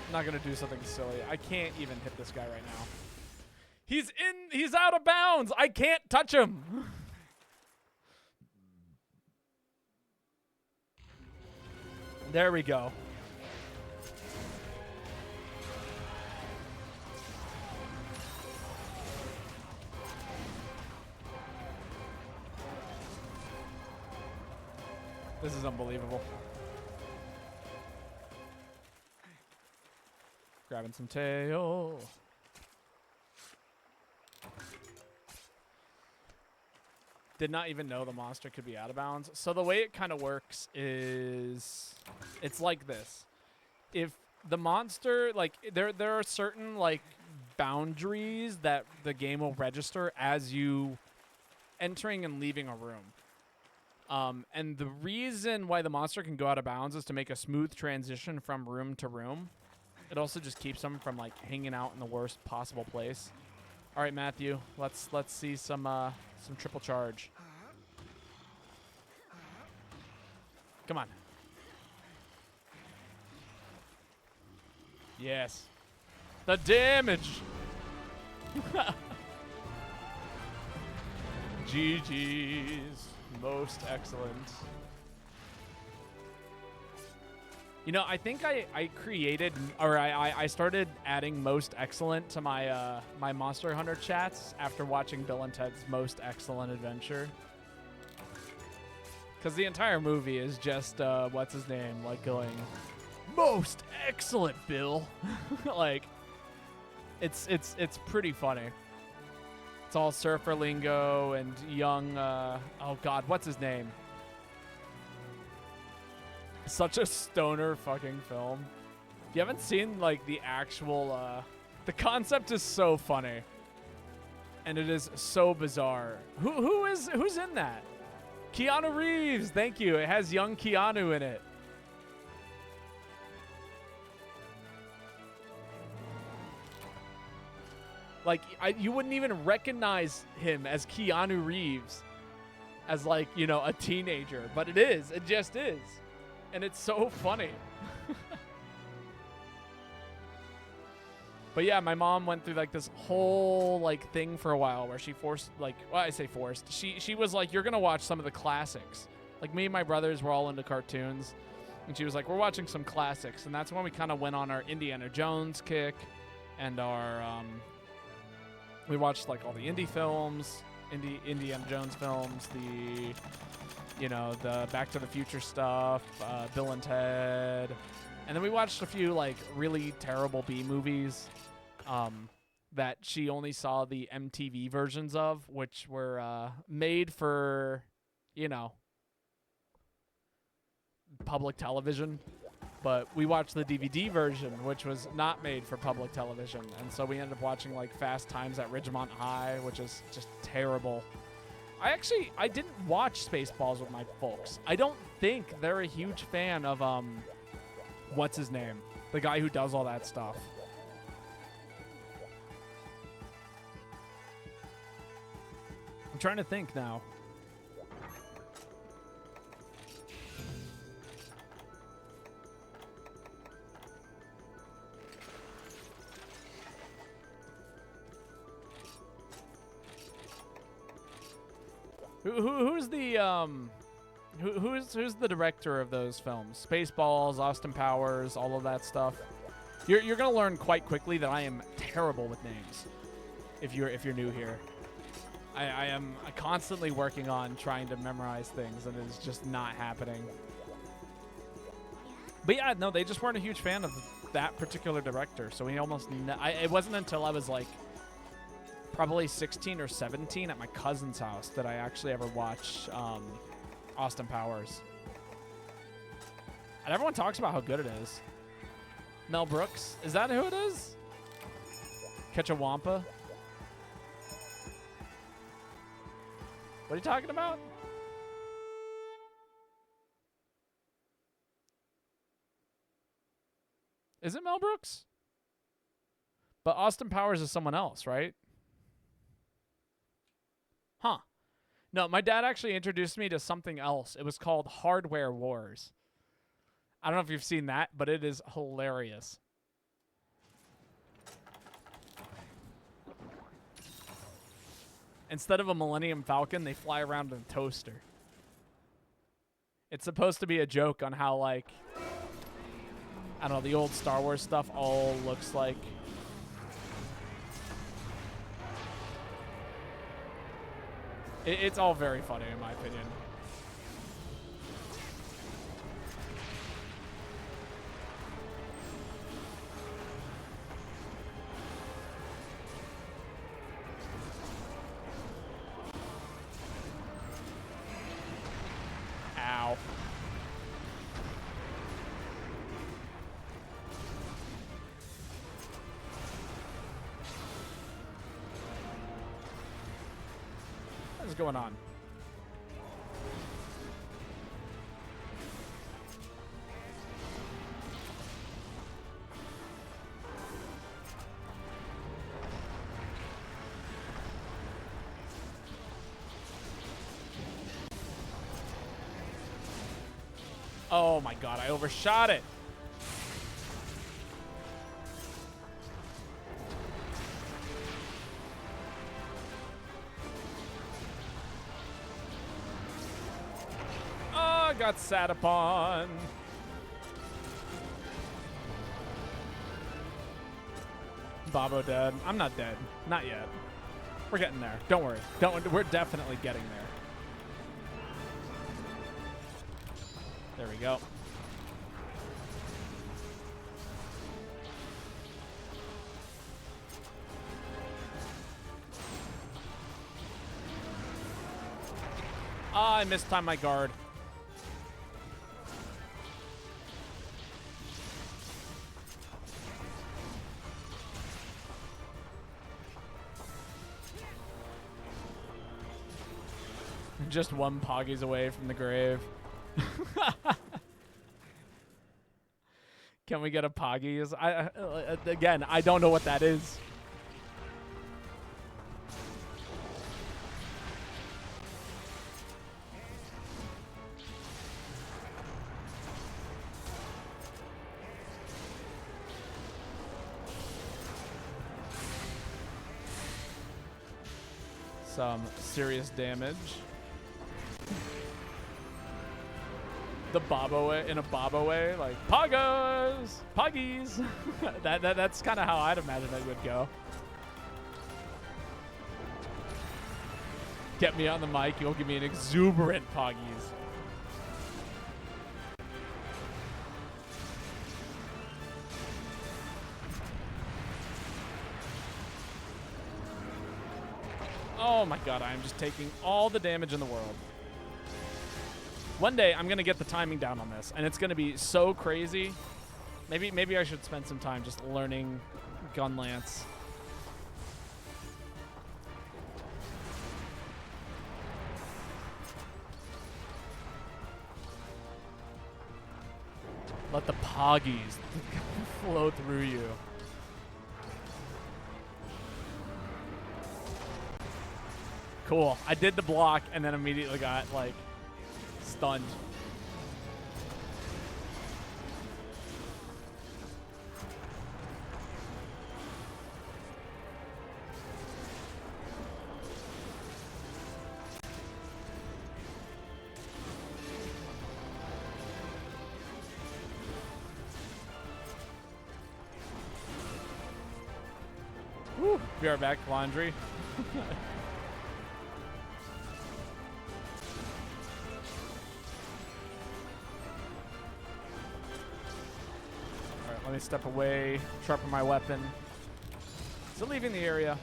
I'm not gonna do something silly. I can't even hit this guy right now. He's out of bounds. I can't touch him. There we go. This is unbelievable. Grabbing some tail. Did not even know the monster could be out of bounds. So the way it kind of works is it's like this. If the monster, like, there are certain, like, boundaries that the game will register as you entering and leaving a room. And the reason why the monster can go out of bounds is to make a smooth transition from room to room. It also just keeps them from, like, hanging out in the worst possible place. All right, Matthew, let's see some triple charge. Come on. Yes. The damage. GG's. Most excellent. You know, I think I created, or I started adding most excellent to my my Monster Hunter chats after watching Bill and Ted's Most Excellent Adventure. Because the entire movie is just, what's his name, like going, most excellent, Bill. Like, it's pretty funny. It's all surfer lingo and young, oh God, what's his name? Such a stoner fucking film. If you haven't seen, like, the actual, the concept is so funny. And it is so bizarre. Who's in that? Keanu Reeves, thank you. It has young Keanu in it. Like, you wouldn't even recognize him as Keanu Reeves as, like, you know, a teenager. But it is. It just is. And it's so funny. But yeah, my mom went through, like, this whole, like, thing for a while where she forced, like, well, I say forced. She was like, you're going to watch some of the classics. Like, me and my brothers were all into cartoons. And she was like, we're watching some classics. And that's when we kind of went on our Indiana Jones kick. And our, we watched, like, all the indie films, Indiana Jones films, the, you know, the Back to the Future stuff, Bill and Ted. And then we watched a few, like, really terrible B movies that she only saw the MTV versions of, which were made for, you know, public television. But we watched the DVD version, which was not made for public television. And so we ended up watching, like, Fast Times at Ridgemont High, which is just terrible. I didn't watch Spaceballs with my folks. I don't think they're a huge fan of, what's his name? The guy who does all that stuff. I'm trying to think now. Who's the who's the director of those films? Spaceballs, Austin Powers, all of that stuff. You're gonna learn quite quickly that I am terrible with names. If you're new here, I am constantly working on trying to memorize things, and it's just not happening. But yeah, no, they just weren't a huge fan of that particular director, so we almost. It wasn't until I was like probably 16 or 17 at my cousin's house that I actually ever watched Austin Powers. And everyone talks about how good it is. Mel Brooks, is that who it is? Ketchawampa? What are you talking about? Is it Mel Brooks? But Austin Powers is someone else, right? Huh. No, my dad actually introduced me to something else. It was called Hardware Wars. I don't know if you've seen that, but it is hilarious. Instead of a Millennium Falcon, they fly around in a toaster. It's supposed to be a joke on how, like, I don't know, the old Star Wars stuff all looks like. It's all very funny, in my opinion. Ow. What is going on? Oh my god, I overshot it. Oh, I got sat upon. Bobo dead. I'm not dead. Not yet. We're getting there. Don't worry. We're definitely getting there. There we go. Ah, I mistimed my guard. Just one Poggies away from the grave. Can we get a Poggies? Again, I don't know what that is. Some serious damage. The Bobo way, in a Bobo way, like Poggos, Poggies. That's kind of how I'd imagine it would go. Get me on the mic, you'll give me an exuberant Poggies. Oh my god, I am just taking all the damage in the world. One day, I'm going to get the timing down on this, and it's going to be so crazy. Maybe I should spend some time just learning Gun Lance. Let the Poggies flow through you. Cool. I did the block, and then immediately got, like, stunned. Whew. Be right back. Laundry. Alright, let me step away, sharpen my weapon. Still leaving the area.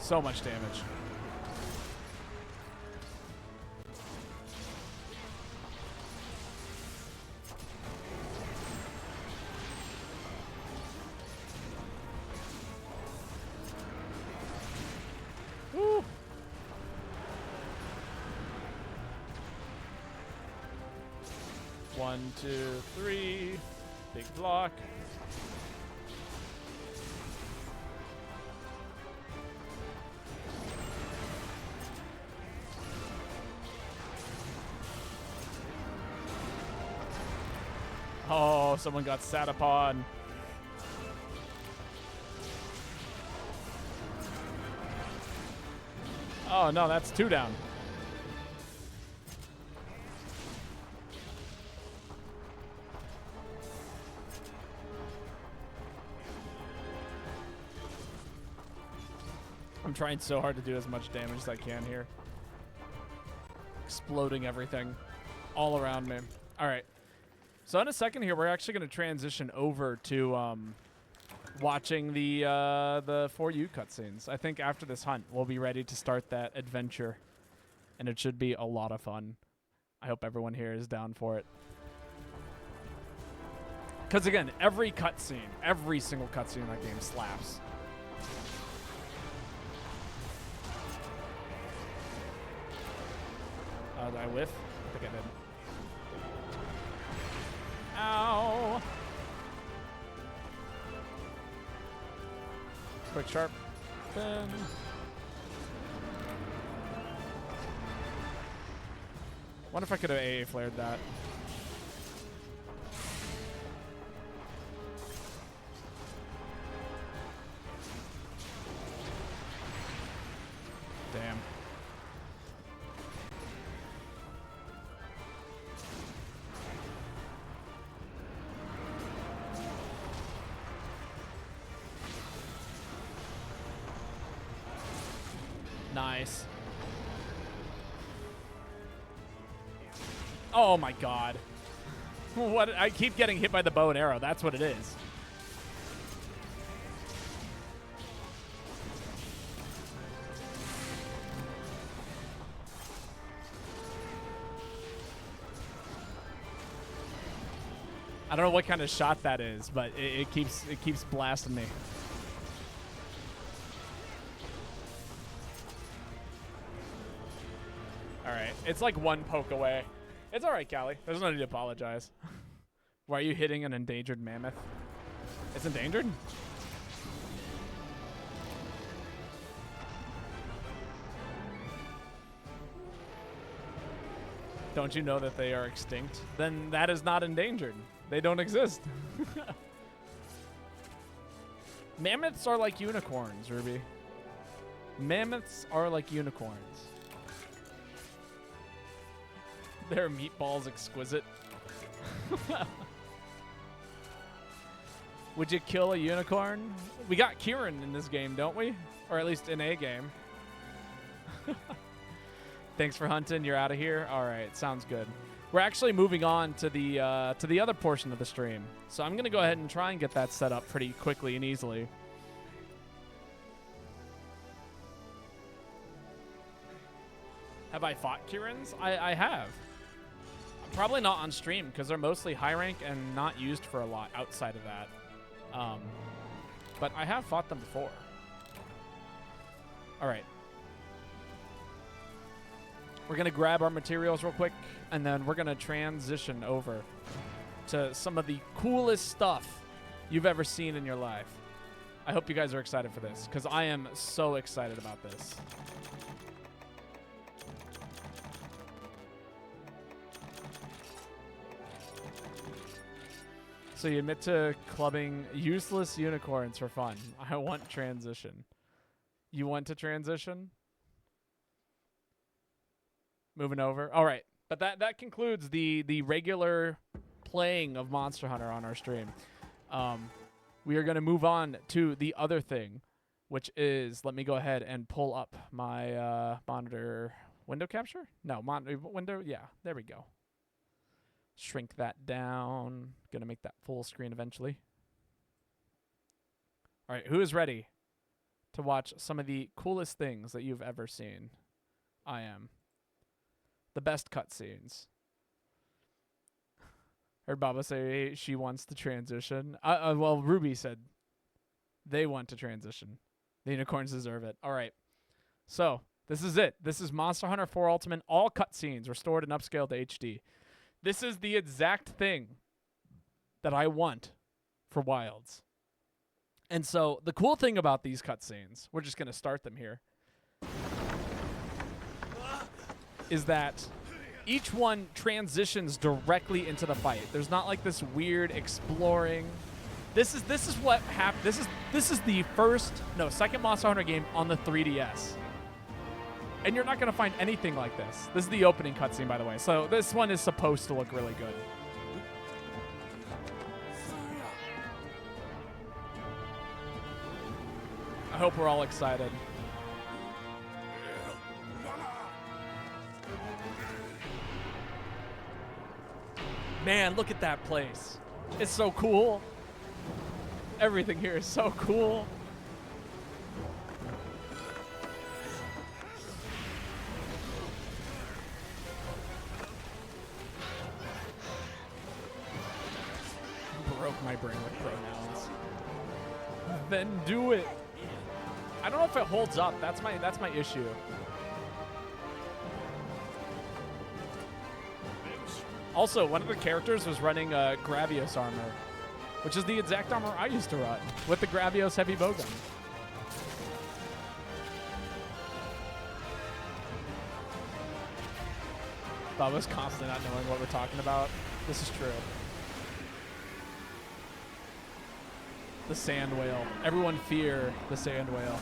So much damage. Woo. One, two, three. Big block. Oh, someone got sat upon. Oh, no, that's 2 down. I'm trying so hard to do as much damage as I can here. Exploding everything all around me. All right. So in a second here, we're actually going to transition over to watching the 4U cutscenes. I think after this hunt, we'll be ready to start that adventure, and it should be a lot of fun. I hope everyone here is down for it. Because again, every single cutscene in that game slaps. Did I whiff? I think I did. Ow! Quick sharp. Then. Wonder if I could have AA flared that. Damn. Nice. Oh my god. What? I keep getting hit by the bow and arrow. That's what it is. I don't know what kind of shot that is, but it keeps blasting me. Alright, it's like 1 poke away. It's alright, Callie. There's no need to apologize. Why are you hitting an endangered mammoth? It's endangered? Don't you know that they are extinct? Then that is not endangered. They don't exist. Mammoths are like unicorns, Ruby. Mammoths are like unicorns. Their meatballs exquisite. Would you kill a unicorn? We got Kieran in this game, don't we? Or at least in a game. Thanks for hunting. You're out of here. All right, sounds good. We're actually moving on to the other portion of the stream, so I'm gonna go ahead and try and get that set up pretty quickly and easily. Have I fought Kiirans? I have. Probably not on stream because they're mostly high rank and not used for a lot outside of that. But I have fought them before. All right. We're going to grab our materials real quick, and then we're going to transition over to some of the coolest stuff you've ever seen in your life. I hope you guys are excited for this because I am so excited about this. So you admit to clubbing useless unicorns for fun. I want transition. You want to transition? Moving over. All right. But that concludes the regular playing of Monster Hunter on our stream. We are going to move on to the other thing, which is, let me go ahead and pull up my monitor window capture. No, monitor window. Yeah, there we go. Shrink that down. Going to make that full screen eventually. All right, who is ready to watch some of the coolest things that you've ever seen? I am. The best cutscenes. Heard Baba say she wants to transition. Well, Ruby said they want to transition. The unicorns deserve it. All right. So, this is it. This is Monster Hunter 4 Ultimate. All cutscenes restored and upscaled to HD. This is the exact thing that I want for Wilds. And so, the cool thing about these cutscenes, we're just going to start them here, is that each one transitions directly into the fight. There's not like this weird exploring. This is what happened. This is the second Monster Hunter game on the 3DS. And you're not going to find anything like this. This is the opening cutscene, by the way. So this one is supposed to look really good. I hope we're all excited. Man, look at that place. It's so cool. Everything here is so cool. Broke my brain with pronouns. Then do it. I don't know if it holds up. That's my issue. Also, one of the characters was running a Gravios armor, which is the exact armor I used to run with the Gravios heavy bowgun. Baba's constantly not knowing what we're talking about. This is true. The sand whale. Everyone fear the sand whale.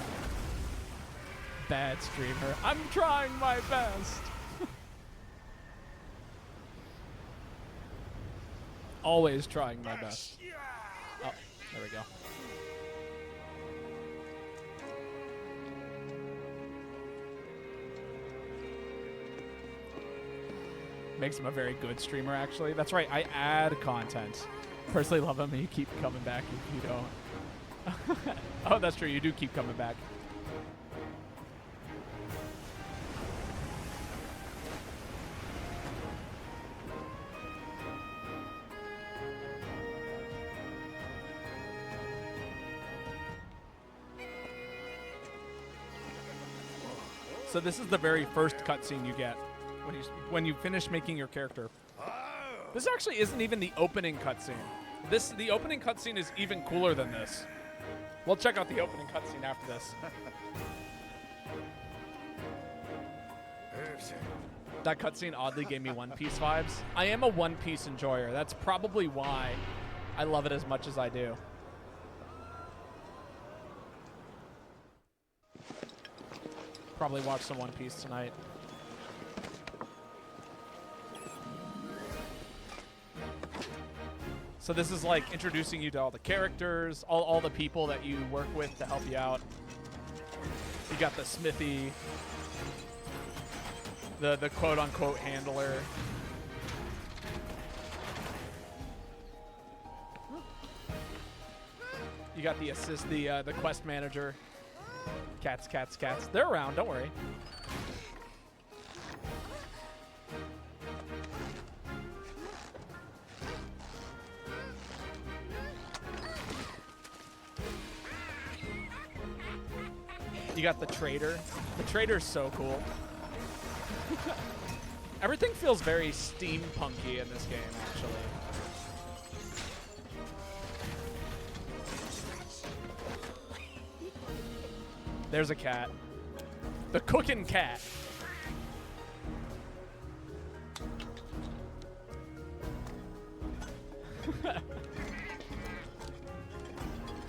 Bad streamer. I'm trying my best. Always trying my best. Oh, there we go. Makes him a very good streamer, actually. That's right, I add content. Personally love him, and you keep coming back if you don't. Oh, that's true, you do keep coming back. So this is the very first cutscene you get when you finish making your character. This actually isn't even the opening cutscene. The opening cutscene is even cooler than this. We'll check out the opening cutscene after this. That cutscene oddly gave me One Piece vibes. I am a One Piece enjoyer. That's probably why I love it as much as I do. Probably watch some One Piece tonight. So this is like introducing you to all the characters, all the people that you work with to help you out. You got the smithy, the quote-unquote handler. You got the assist, the quest manager. Cats. They're around, don't worry. You got the trader. The trader's so cool. Everything feels very steampunky in this game, actually. There's a cat. The cooking cat.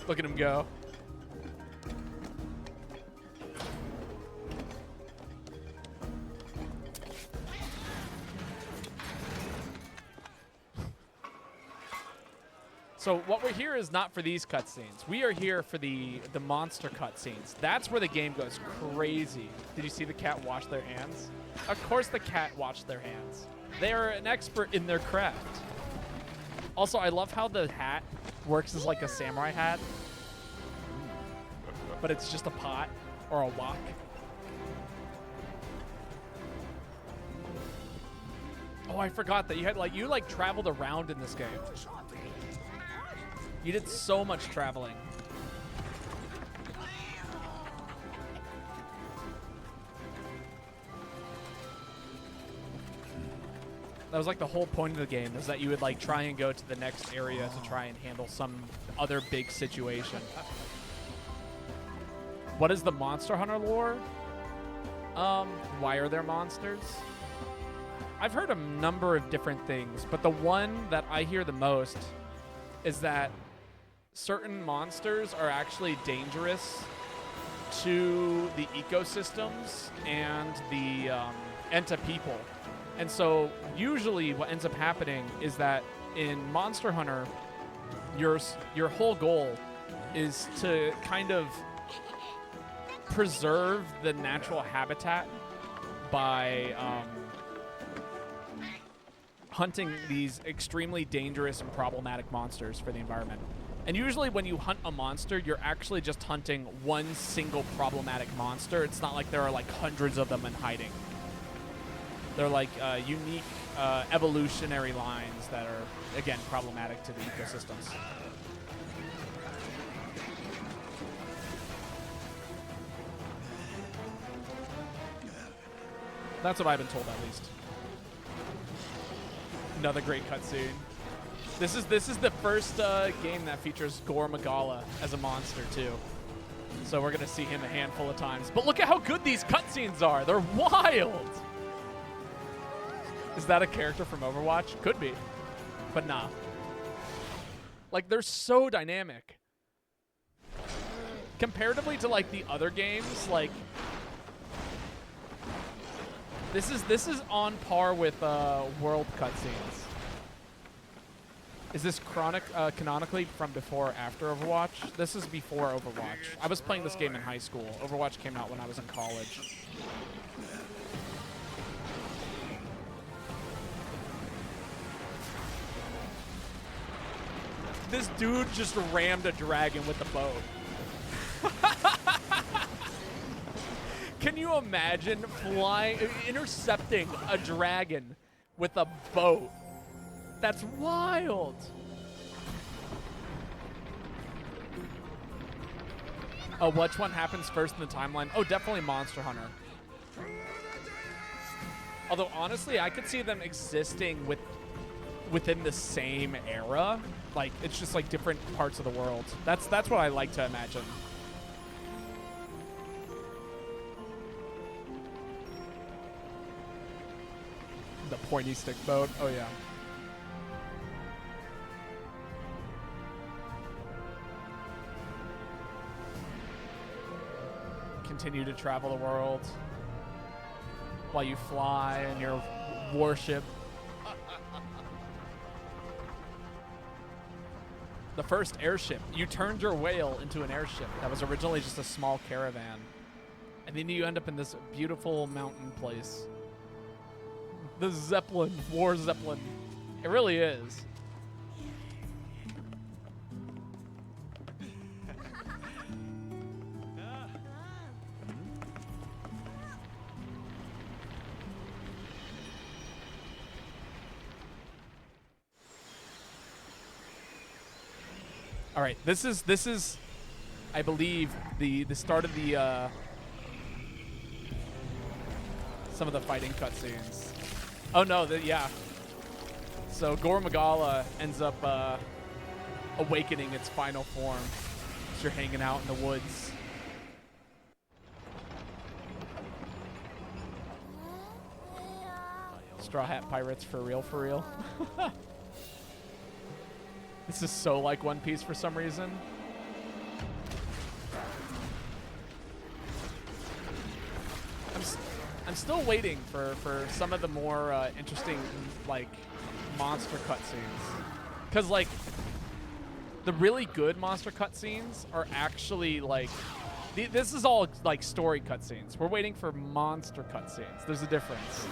Look at him go. So what we're here is not for these cutscenes. We are here for the monster cutscenes. That's where the game goes crazy. Did you see the cat wash their hands? Of course the cat washed their hands. They are an expert in their craft. Also, I love how the hat works as like a samurai hat, but it's just a pot or a wok. Oh, I forgot that you had you traveled around in this game. You did so much traveling. That was like the whole point of the game, is that you would like try and go to the next area to try and handle some other big situation. What is the Monster Hunter lore? Why are there monsters? I've heard a number of different things, but the one that I hear the most is that certain monsters are actually dangerous to the ecosystems and to people. And so usually what ends up happening is that in Monster Hunter, your whole goal is to kind of preserve the natural habitat by hunting these extremely dangerous and problematic monsters for the environment. And usually when you hunt a monster, you're actually just hunting one single problematic monster. It's not like there are like hundreds of them in hiding. They're like unique evolutionary lines that are, again, problematic to the ecosystems. That's what I've been told, at least. Another great cutscene. This is the first game that features Gore Magala as a monster too. So we're gonna see him a handful of times. But look at how good these cutscenes are. They're wild. Is that a character from Overwatch? Could be, but nah. Like, they're so dynamic. Comparatively to like the other games, like this is on par with world cutscenes. Is this canonically from before or after Overwatch? This is before Overwatch. I was playing this game in high school. Overwatch came out when I was in college. This dude just rammed a dragon with a bow. Can you imagine intercepting a dragon with a boat? That's wild. Oh, which one happens first in the timeline? Oh, definitely Monster Hunter. Although, honestly, I could see them existing within the same era. Like, it's just like different parts of the world. That's what I like to imagine. The pointy stick boat. Oh, yeah. Continue to travel the world while you fly in your warship. The first airship. You turned your whale into an airship that was originally just a small caravan. And then you end up in this beautiful mountain place. The Zeppelin, War Zeppelin. It really is. All right, this is, I believe, the start of the some of the fighting cutscenes. Oh no, yeah. So Gore Magala ends up awakening its final form as you're hanging out in the woods. Straw Hat Pirates for real, for real. This is so like One Piece for some reason. still waiting for some of the more interesting, like, monster cutscenes. Because, like, the really good monster cutscenes are actually, like, this is all, like, story cutscenes. We're waiting for monster cutscenes. There's a difference.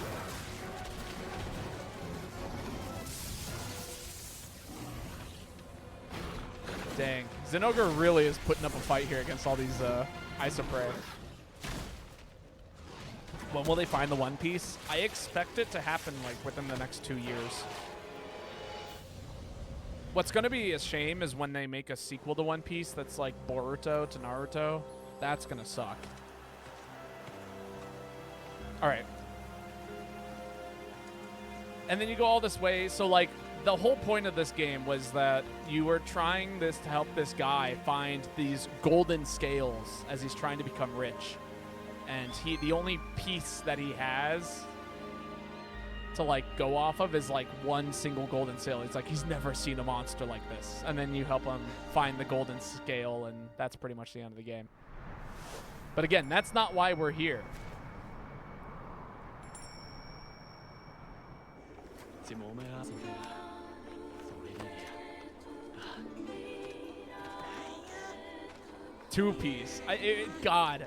Dang. Zinogre really is putting up a fight here against all these Isoprey. When will they find the One Piece? I expect it to happen, like, within the next 2 years. What's going to be a shame is when they make a sequel to One Piece that's like Boruto to Naruto. That's going to suck. All right. And then you go all this way. So, like, the whole point of this game was that you were trying this to help this guy find these golden scales as he's trying to become rich. And the only piece that he has to, like, go off of is, like, one single golden scale. It's like he's never seen a monster like this. And then you help him find the golden scale, and that's pretty much the end of the game. But again, that's not why we're here. Two-piece. God.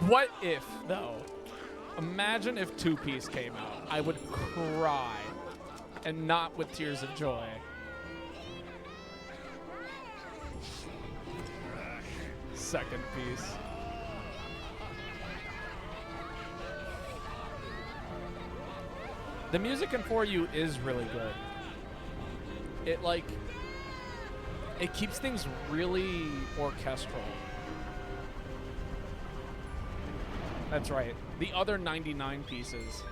What if, though? Imagine if Two-Piece came out. I would cry. And not with tears of joy. Second piece. The music in 4U is really good. It, like, it keeps things really orchestral. That's right. The other 99 pieces.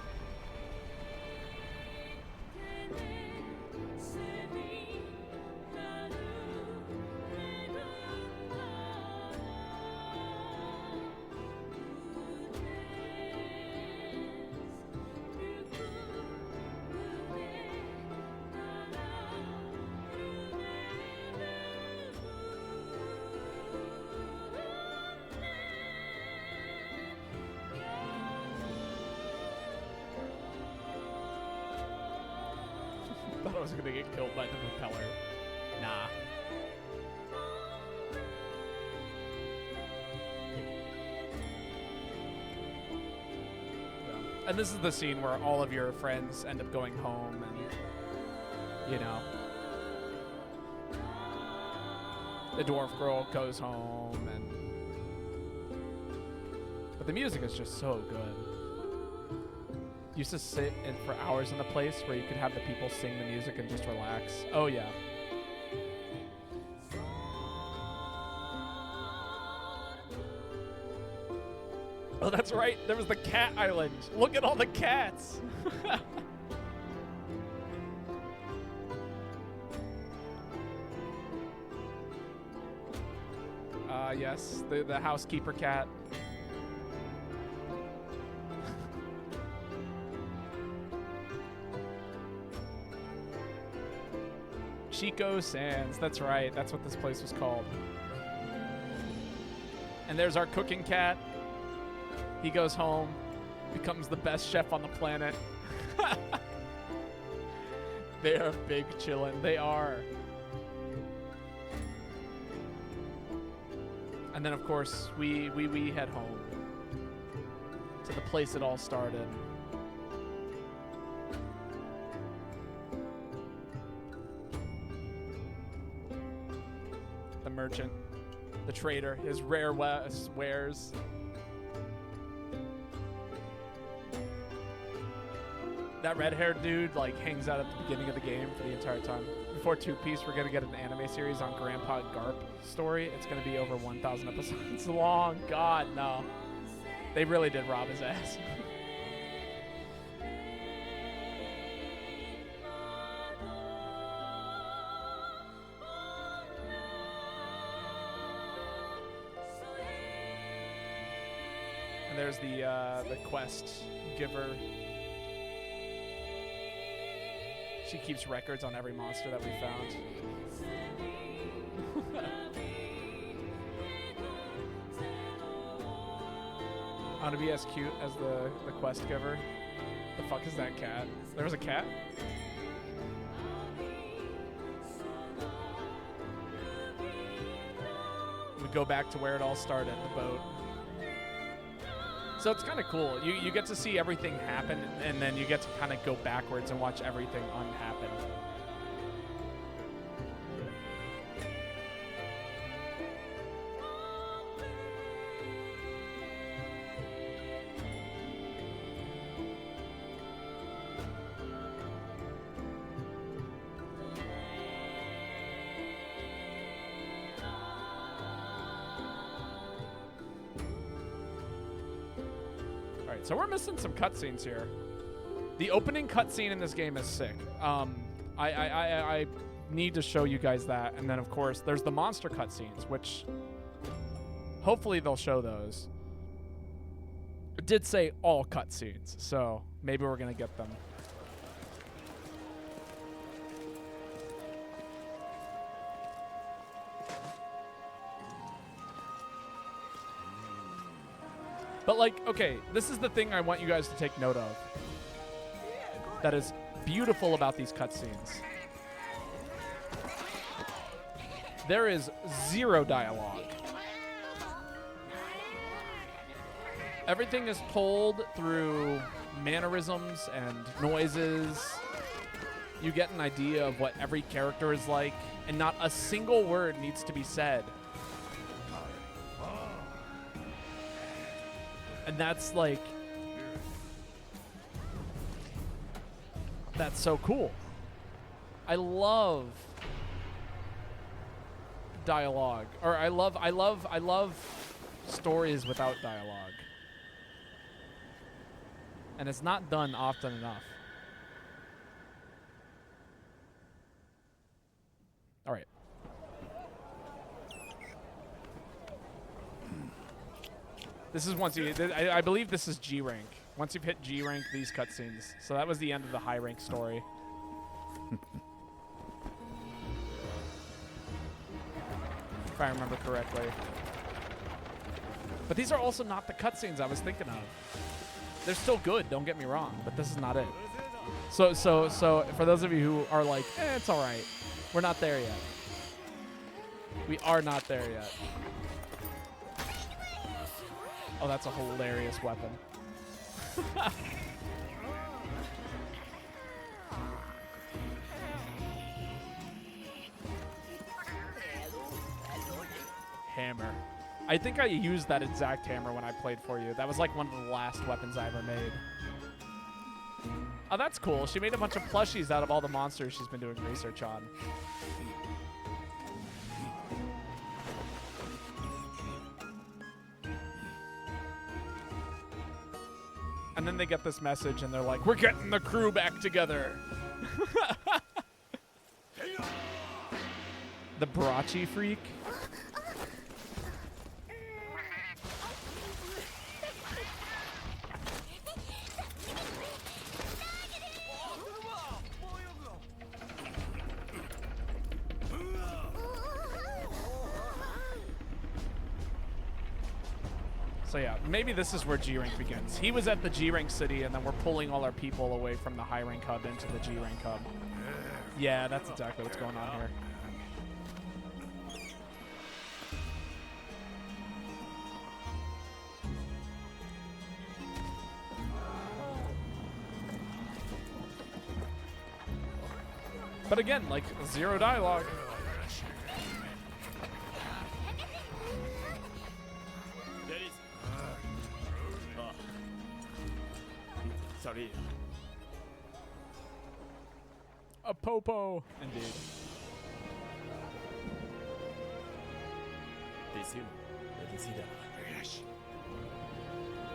I was gonna get killed by the propeller. Nah. Yeah. And this is the scene where all of your friends end up going home and, you know, the dwarf girl goes home and... But the music is just so good. Used to sit for hours in the place where you could have the people sing the music and just relax. Oh, yeah. Oh, that's right. There was the cat island. Look at all the cats. Yes, the housekeeper cat. Chico Sands, that's right. That's what this place was called. And there's our cooking cat. He goes home, becomes the best chef on the planet. They are big chillin'. They are. And then, of course, we head home to the place it all started. The merchant, the trader, his rare wares. That red-haired dude, like, hangs out at the beginning of the game for the entire time. Before Two-Piece, we're going to get an anime series on Grandpa Garp story. It's going to be over 1,000 episodes long. God, no. They really did rob his ass. And there's the quest giver. She keeps records on every monster that we found. want to be as cute as the quest giver. The fuck is that cat? There was a cat? We go back to where it all started, the boat. So it's kind of cool. You get to see everything happen, and then you get to kind of go backwards and watch everything unhappen. So we're missing some cutscenes here. The opening cutscene in this game is sick. I need to show you guys that. And then, of course, there's the monster cutscenes, which hopefully they'll show those. It did say all cutscenes, so maybe we're going to get them. But, like, okay, this is the thing I want you guys to take note of that is beautiful about these cutscenes. There is zero dialogue. Everything is told through mannerisms and noises. You get an idea of what every character is like, and not a single word needs to be said. And that's like, that's so cool. I love dialogue, or I love stories without dialogue. And it's not done often enough. All right. This is once you, I believe this is G rank. Once you've hit G rank, these cutscenes. So that was the end of the high rank story. If I remember correctly. But these are also not the cutscenes I was thinking of. They're still good, don't get me wrong, but this is not it. So for those of you who are like, it's all right. We're not there yet. We are not there yet. Oh, that's a hilarious weapon. Hammer. I think I used that exact hammer when I played for you. That was like one of the last weapons I ever made. Oh, that's cool. She made a bunch of plushies out of all the monsters she's been doing research on. And then they get this message and they're like, we're getting the crew back together. The Brachi freak. So yeah, maybe this is where G-Rank begins. He was at the G-Rank city, and then we're pulling all our people away from the high-rank hub into the G-Rank hub. Yeah, that's exactly what's going on here. But again, like, zero dialogue. Sorry. A popo, indeed.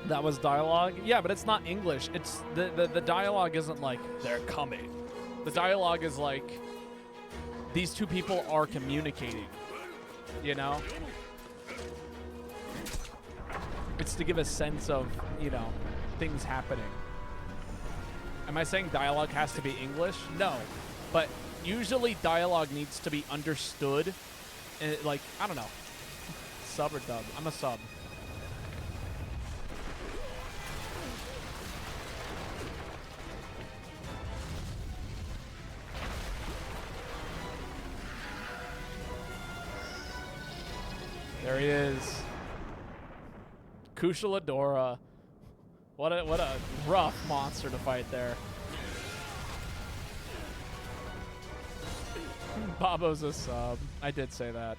That was dialogue? Yeah, but it's not English. It's the dialogue isn't like, they're coming. The dialogue is like, these two people are communicating, you know? It's to give a sense of, you know, things happening. Am I saying dialogue has to be English? No. But usually dialogue needs to be understood. Like, I don't know. Sub or dub? I'm a sub. There he is. Kushaladora. What a rough monster to fight there. Babo's a sub. I did say that.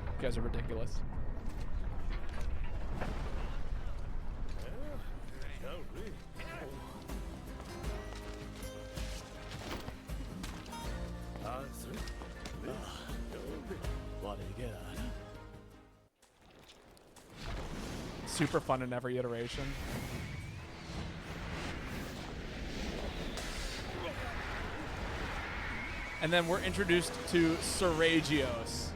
You guys are ridiculous. Super fun in every iteration. And then we're introduced to Seragios.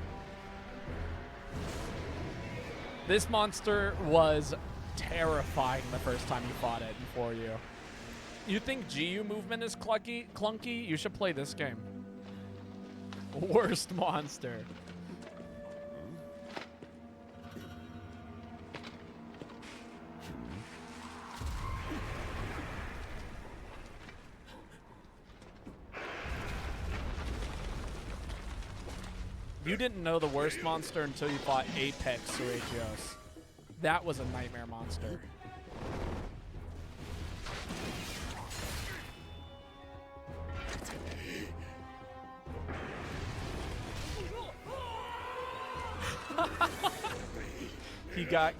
This monster was terrifying the first time you fought it in 4U. You think GU movement is clunky? You should play this game. Worst monster. You didn't know the worst monster until you fought Apex Seragios. That was a nightmare monster. He got.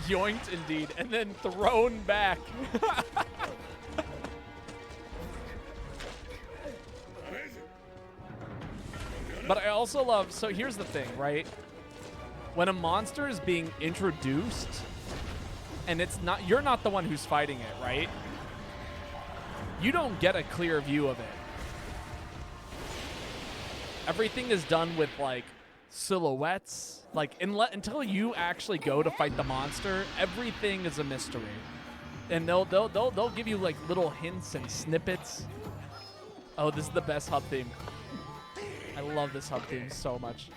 Yoinked indeed, and then thrown back. But I also love, so here's the thing, right? When a monster is being introduced, and you're not the one who's fighting it, right? You don't get a clear view of it. Everything is done with, like, silhouettes. Like, until you actually go to fight the monster, everything is a mystery. And they'll give you, like, little hints and snippets. Oh, this is the best hub theme. I love this hub theme so much.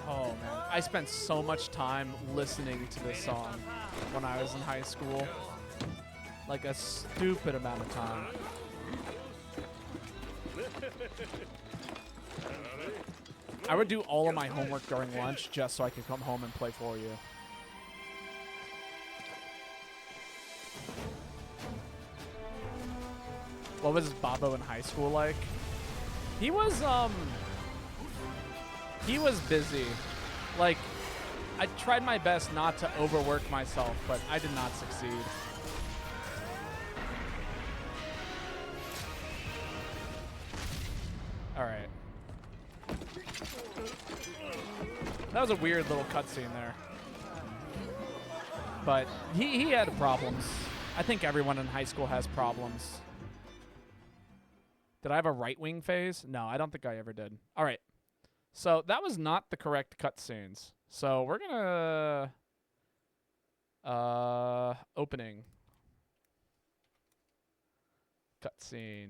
Oh man, I spent so much time listening to this song when I was in high school. Like a stupid amount of time. I would do all of my homework during lunch just so I could come home and play for you. What was Babo in high school like? He was busy. Like, I tried my best not to overwork myself, but I did not succeed. All right. That was a weird little cutscene there. But he had problems. I think everyone in high school has problems. Did I have a right-wing phase? No, I don't think I ever did. All right. So that was not the correct cutscenes. So we're going to... opening. Cutscene.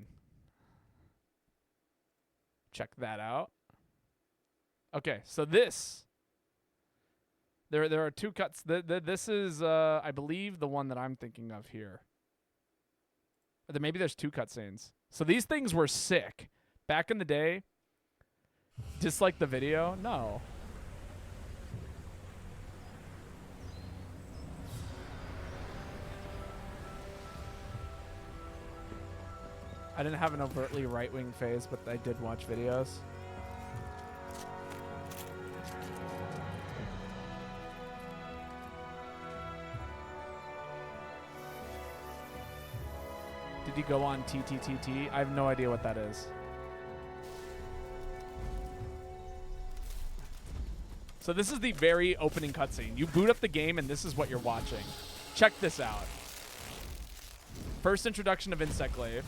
Check that out. Okay, so this... There are two cuts. This is, I believe, the one that I'm thinking of here. Or maybe there's two cutscenes. So these things were sick. Back in the day, dislike the video? No. I didn't have an overtly right-wing phase, but I did watch videos. Did you go on TTTT? I have no idea what that is. So this is the very opening cutscene. You boot up the game, and this is what you're watching. Check this out. First introduction of Insect Glaive.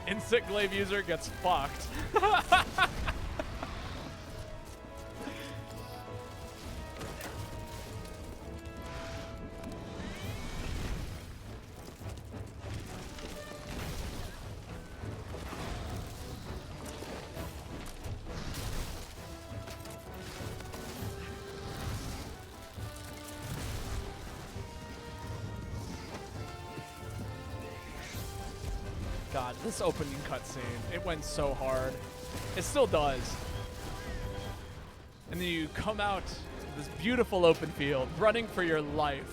Insect Glaive user gets fucked. God, this opening cutscene, it went so hard. It still does. And then you come out to this beautiful open field, running for your life.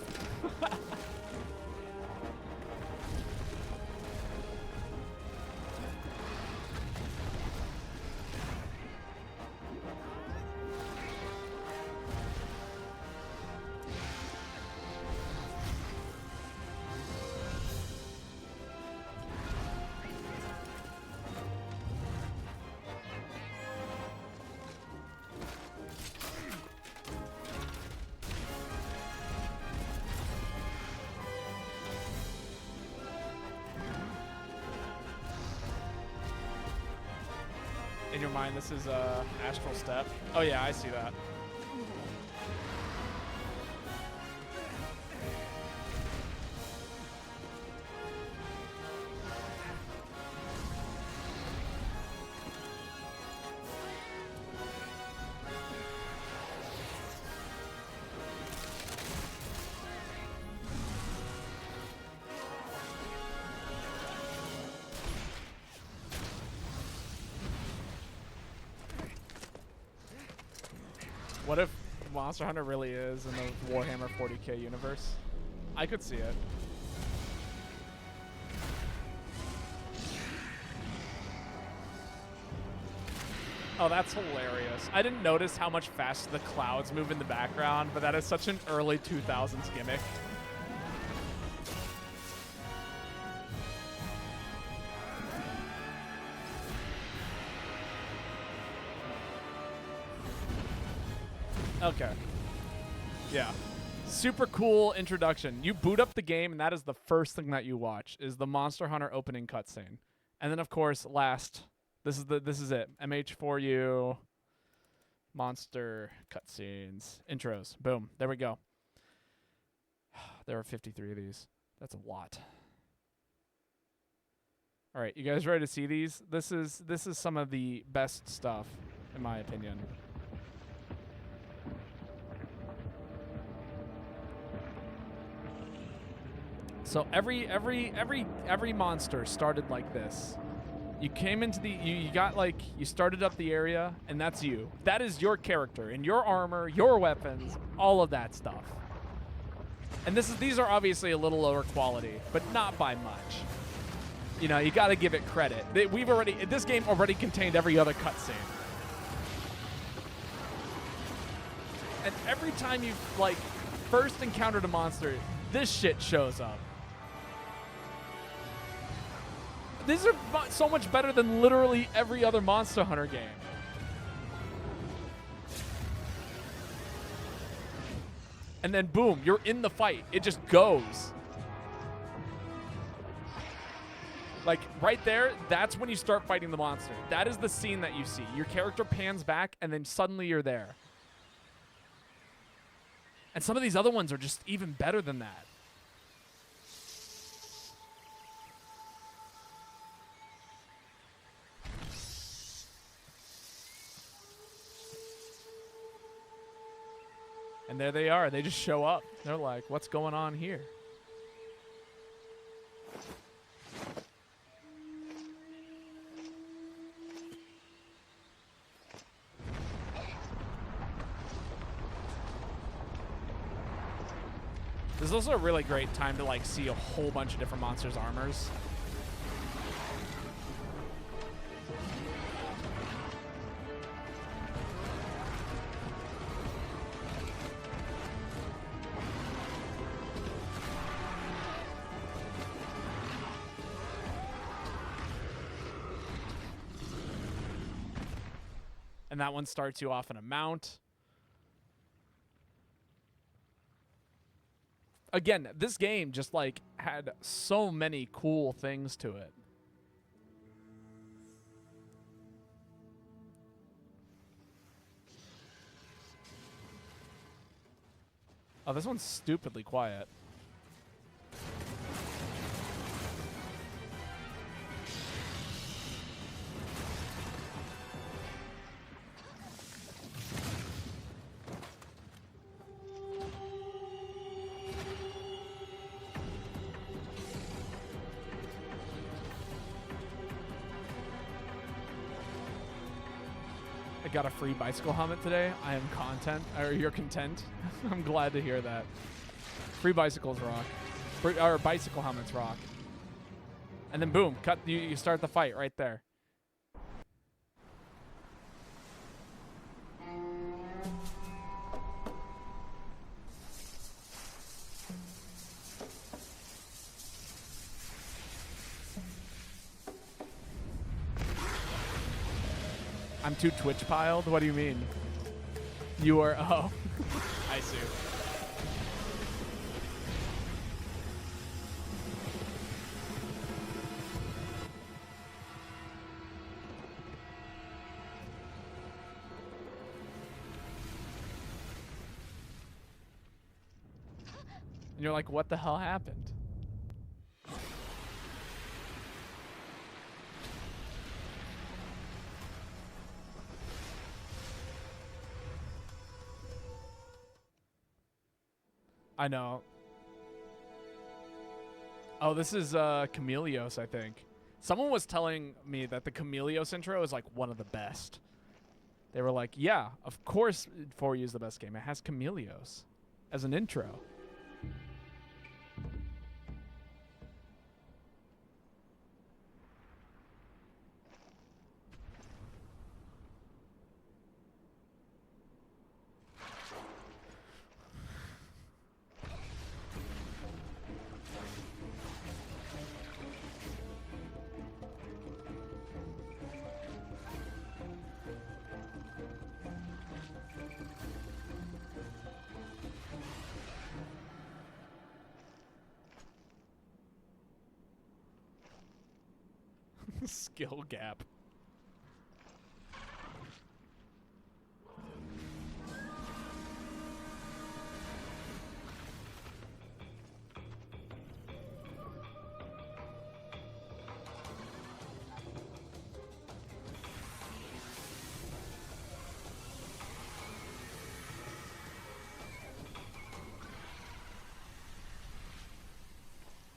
In your mind, this is Astral Step. Oh yeah, I see that. What if Monster Hunter really is in the Warhammer 40k universe? I could see it. Oh, that's hilarious. I didn't notice how much faster the clouds move in the background, but that is such an early 2000s gimmick. Okay. Yeah. Super cool introduction. You boot up the game, and that is the first thing that you watch, is the Monster Hunter opening cutscene. And then, of course, last, this is it. MH4U, monster cutscenes, intros. Boom. There we go. There are 53 of these. That's a lot. All right, you guys ready to see these? This is some of the best stuff, in my opinion. So every monster started like this. You came into the you started up the area, and that's you. That is your character and your armor, your weapons, all of that stuff. And these are obviously a little lower quality, but not by much. You know, you got to give it credit. This game already contained every other cutscene. And every time you first encountered a monster, this shit shows up. These are so much better than literally every other Monster Hunter game. And then boom, you're in the fight. It just goes. Like right there, that's when you start fighting the monster. That is the scene that you see. Your character pans back and then suddenly you're there. And some of these other ones are just even better than that. And there they are. They just show up. They're like, what's going on here? This is also a really great time to see a whole bunch of different monsters' armors. And that one starts you off in a mount. Again, this game just like had so many cool things to it. Oh, this one's stupidly quiet. I got a free bicycle helmet today. I am content, or you're content. I'm glad to hear that. Free bicycles rock. Or bicycle helmets rock. And then boom, cut. You start the fight right there. I'm too Twitch piled? What do you mean? You are, oh. I see. And you're like, what the hell happened? I know. Oh, this is Chameleos, I think. Someone was telling me that the Chameleos intro is like one of the best. They were like, yeah, of course 4U is the best game. It has Chameleos as an intro. Skill gap.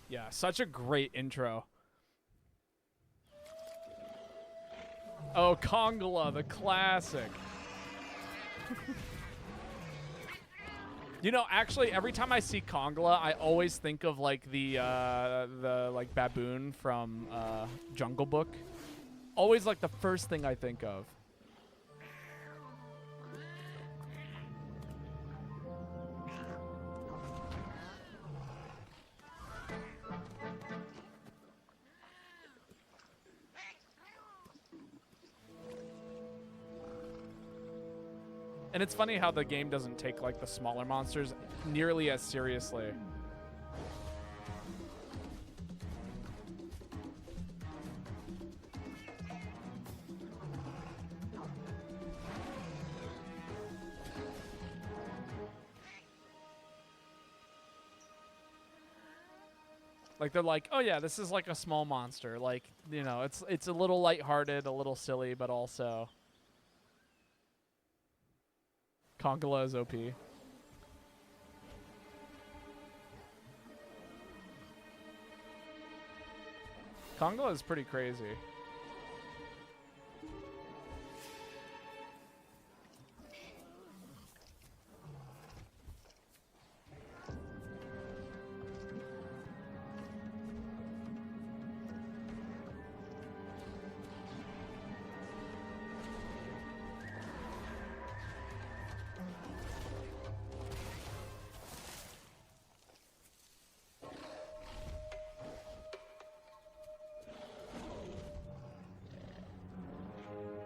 Yeah, such a great intro. Oh, Kongola, the classic. You know, actually, every time I see Kongola, I always think of like the like baboon from Jungle Book. Always like the first thing I think of. And it's funny how the game doesn't take like the smaller monsters nearly as seriously. Like they're like, oh yeah, this is like a small monster. Like, you know, it's a little lighthearted, a little silly, but also Kongola is OP. Kongola is pretty crazy.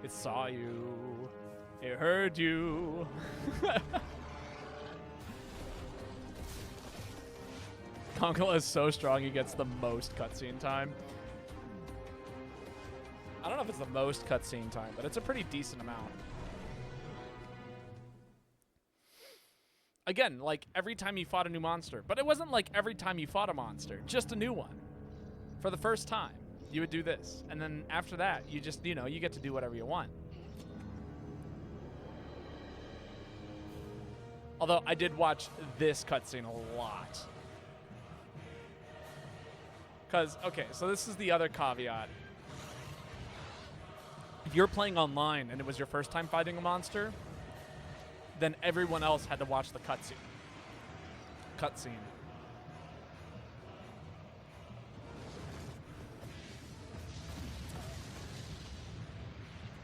It saw you. It heard you. Konkala is so strong he gets the most cutscene time. I don't know if it's the most cutscene time, but it's a pretty decent amount. Again, like every time you fought a new monster. But it wasn't like every time you fought a monster, just a new one. For the first time, you would do this. And then after that, you just, you know, you get to do whatever you want. Although I did watch this cutscene a lot. Because, okay, so this is the other caveat. If you're playing online and it was your first time fighting a monster, then everyone else had to watch the cutscene.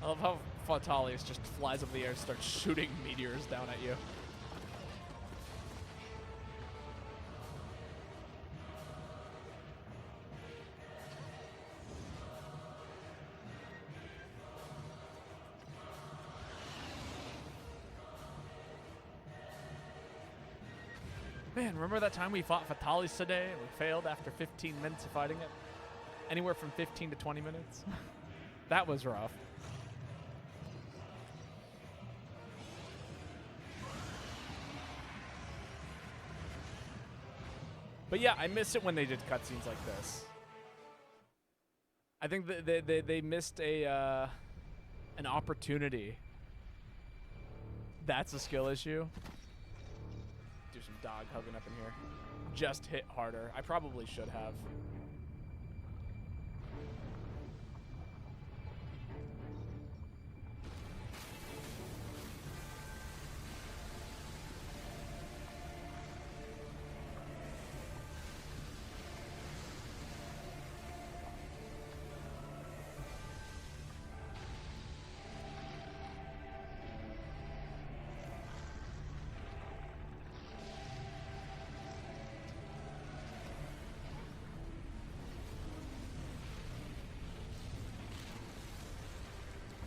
I love how Fatalis just flies up the air and starts shooting meteors down at you. Man, remember that time we fought Fatalis today and we failed after 15 minutes of fighting it? Anywhere from 15 to 20 minutes? That was rough. But yeah, I miss it when they did cutscenes like this. I think they missed an opportunity. That's a skill issue. Do some dog hugging up in here. Just hit harder. I probably should have.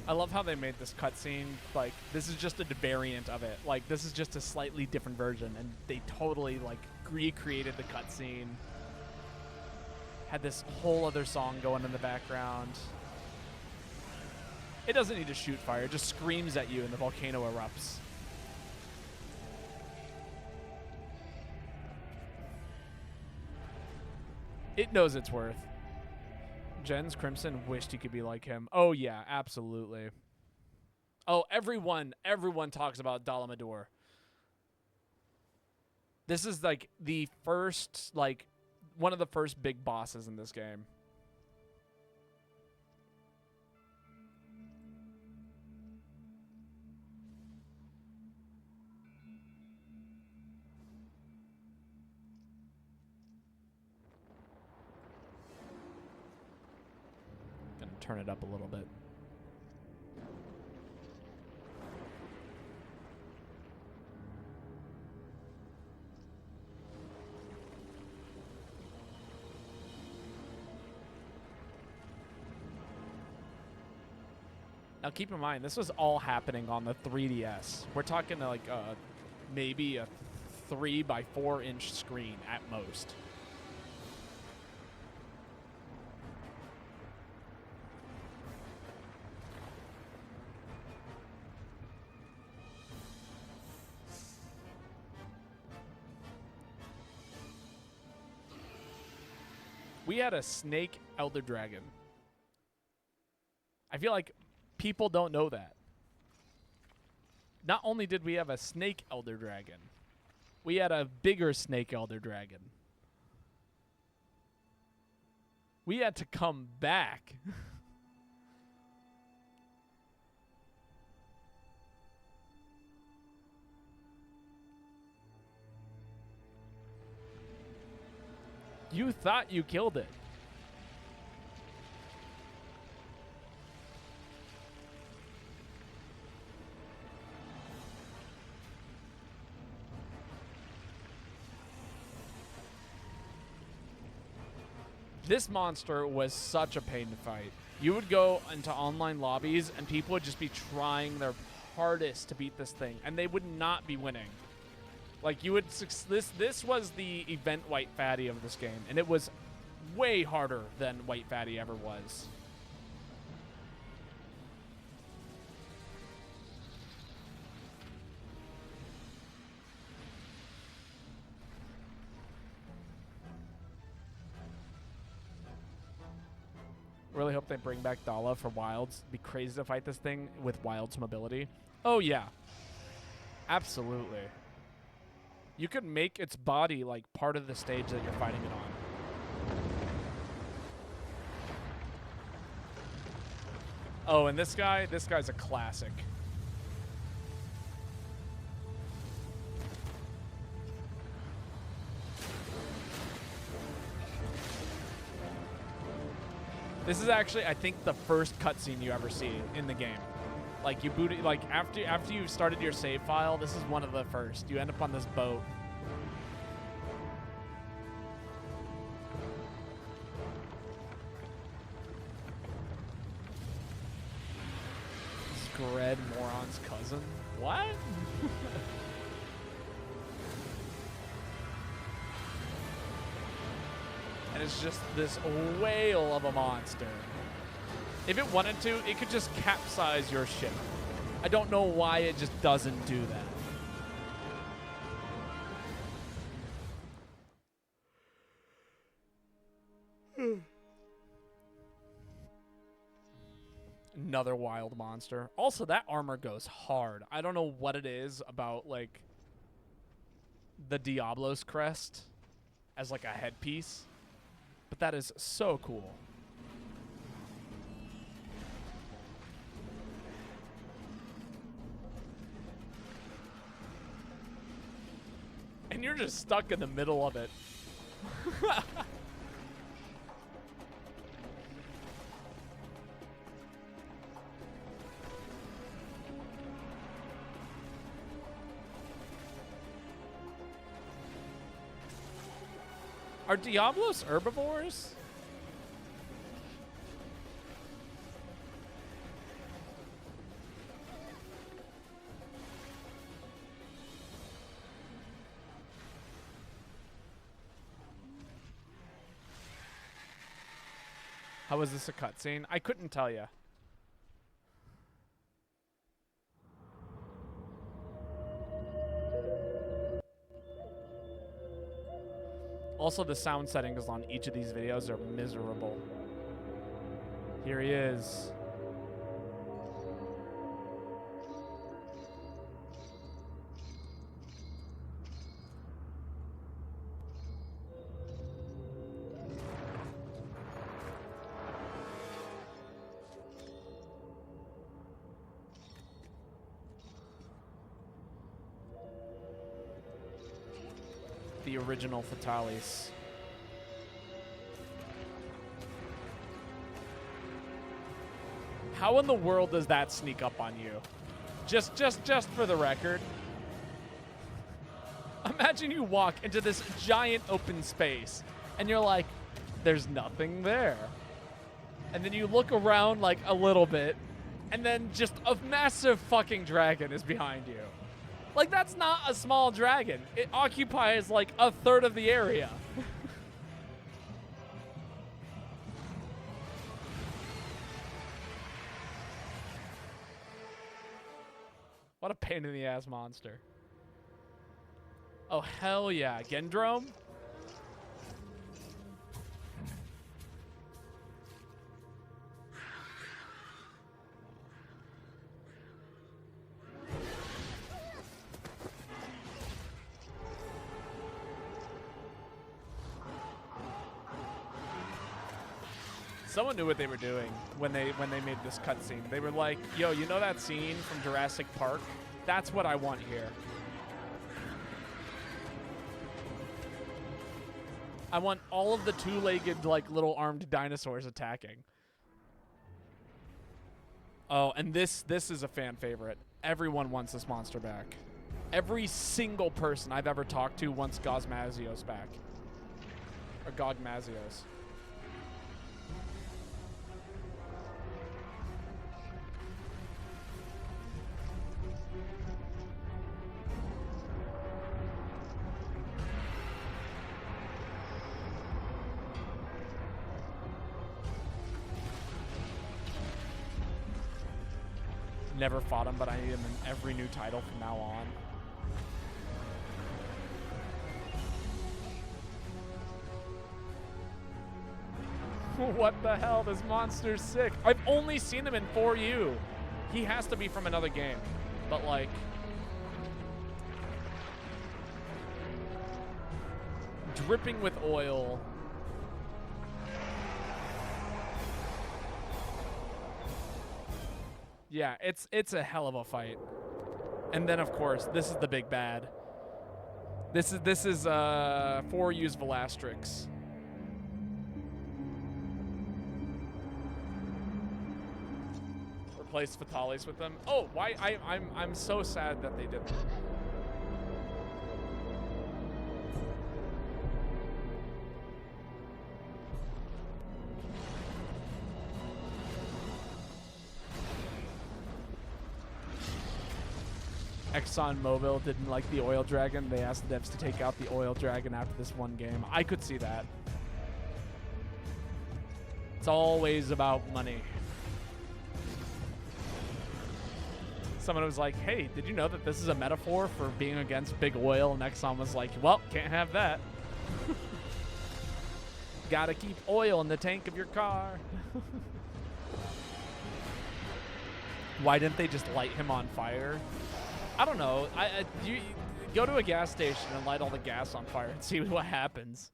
I love how they made this cutscene, like, this is just a variant of it. Like, this is just a slightly different version, and they totally, like, recreated the cutscene. Had this whole other song going in the background. It doesn't need to shoot fire, it just screams at you and the volcano erupts. It knows its worth. Jens Crimson wished he could be like him. Oh, yeah, absolutely. Oh, everyone talks about Dalamador. This is, like, the first, like, one of the first big bosses in this game. Turn it up a little bit. Now keep in mind, this was all happening on the 3DS. We're talking like maybe a 3 by 4 inch screen at most. We had a snake elder dragon. I feel like people don't know that. Not only did we have a snake elder dragon, we had a bigger snake elder dragon. We had to come back. You thought you killed it. This monster was such a pain to fight. You would go into online lobbies and people would just be trying their hardest to beat this thing, and they would not be winning. Like, you would... This was the event White Fatty of this game, and it was way harder than White Fatty ever was. Really hope they bring back Dala for Wilds. It'd be crazy to fight this thing with Wilds mobility. Oh, yeah. Absolutely. You could make its body, like, part of the stage that you're fighting it on. Oh, and this guy's a classic. This is actually, I think, the first cutscene you ever see in the game. Like, you boot it, like, after you've started your save file, this is one of the first. You end up on this boat. Scred Moron's cousin? What? And it's just this whale of a monster. If it wanted to, it could just capsize your ship. I don't know why it just doesn't do that. Another wild monster. Also, that armor goes hard. I don't know what it is about, like, the Diablo's crest as, like, a headpiece. But that is so cool. And you're just stuck in the middle of it. Are Diablos herbivores? How was this a cutscene? I couldn't tell you. Also, the sound settings on each of these videos are miserable. Here he is. The original Fatalis. How in the world does that sneak up on you? Just for the record. Imagine you walk into this giant open space and you're like, there's nothing there. And then you look around like a little bit and then just a massive fucking dragon is behind you. Like, that's not a small dragon. It occupies, like, a third of the area. What a pain in the ass monster. Oh, hell yeah. Gendrome? Someone knew what they were doing when they made this cutscene. They were like, yo, you know that scene from Jurassic Park? That's what I want here. I want all of the two-legged, like, little armed dinosaurs attacking. Oh, and this is a fan favorite. Everyone wants this monster back. Every single person I've ever talked to wants Gosmazios back. Or Gogmazios. Never fought him, but I need him in every new title from now on. What the hell? This monster's sick. I've only seen him in 4U. He has to be from another game. But like... dripping with oil. Yeah, it's a hell of a fight. And then of course, this is the big bad. This is 4U's Velastrix. Replace Fatalis with them. Oh, why I'm so sad that they did that. ExxonMobil didn't like the oil dragon. They asked the devs to take out the oil dragon after this one game. I could see that. It's always about money. Someone was like, hey, did you know that this is a metaphor for being against big oil? And Exxon was like, well, can't have that. Gotta keep oil in the tank of your car. Why didn't they just light him on fire? I don't know. You go to a gas station and light all the gas on fire and see what happens.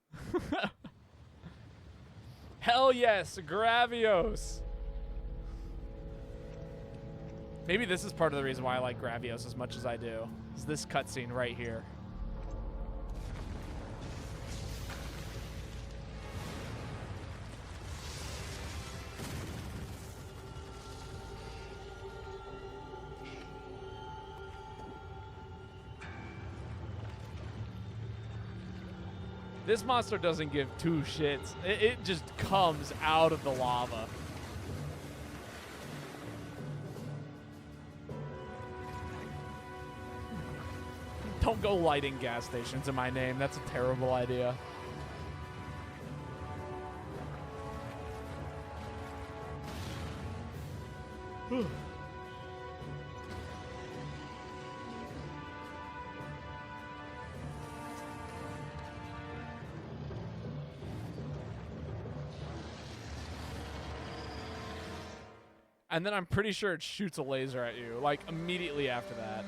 Hell yes, Gravios. Maybe this is part of the reason why I like Gravios as much as I do. Is this cutscene right here. This monster doesn't give two shits. It just comes out of the lava. Don't go lighting gas stations in my name. That's a terrible idea. And then I'm pretty sure it shoots a laser at you, like, immediately after that.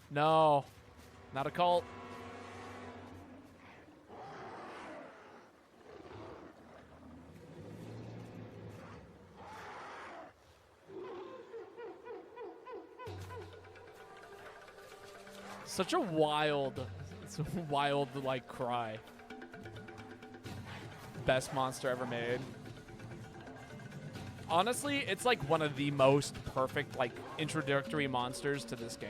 No, not a cult. Such a wild, like, cry. Best monster ever made. Honestly, it's like one of the most perfect, like, introductory monsters to this game.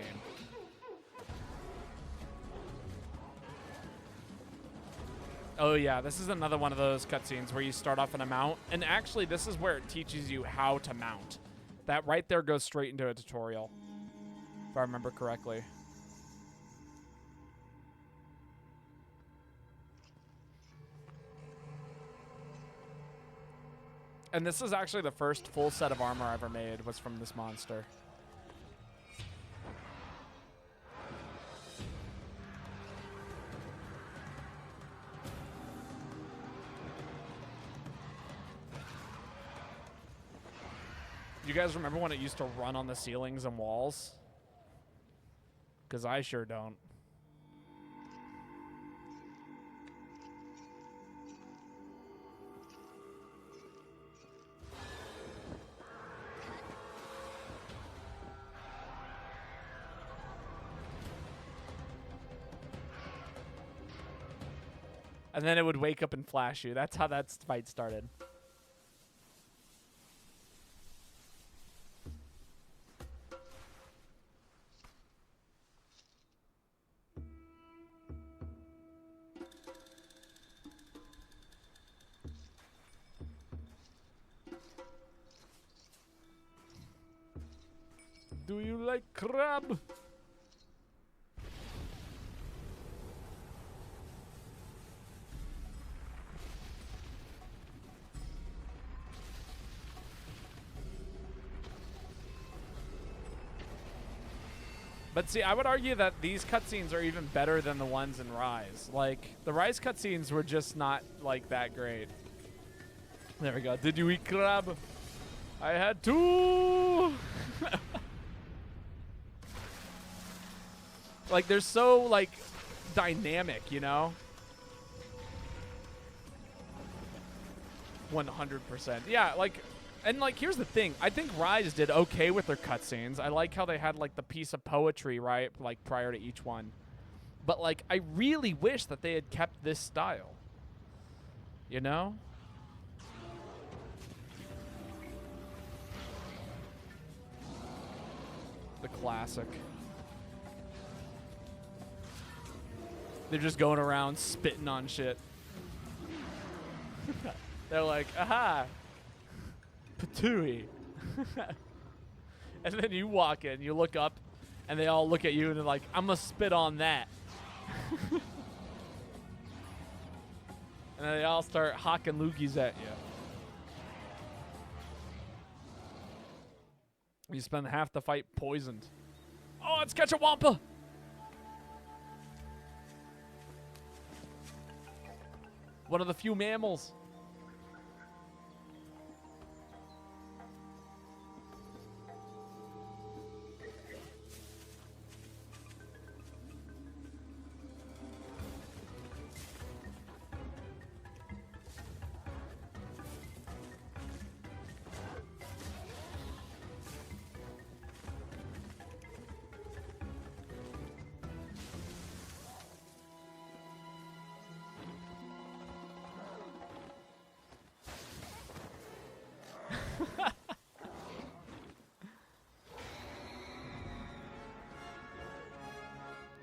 Oh yeah, this is another one of those cutscenes where you start off in a mount, and actually this is where it teaches you how to mount. That right there goes straight into a tutorial, if I remember correctly. And this is actually the first full set of armor I ever made was from this monster. You guys remember when it used to run on the ceilings and walls? Because I sure don't. And then it would wake up and flash you. That's how that fight started. Do you like crab? But see, I would argue that these cutscenes are even better than the ones in Rise. Like, the Rise cutscenes were just not, like, that great. There we go. Did you eat crab? I had two! Like, they're so, like, dynamic, you know? 100%. Yeah, like... And, like, here's the thing. I think Rise did okay with their cutscenes. I like how they had, like, the piece of poetry, right? Like, prior to each one. But, like, I really wish that they had kept this style. You know? The classic. They're just going around spitting on shit. They're like, aha! Patooey. And then you walk in, you look up, and they all look at you and they're like, I'm gonna spit on that. And then they all start hawking loogies at you. You spend half the fight poisoned. Oh, it's Ketchawampa! One of the few mammals.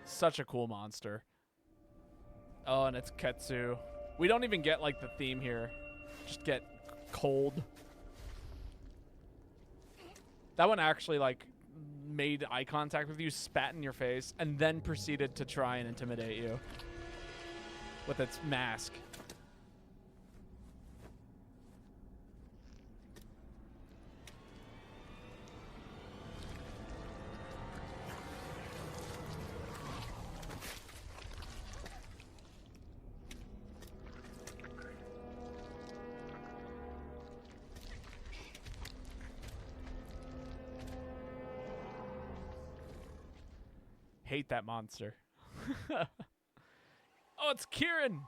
Such a cool monster. Oh, and it's Ketsu. We don't even get, like, the theme here. Just get cold. That one actually, like, made eye contact with you, spat in your face, and then proceeded to try and intimidate you with its mask. Hate that monster. Oh, it's Kieran.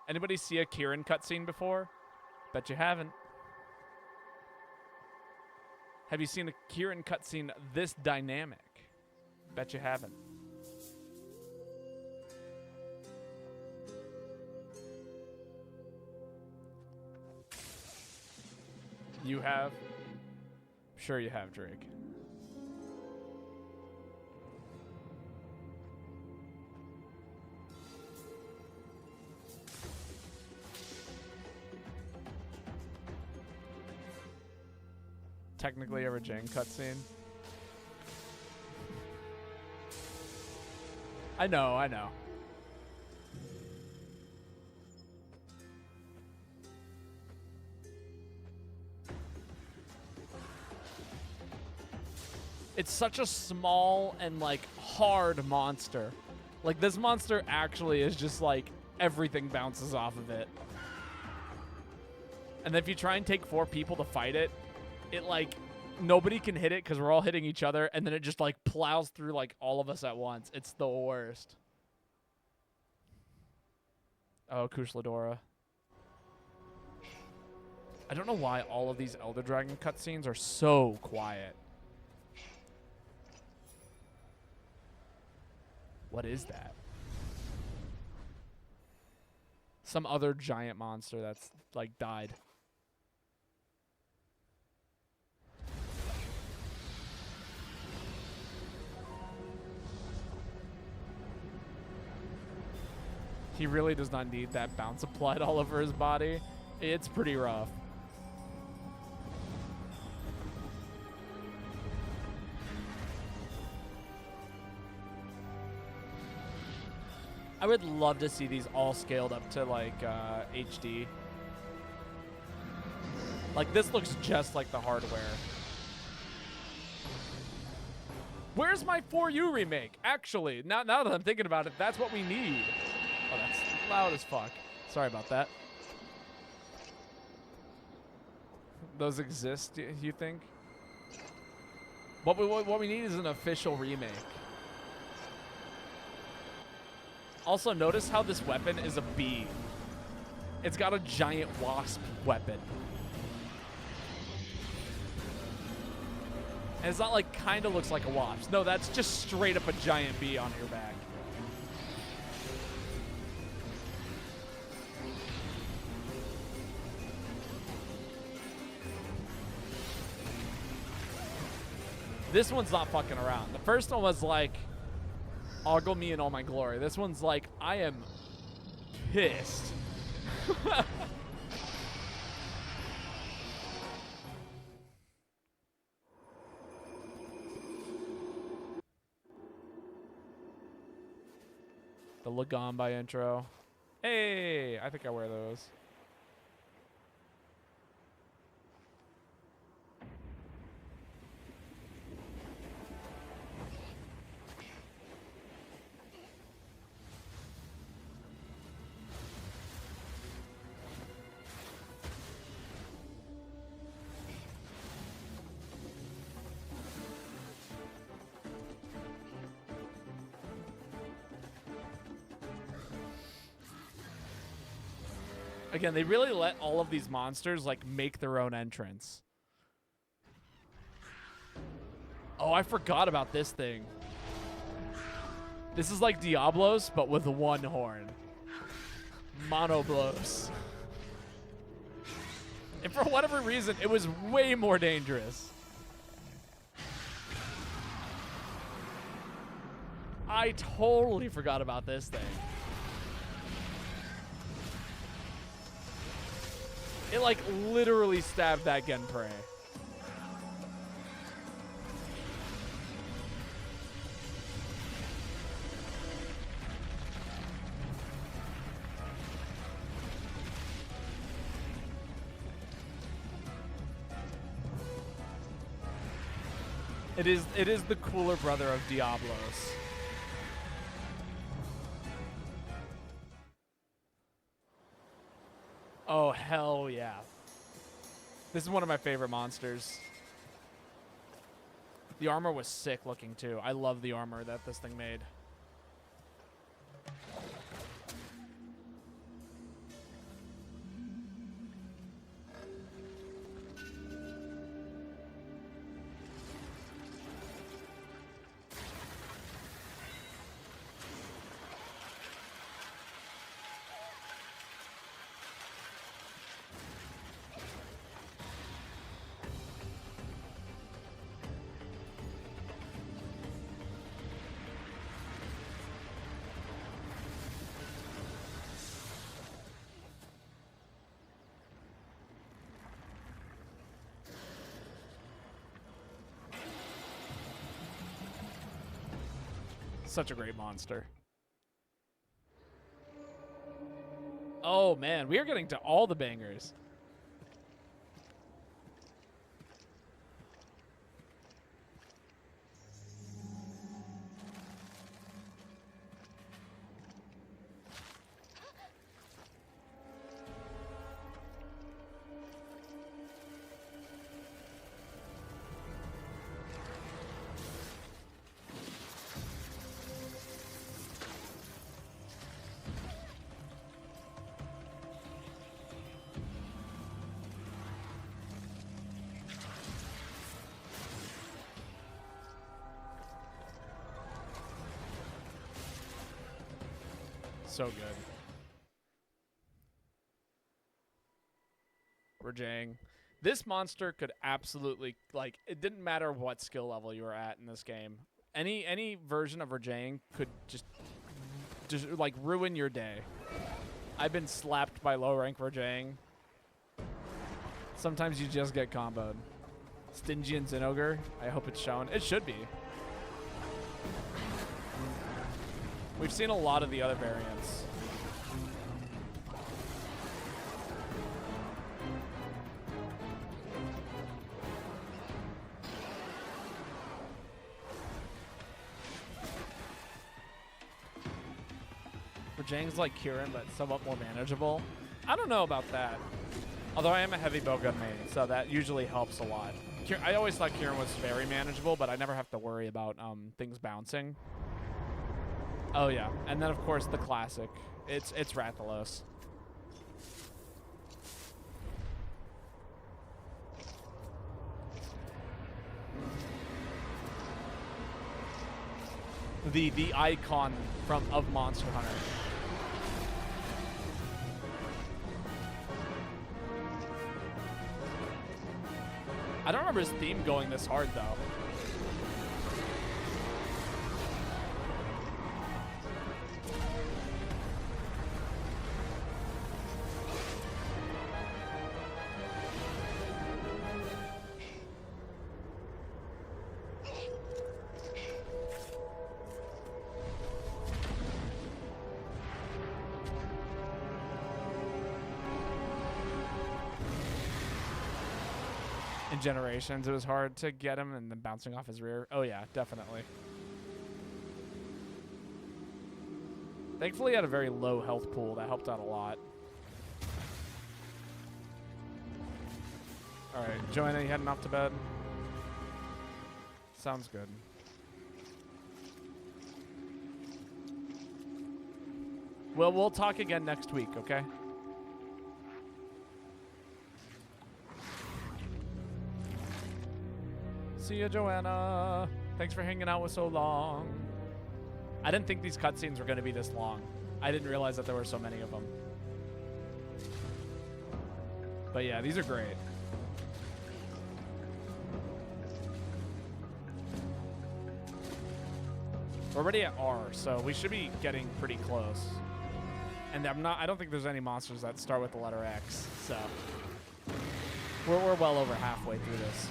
Anybody see a Kieran cutscene before? Bet you haven't. Have you seen a Kieran cutscene this dynamic? Bet you haven't. You have? Sure you have, Drake. Technically a Rajang cutscene. I know, I know. It's such a small and, like, hard monster. Like, this monster actually is just, like, everything bounces off of it. And then if you try and take 4 people to fight it, it, like, nobody can hit it because we're all hitting each other, and then it just, like, plows through, like, all of us at once. It's the worst. Oh, Kushladora. I don't know why all of these Elder Dragon cutscenes are so quiet. What is that? Some other giant monster that's, like, died. He really does not need that bounce applied all over his body. It's pretty rough. I would love to see these all scaled up to, like, HD. Like, this looks just like the hardware. Where's my 4U remake? Actually, now that I'm thinking about it, that's what we need. Oh, that's loud as fuck. Sorry about that. Those exist, you think? What we need is an official remake. Also, notice how this weapon is a bee. It's got a giant wasp weapon. And it's not like kind of looks like a wasp. No, that's just straight up a giant bee on your back. This one's not fucking around. The first one was like, ogle me in all my glory. This one's like, I am pissed. The Lagomba intro. Hey, I think I wear those. Again, they really let all of these monsters like make their own entrance. Oh, I forgot about this thing. This is like Diablos, but with one horn. Monoblos. And for whatever reason, it was way more dangerous. I totally forgot about this thing. It like literally stabbed that Genprei. It is the cooler brother of Diablos. Oh, hell yeah. This is one of my favorite monsters. The armor was sick looking, too. I love the armor that this thing made. Such a great monster. Oh man, we are getting to all the bangers. So good. Rajang. This monster could absolutely, like, it didn't matter what skill level you were at in this game. Any version of Rajang could just like ruin your day. I've been slapped by low rank Rajang. Sometimes you just get comboed. Stygian Zinogre. I hope it's shown. It should be. We've seen a lot of the other variants. Jang's like Kieran, but somewhat more manageable. I don't know about that. Although I am a heavy bowgun main, so that usually helps a lot. I always thought Kieran was very manageable, but I never have to worry about things bouncing. Oh yeah, and then of course the classic. It's Rathalos. The icon of Monster Hunter. I don't remember his theme going this hard though. Generations, it was hard to get him, and then bouncing off his rear. Oh yeah, definitely. Thankfully, he had a very low health pool. That helped out a lot. All right, Joanna, you heading off to bed? Sounds good. Well, we'll talk again next week, okay? See ya, Joanna. Thanks for hanging out with so long. I didn't think these cutscenes were going to be this long. I didn't realize that there were so many of them. But yeah, these are great. We're already at R, so we should be getting pretty close. And I don't think there's any monsters that start with the letter X, so we're well over halfway through this.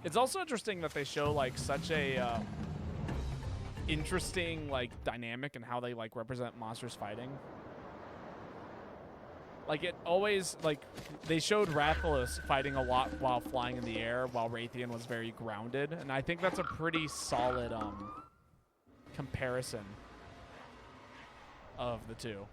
It's also interesting that they show like such a interesting like dynamic and how they like represent monsters fighting. Like it always like they showed Rathalos fighting a lot while flying in the air, while Raytheon was very grounded, and I think that's a pretty solid comparison of the two.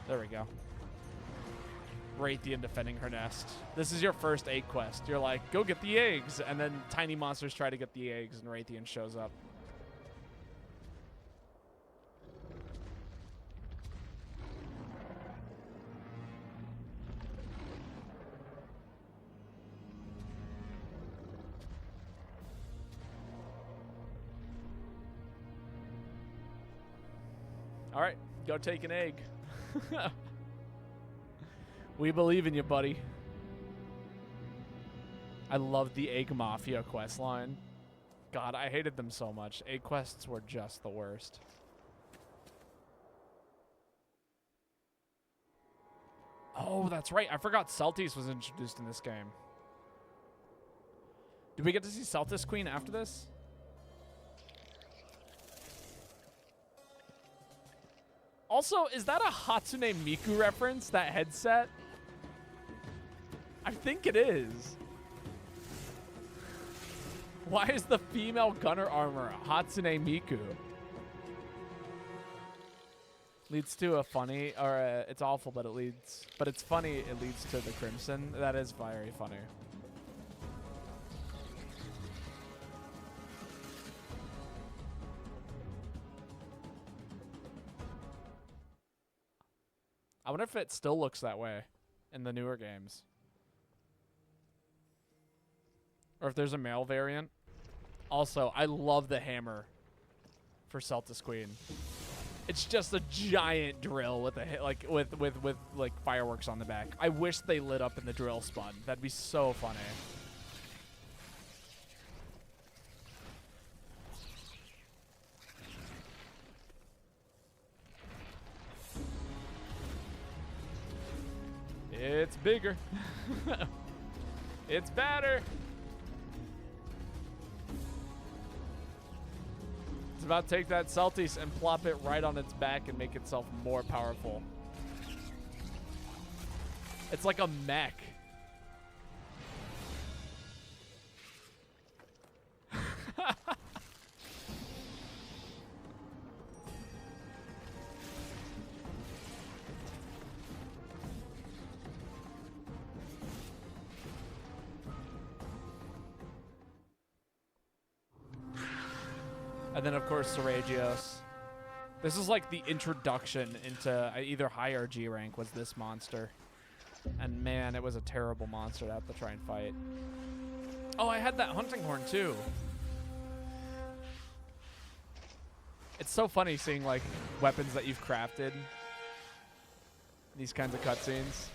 There we go. Raytheon defending her nest. This is your first egg quest. You're like, go get the eggs. And then tiny monsters try to get the eggs and Raytheon shows up. All right, go take an egg. We believe in you, buddy. I love the Egg Mafia quest line. God, I hated them so much. Egg quests were just the worst. Oh, that's right. I forgot Celtis was introduced in this game. Did we get to see Celtis Queen after this? Also, is that a Hatsune Miku reference, that headset? I think it is. Why is the female gunner armor Hatsune Miku? Leads to a funny, or it's awful, but it's funny, it leads to the Crimson. That is very funny. I wonder if it still looks that way in the newer games. Or if there's a male variant. Also, I love the hammer for Celtis Queen. It's just a giant drill with a with like fireworks on the back. I wish they lit up in the drill spun. That'd be so funny. It's bigger. It's better. about to take that Celtics and plop it right on its back and make itself more powerful. It's like a mech. And then, of course, Seragios. This is like the introduction into either high or G rank was this monster. And man, it was a terrible monster to have to try and fight. Oh, I had that hunting horn too. It's so funny seeing like weapons that you've crafted. These kinds of cutscenes.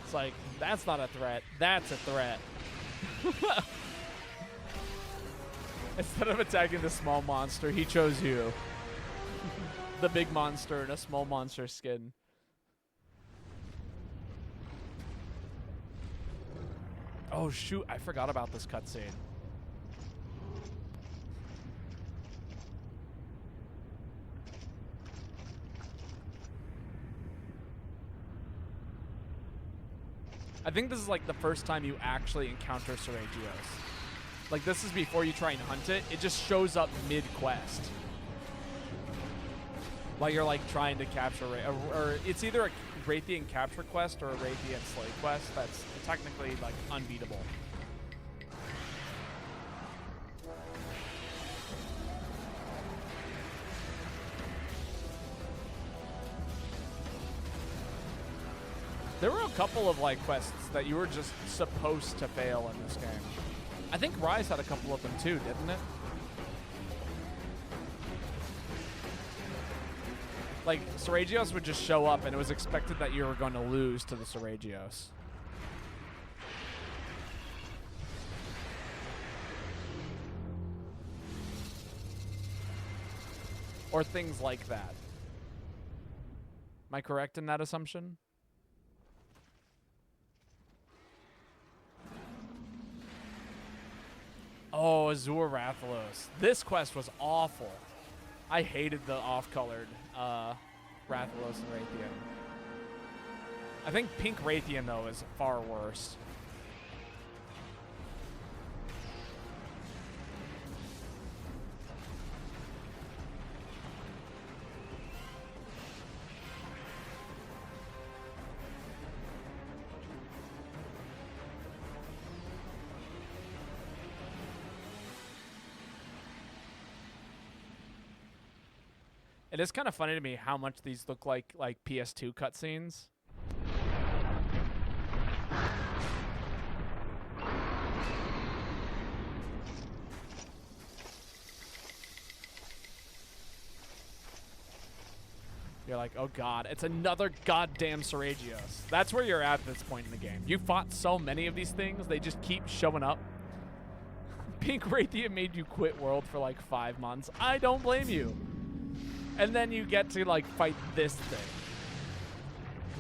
It's like, that's not a threat. That's a threat. Instead of attacking the small monster, he chose you. The big monster in a small monster skin. Oh, shoot. I forgot about this cutscene. I think this is like the first time you actually encounter Seragios. Like, this is before you try and hunt it. It just shows up mid-quest. While you're like trying to capture, or it's either a Raytheon capture quest or a Raytheon slay quest that's technically like unbeatable. There were a couple of like quests that you were just supposed to fail in this game. I think Rise had a couple of them too, didn't it? Like, Seragios would just show up and it was expected that you were going to lose to the Seragios. Or things like that. Am I correct in that assumption? Oh, Azure Rathalos. This quest was awful. I hated the off-colored Rathalos and Raytheon. I think pink Raytheon, though, is far worse. It is kind of funny to me how much these look like PS2 cutscenes. You're like, oh god, it's another goddamn Seragios. That's where you're at this point in the game. You fought so many of these things, they just keep showing up. Pink Raytheon made you quit World for like 5 months. I don't blame you. And then you get to like fight this thing.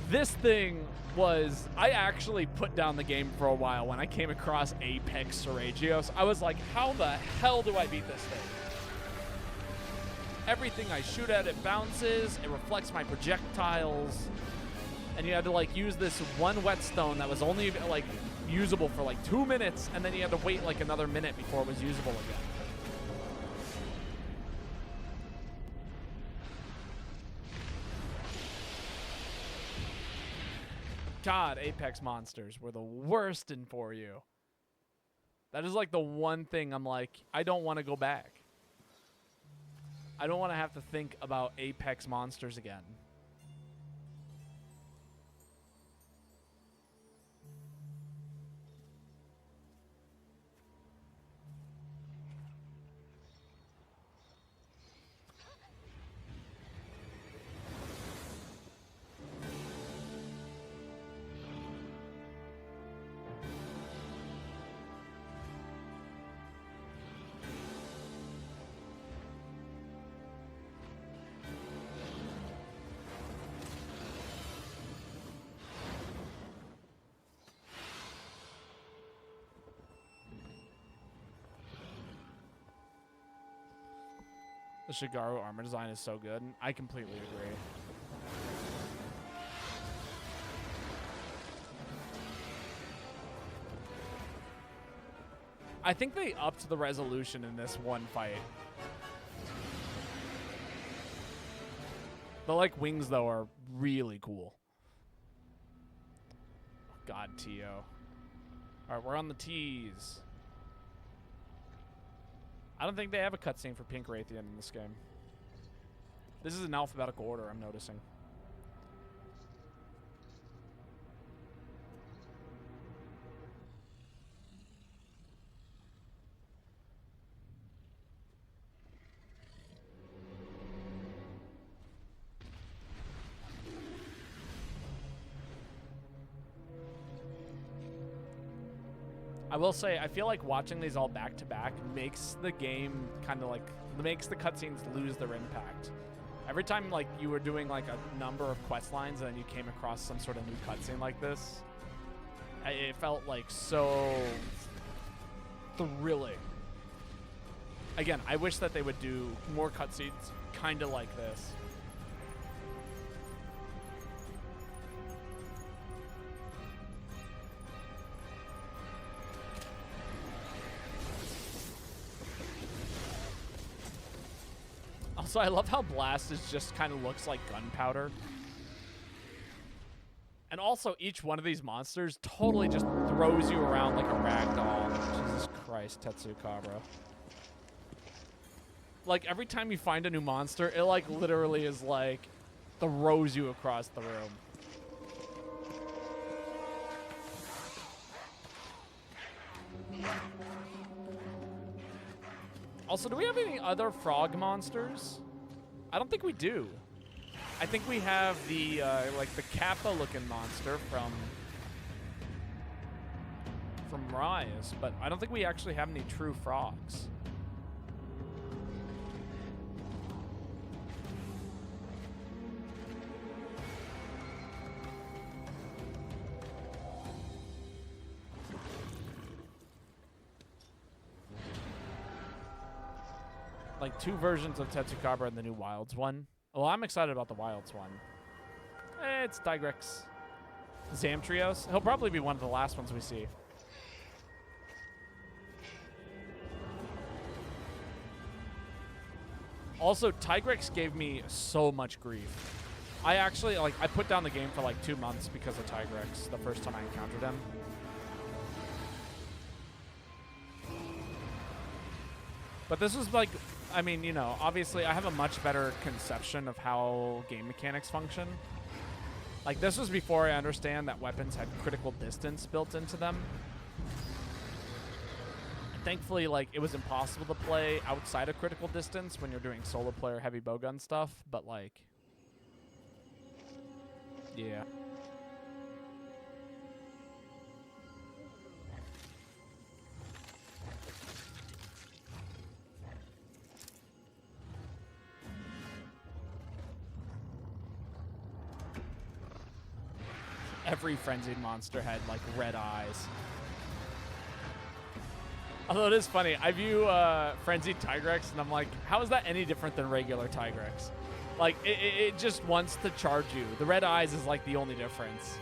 This thing was, I actually put down the game for a while when I came across Apex Seragios. I was like, how the hell do I beat this thing? Everything I shoot at, it bounces, it reflects my projectiles, and you had to like use this one whetstone that was only like usable for like 2 minutes, and then you had to wait like another minute before it was usable again. God, Apex monsters were the worst in 4U. That is like the one thing I'm like, I don't want to go back. I don't want to have to think about Apex monsters again. The Shigaru armor design is so good. I completely agree. I think they upped the resolution in this one fight. The like wings though are really cool. God, Tio. All right, we're on the T's. I don't think they have a cutscene for Pink Raytheon in this game. This is in alphabetical order, I'm noticing. I will say, I feel like watching these all back to back makes the game kind of like, makes the cutscenes lose their impact. Every time like you were doing like a number of quest lines and then you came across some sort of new cutscene like this, it felt like so thrilling. Again, I wish that they would do more cutscenes kind of like this. Also, I love how Blast just kind of looks like gunpowder. And also, each one of these monsters totally just throws you around like a rag doll. Jesus Christ, Tetsukabra. Like, every time you find a new monster, it like literally is like throws you across the room. Also, do we have any other frog monsters? I don't think we do. I think we have the, like, the Kappa-looking monster from Rise, but I don't think we actually have any true frogs. Like, 2 versions of Tetsukabra and the new Wilds one. Well, I'm excited about the Wilds one. It's Tigrex. Zamtrios. He'll probably be one of the last ones we see. Also, Tigrex gave me so much grief. I actually, like, I put down the game for like 2 months because of Tigrex the first time I encountered him. But this was like, I mean, you know, obviously I have a much better conception of how game mechanics function. Like, this was before I understand that weapons had critical distance built into them. And thankfully, like, it was impossible to play outside of critical distance when you're doing solo player heavy bowgun stuff, but like, yeah. Every frenzied monster had like red eyes. Although it is funny, I view frenzied Tigrex and I'm like, how is that any different than regular Tigrex? Like, it just wants to charge you. The red eyes is like the only difference.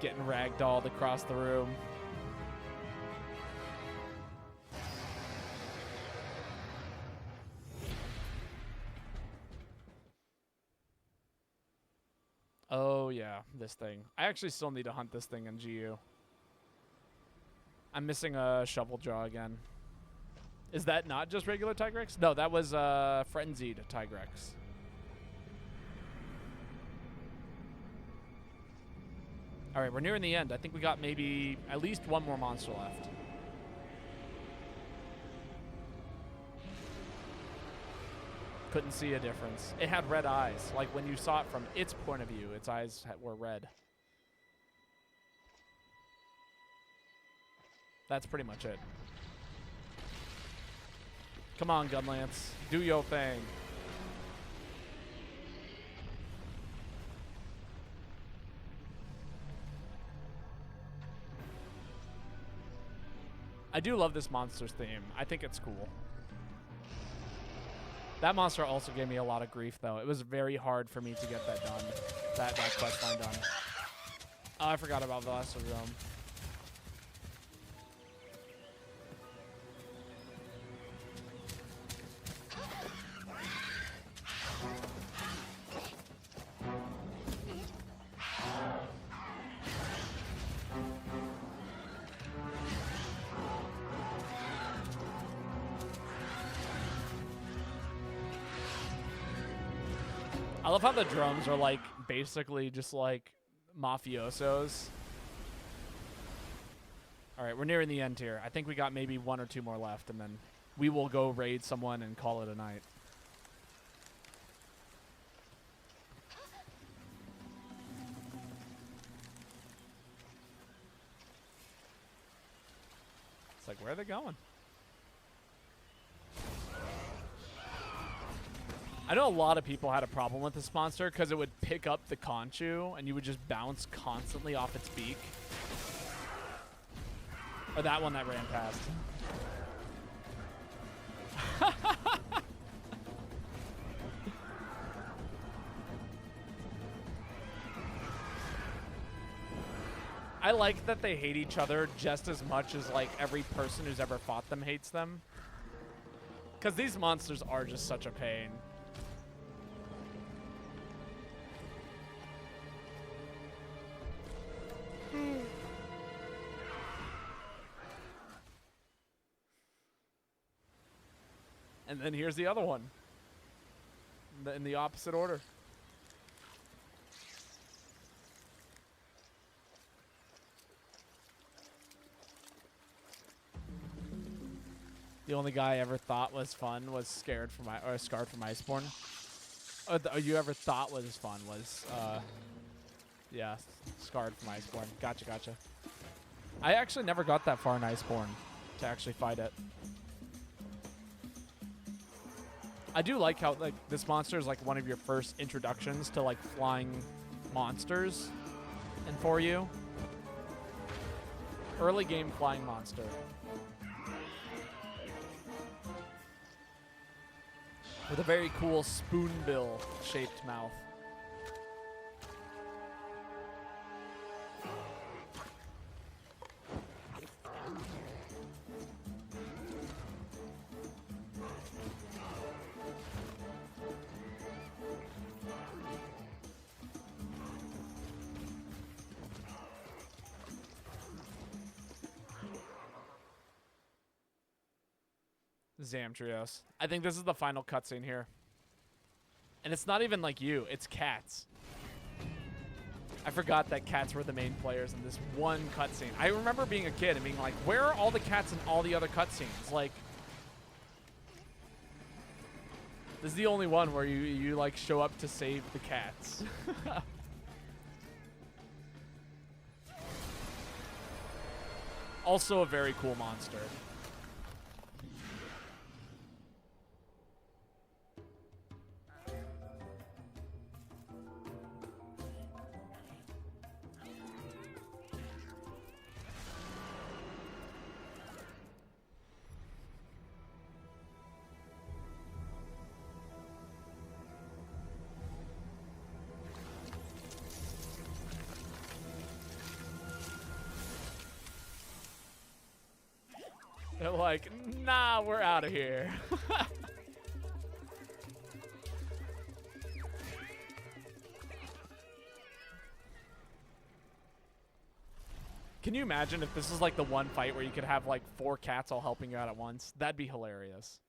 Getting ragdolled across the room. Oh, yeah, this thing. I actually still need to hunt this thing in GU. I'm missing a shovel jaw again. Is that not just regular Tigrex? No, that was frenzied Tigrex. All right, we're nearing the end. I think we got maybe at least one more monster left. Couldn't see a difference. It had red eyes. Like, when you saw it from its point of view, its eyes were red. That's pretty much it. Come on, Gunlance. Do your thing. I do love this monster's theme. I think it's cool. That monster also gave me a lot of grief, though. It was very hard for me to get that done. That quest line done. Oh, I forgot about Velasodrome. I love how the drums are like basically just like mafiosos. All right, we're nearing the end here. I think we got maybe 1 or 2 more left, and then we will go raid someone and call it a night. It's like, where are they going? I know a lot of people had a problem with this monster because it would pick up the Conchu and you would just bounce constantly off its beak. Or that one that ran past. I like that they hate each other just as much as like every person who's ever fought them hates them. Because these monsters are just such a pain. And then here's the other one. In the opposite order. The only guy I ever thought was fun was scarred from Iceborne. You ever thought was fun was, yeah, scarred from Iceborne. Gotcha. I actually never got that far in Iceborne to actually fight it. I do like how like this monster is like one of your first introductions to like flying monsters, and for you, early game flying monster. With a very cool spoonbill shaped mouth. Zamtrios. I think this is the final cutscene here. And it's not even like you, it's cats. I forgot that cats were the main players in this one cutscene. I remember being a kid and being like, where are all the cats in all the other cutscenes? Like, this is the only one where you like show up to save the cats. Also a very cool monster. They're like, nah, we're out of here. Can you imagine if this is like the one fight where you could have like 4 cats all helping you out at once? That'd be hilarious.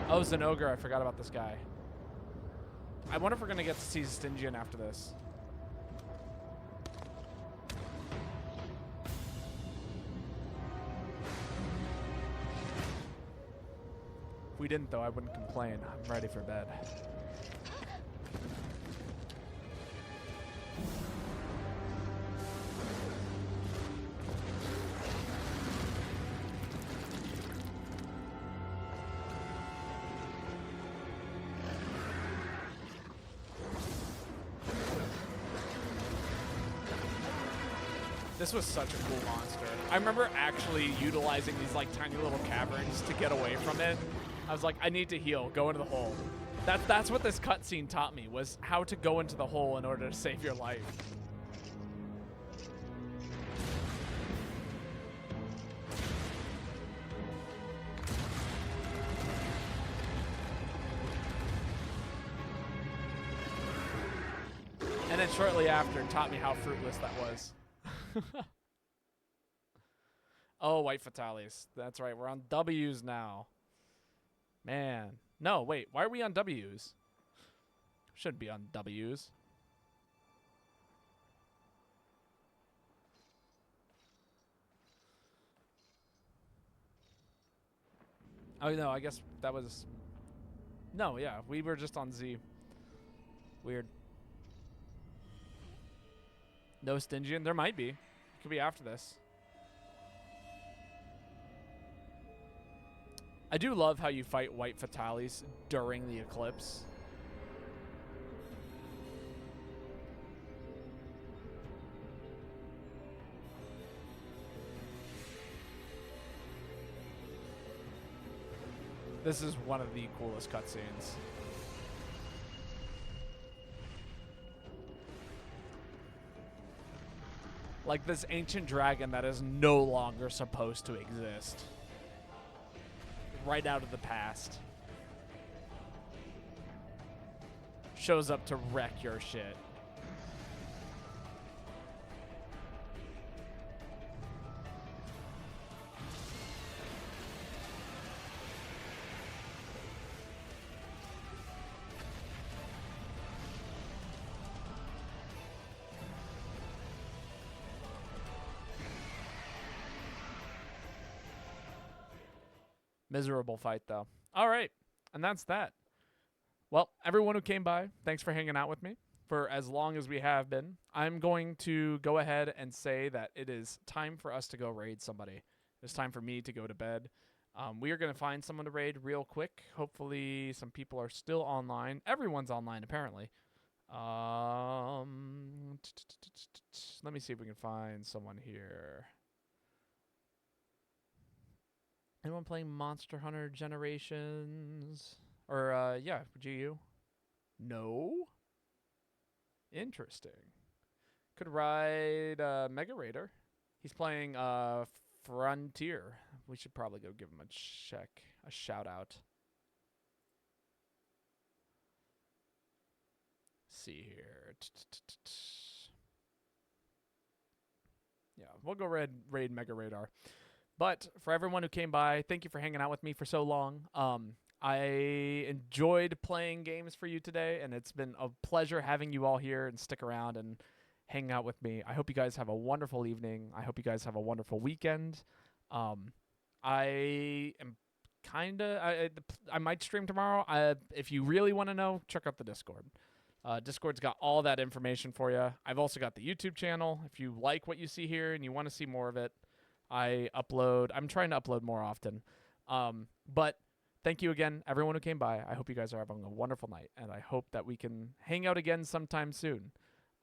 Oh, Zenogre, I forgot about this guy. I wonder if we're gonna get to see Stygian after this. If we didn't, though, I wouldn't complain. I'm ready for bed. This was such a cool monster. I remember actually utilizing these like tiny little caverns to get away from it. I was like, I need to heal. Go into the hole. That's what this cutscene taught me, was how to go into the hole in order to save your life. And then shortly after, it taught me how fruitless that was. Oh, white fatales. That's right. We're on W's now. Man. No, wait. Why are we on W's? Should be on W's. Oh, no. I guess that was... No, yeah. We were just on Z. Weird. No Stygian? There might be. Could be after this. I do love how you fight white fatales during the eclipse. This is one of the coolest cutscenes. Like this ancient dragon that is no longer supposed to exist. Right out of the past. Shows up to wreck your shit. Miserable fight, though. All right. And that's that. Well, everyone who came by, thanks for hanging out with me for as long as we have been. I'm going to go ahead and say that it is time for us to go raid somebody. It's time for me to go to bed. We are going to find someone to raid real quick. Hopefully some people are still online. Everyone's online, apparently. Let me see if we can find someone here. Anyone playing Monster Hunter Generations? Or, yeah, GU? No? Interesting. Could ride Mega Raider. He's playing Frontier. We should probably go give him a shout out. See here. Yeah, we'll go raid Mega Radar. But for everyone who came by, thank you for hanging out with me for so long. I enjoyed playing games for you today, and it's been a pleasure having you all here and stick around and hang out with me. I hope you guys have a wonderful evening. I hope you guys have a wonderful weekend. I am I might stream tomorrow. If you really want to know, check out the Discord. Discord's got all that information for you. I've also got the YouTube channel. If you like what you see here and you want to see more of it, I'm trying to upload more often. But thank you again, everyone who came by. I hope you guys are having a wonderful night, and I hope that we can hang out again sometime soon.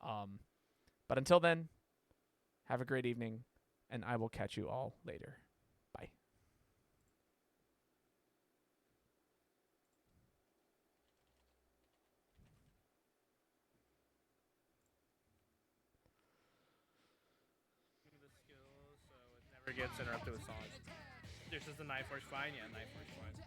But until then, have a great evening, and I will catch you all later. Bye. The skill so it never gets interrupted with songs. This is the Knife Force fine? Yeah, Knife Force fine.